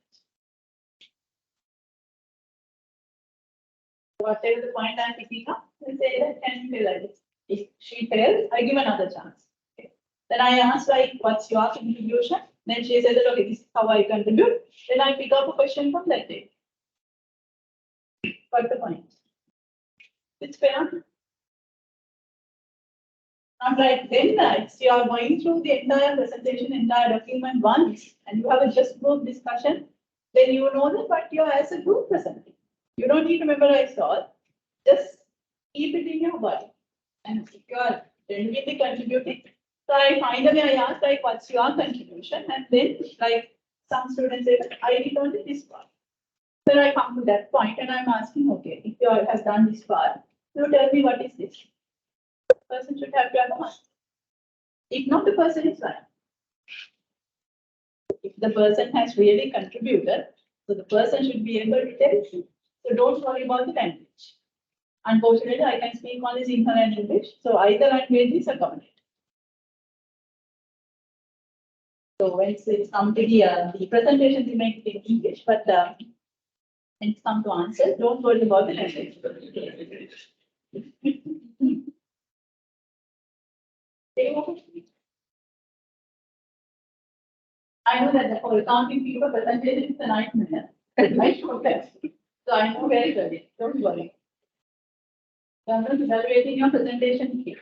Whatever the point I'm picking up, I say that can you tell like this? If she fails, I give another chance. Okay. Then I asked like, what's your contribution? Then she said that okay, this is how I contribute. Then I pick up a question from that day. What's the point? It's fair. I'm like, then you are going through the entire presentation, entire document once, and you have a just group discussion, then you know that what you are as a group presenting. You don't need to memorize all, just keep it in your body. And if you are genuinely contributing, so I finally I asked like, what's your contribution? And then like some students say, I did only this part. Then I come to that point and I'm asking, okay, if you all have done this part, you tell me what is this? The person should have done one. If not, the person is right. If the person has really contributed, so the person should be able to tell you. So don't worry about the language. Unfortunately, I can speak only Sinhala and English, so either language is accommodated. So when it's come to the presentation, we make it in English, but when it's come to answer, don't worry about the language. I know that for accounting people, presentation is a nightmare. So I know very well. Don't worry. So I'm not evaluating your presentation here.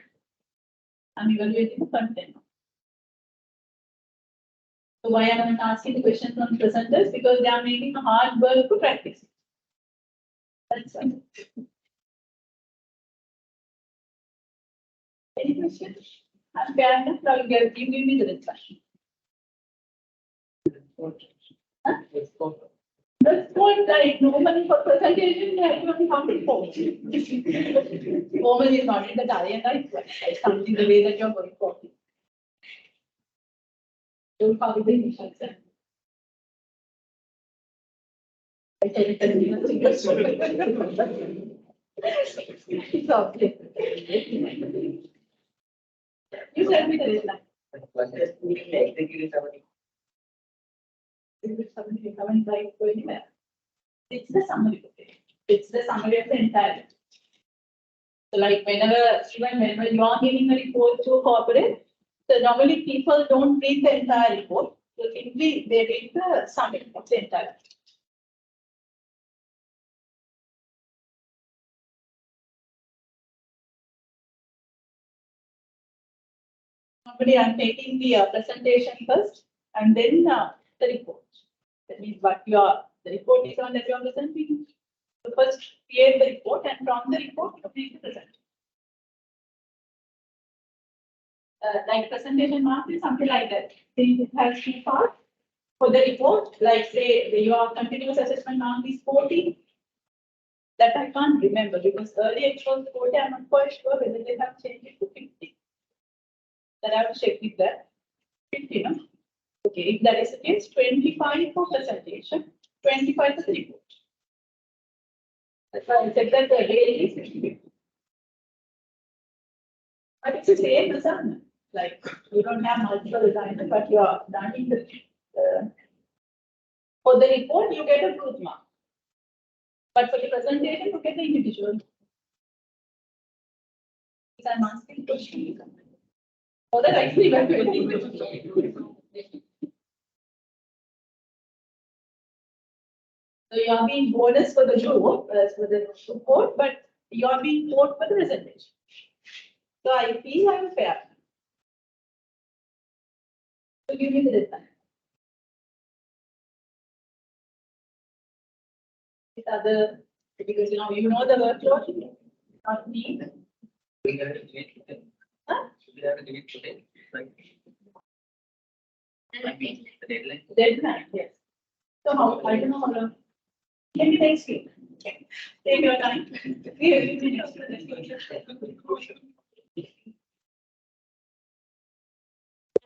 I'm evaluating the content. So why am I not asking the questions from presenters? Because they are making a hard work to practice. That's why. Any questions? I'm fair enough. Now you give me the discussion. Huh? That's what like normally for presentation, everyone comes to form. Formal is not in the diary, and it's something the way that you're going for. Don't copy the instruction. I said it it's okay. You tell me the deadline. It's the summary. It's the summary of the entire. So like whenever you are giving a report to a corporate, So normally people don't read the entire report. So simply they read the summary of the entire. Normally I'm taking the presentation first and then the report. That means what the report is on that you are presenting. So first create the report and from the report you make the presentation. Like presentation mark is something like that. Since it has two parts. For the report, like say your continuous assessment mark is 40. That I can't remember because earlier it was 40. I'm not quite sure whether they have changed it to 50. That I have to check with that. 50, no? Okay, if that is the case, 25 for presentation, 25 for the report. That's why I said that the daily is 50. But it's the same assignment. Like you don't have multiple assignments, but you are done in the for the report, you get a group mark. But for the presentation, you get the individual. I'm asking questions. Or that actually so you are being bonus for the group, for the report, but you are being voted for the presentation. So I feel I'm fair. So give me the deadline. With other, because you know the workload, not me. We have to do it today. Huh? We have to do it today. Like, I mean, the deadline. Deadline, yes. So how, I don't know how long. Can you next week? Take your time.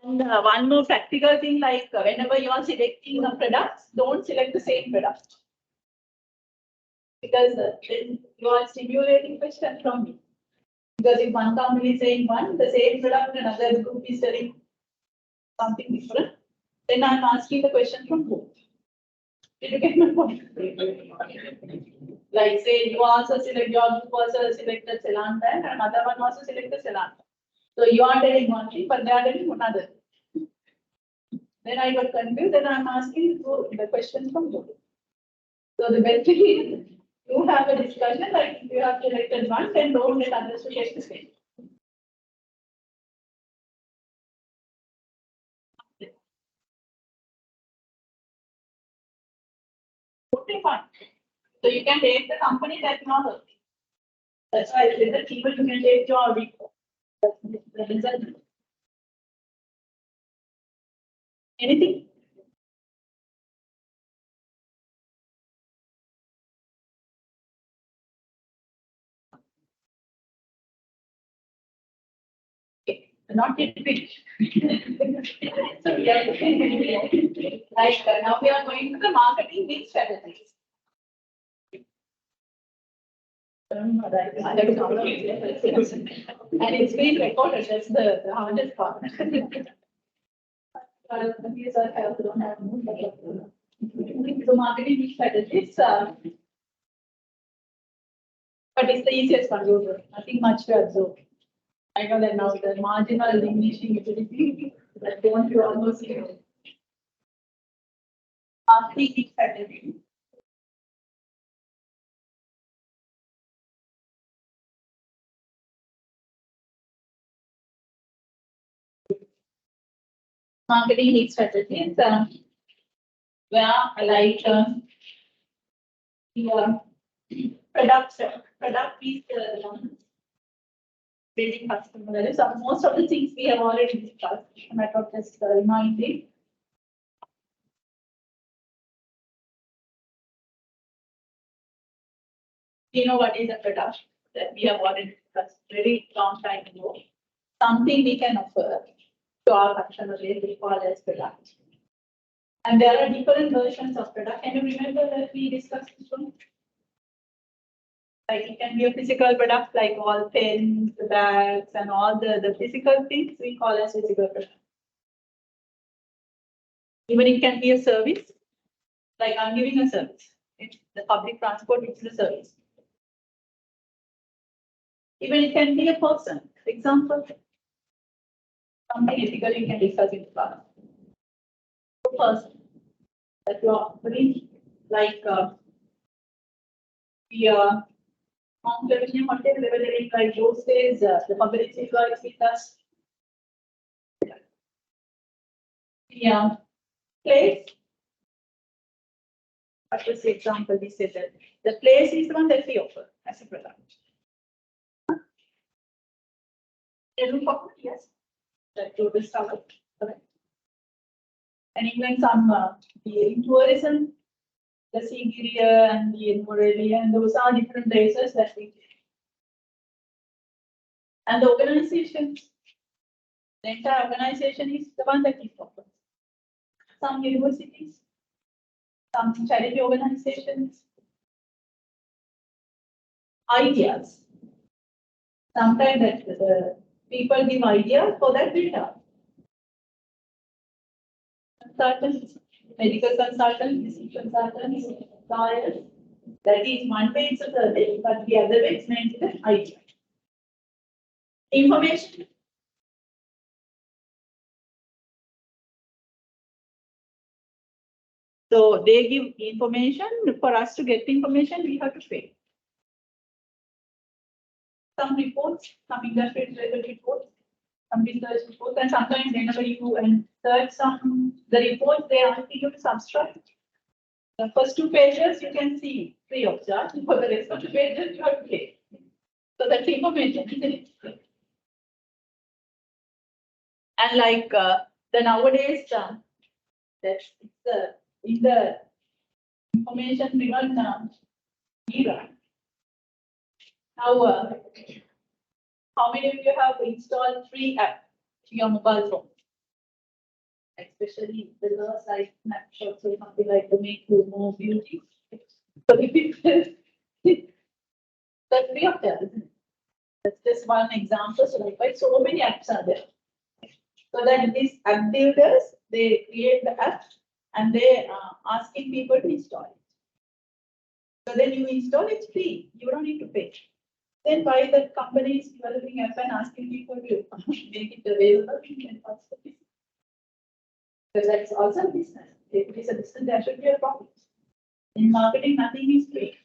And one more practical thing, like whenever you are selecting a product, don't select the same product. Because then you are stimulating question from me. Because if one company is saying one, the same product, another group is selling something different, then I'm asking the question from who? Did you get my point? Like say you also select, your group also selected Srilanka and another one also selected Srilanka. So you are telling one thing, but they are telling another. Then I got confused and I'm asking the question from who. So the best thing is you have a discussion, like if you have selected one, then don't let others to get the same. Okay, fine. So you can take the company that you are working. That's why I said that even you can take your report. The result. Anything? Okay, not yet finished. So we are like now we are going to the marketing mix strategies. And it's being recorded. That's the hardest part. These are I also don't have so marketing strategies. But it's the easiest one. Nothing much to absorb. I know that now the marginal diminishing utility that don't you almost see. Marketing strategy. Marketing needs strategies where like the product is building customer value. So most of the things we have already discussed. A matter of just reminding. You know what is a product that we have already discussed very long time ago. Something we can offer to our customer base we call as product. And there are different versions of product. Can you remember that we discussed this one? Like it can be a physical product like all pens, bags, and all the physical things we call as physical product. Even it can be a service, like I'm giving a service. It's the public transport, it's the service. Even it can be a person. Example, something ethical you can discuss in class. First, that you are very like the on Flemish hotel level like those days, the public sector is with us. The place. What was the example we said that the place is the one that we offer as a product. Yes, that total cover, correct. And even some in tourism, the Sigiriya and the Morelia, and those are different places that we. And the organization, the entire organization is the one that we offer. Some universities, some charity organizations, ideas. Sometimes that the people give ideas for that build-up. Consultants, medical consultants, business consultants, lawyers. That is one way it's a survey, but the other way it's meant to the idea. Information. So they give information. For us to get information, we have to pay. Some reports, some industry related reports, some research reports, and sometimes whenever you insert the reports, they ask you to subscribe. The first 2 pages you can see free of charge. For the rest of the pages, you have to pay. So that's information, isn't it? And like the nowadays, that's in the information driven era. Now, how many of you have installed free app to your mobile phone? Especially the girls like snapshots or something like to make you more beauty. So that's free of charge, isn't it? That's just one example. So like why so many apps are there. So that these app builders, they create the app and they are asking people to install it. So then you install it free. You don't need to pay. Then why the company is developing app and asking people to make it available? Because that's also a business. If it is a business, there should be a profit. In marketing, nothing is free.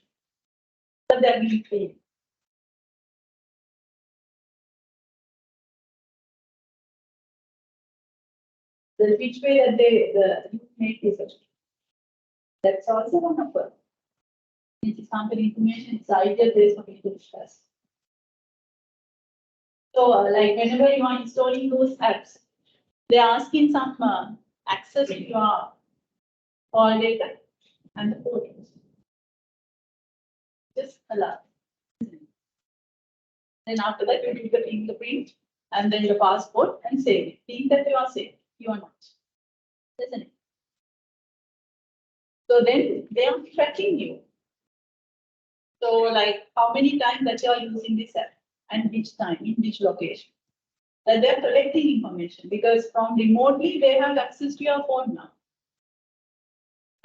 But that will be free. The which way that the make research. That's also one of them. This is company information, it's ideal place for me to discuss. So, like whenever you are installing those apps, they are asking some access to your call data and the photos. Just allow. Then after that, you do the fingerprint and then your passport and save it. Think that you are safe. You are not. Isn't it? So then they are tracking you. So like how many times that you are using this app and which time, in which location. That they are collecting information because from remotely they have access to your phone now.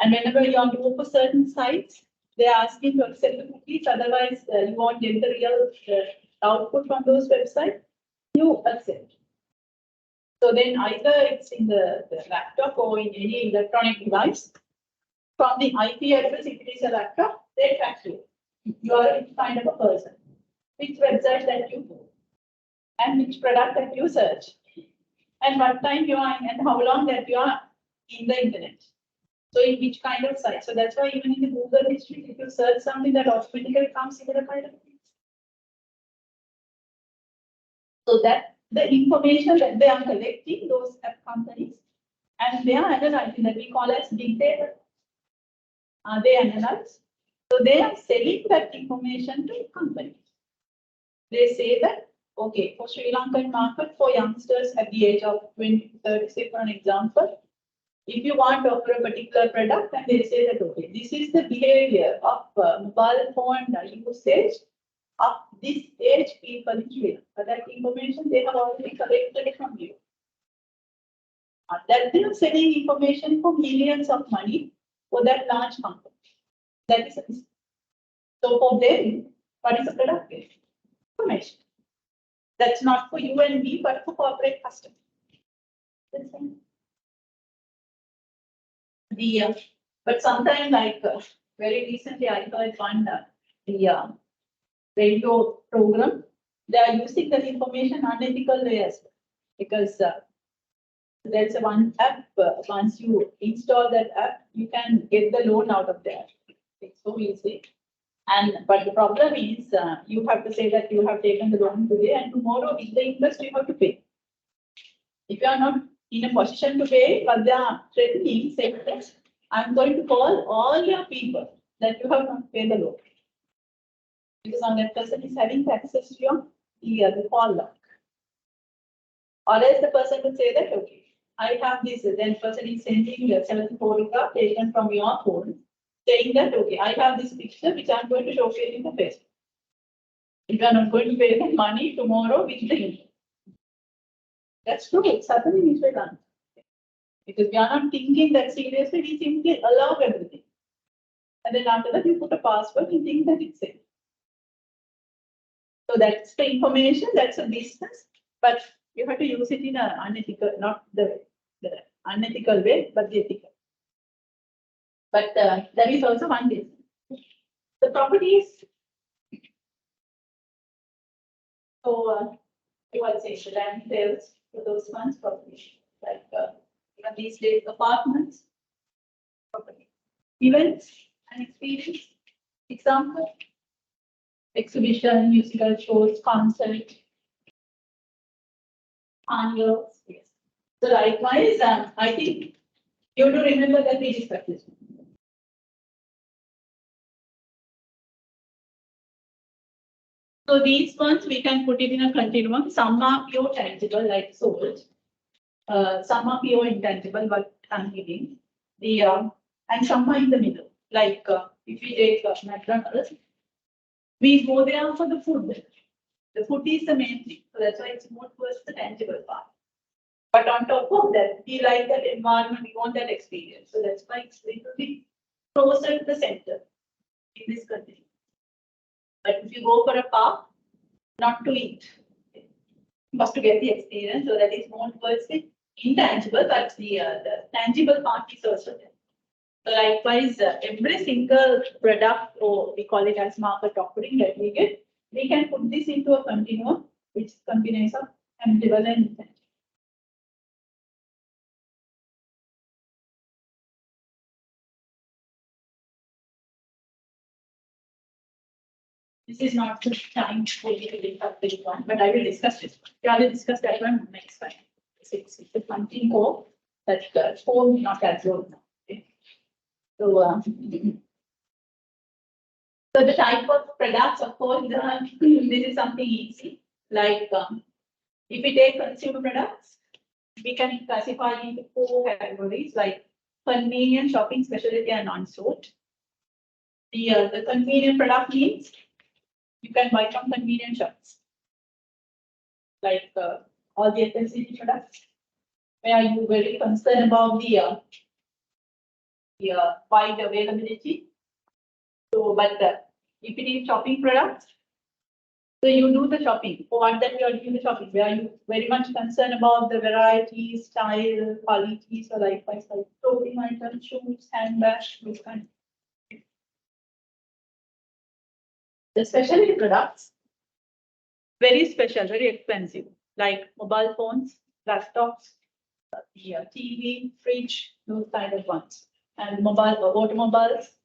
And whenever you are going for certain sites, they are asking to accept the cookies. Otherwise, you won't get the real output from those websites. You accept. So then either it's in the laptop or in any electronic device. From the IP address, if it is a laptop, they track you. You are a kind of a person. Which website that you go and which product that you search and what time you are and how long that you are in the internet. So in which kind of site. So that's why even in the Google history, if you search something that automatically comes in the kind of things. So that the information that they are collecting, those app companies, and they are analyzing that we call as big data. They analyze. So they are selling that information to companies. They say that, okay, for Sri Lankan market, for youngsters at the age of 20 to 30, say for an example, if you want to offer a particular product, and they say that, okay, this is the behavior of mobile phone usage of this age people in Sri Lanka. That information they have already collected from you. That they are selling information for millions of money for that large company. That is a business. So for them, what is the product? Information. That's not for you and me, but for corporate customers. But sometime like very recently I heard one radio program, they are using that information unethical way as well. Because there's a one app, once you install that app, you can get the loan out of that. It's so easy. But the problem is you have to say that you have taken the loan today and tomorrow with the interest you have to pay. If you are not in a position to pay, but they are threatening, saying that I'm going to call all your people that you have not paid the loan. Because on that person is having access to your the call log. Or else the person will say that, okay, I have this, then person is sending a 7 photograph taken from your phone, saying that, okay, I have this picture which I'm going to showcase in the Facebook. If you are not going to pay the money tomorrow with the interest. That's true, it's happening in Srilanka. Because we are not thinking that seriously, we simply allow everything. And then after that, you put a password and think that it's safe. So that's the information, that's a business, but you have to use it in an unethical, not the unethical way, but the ethical. But there is also one business. The properties. So you will say the land sales for those ones property, like even these days apartments, property, events and experience. Example, exhibition, musical shows, concert, annuals. Yes. So likewise, I think you do remember that we discussed this. So these ones we can put it in a continuum. Some are pure tangible, like sold. Some are pure intangible, but I'm giving. And some are in the middle. Like if we take McDonald's, we go there for the food. The food is the main thing. So that's why it's more towards the tangible part. But on top of that, we like that environment, we want that experience. So that's why it's little bit closer to the center in this country. But if you go for a park, not to eat, but to get the experience, so that is more towards the intangible, but the tangible part is also there. So likewise, every single product, or we call it as market offering that we get, we can put this into a continuum, which is combination of tangible and intangible. This is not the time for me to discuss this one, but I will discuss this one. Yeah, I will discuss that one next time. It's a funding core that form not as well now. Okay. So, so the type of products, of course, this is something easy. Like if we take consumer products, we can classify into 4 categories, like convenient shopping, specialty, and non-sold. The convenient product means you can buy from convenient shops, like all the FMCG products, where you very concerned about the wide availability. So, but if it is shopping products, so you do the shopping. For what that you are doing the shopping, where you very much concerned about the variety, style, quality, so likewise like clothing items, shoes, handbags, those kind. The specialty products, very special, very expensive, like mobile phones, laptops, TV, fridge, those kind of ones, and automobiles.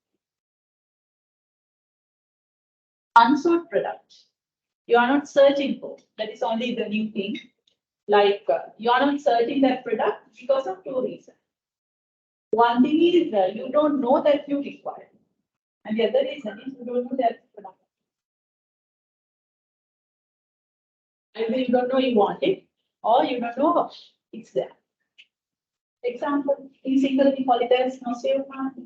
Unsold products, you are not searching for. That is only the new thing. Like you are not searching that product because of 2 reasons. One thing is you don't know that you require, and the other reason is you don't know that product. Either you don't know you want it, or you don't know it's there. Example, in single we call it as no save market.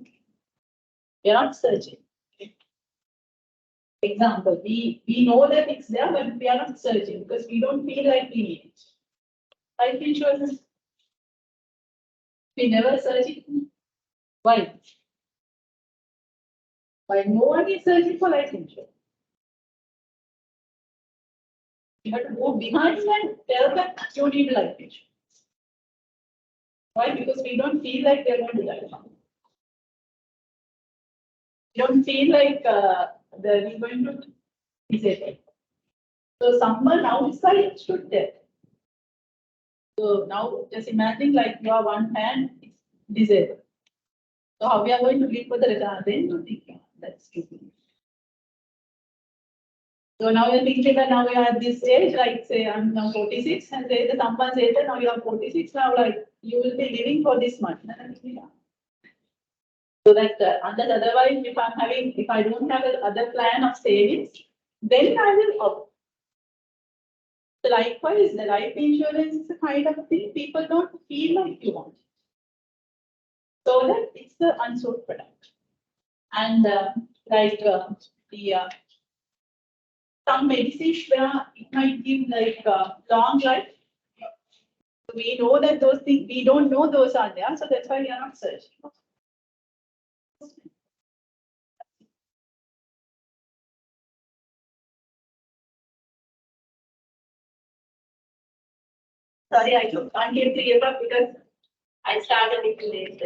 You're not searching. Example, we know that it's there, but we are not searching because we don't feel like we need it. Life insurance, we never search it. Why? Why no one is searching for life insurance? You have to go behind and tell them you need life insurance. Why? Because we don't feel like they're going to die. We don't feel like we're going to disable. So someone outside should tell. So now just imagine like your one hand is disabled. So how we are going to live for the rest? Then you think that's stupid. So now you're thinking that now we are at this age, like say I'm now 46, and say that someone says that now you are 46, now like you will be living for this much. So that unless otherwise, if I don't have another plan of savings, then I will opt. So likewise, the life insurance is a kind of thing people don't feel like you want. So that it's the unsold product. And some medicines where it might give like long life. We know that those things, we don't know those are there, so that's why we are not searching. Sorry, I took until 3 o'clock because I started it late.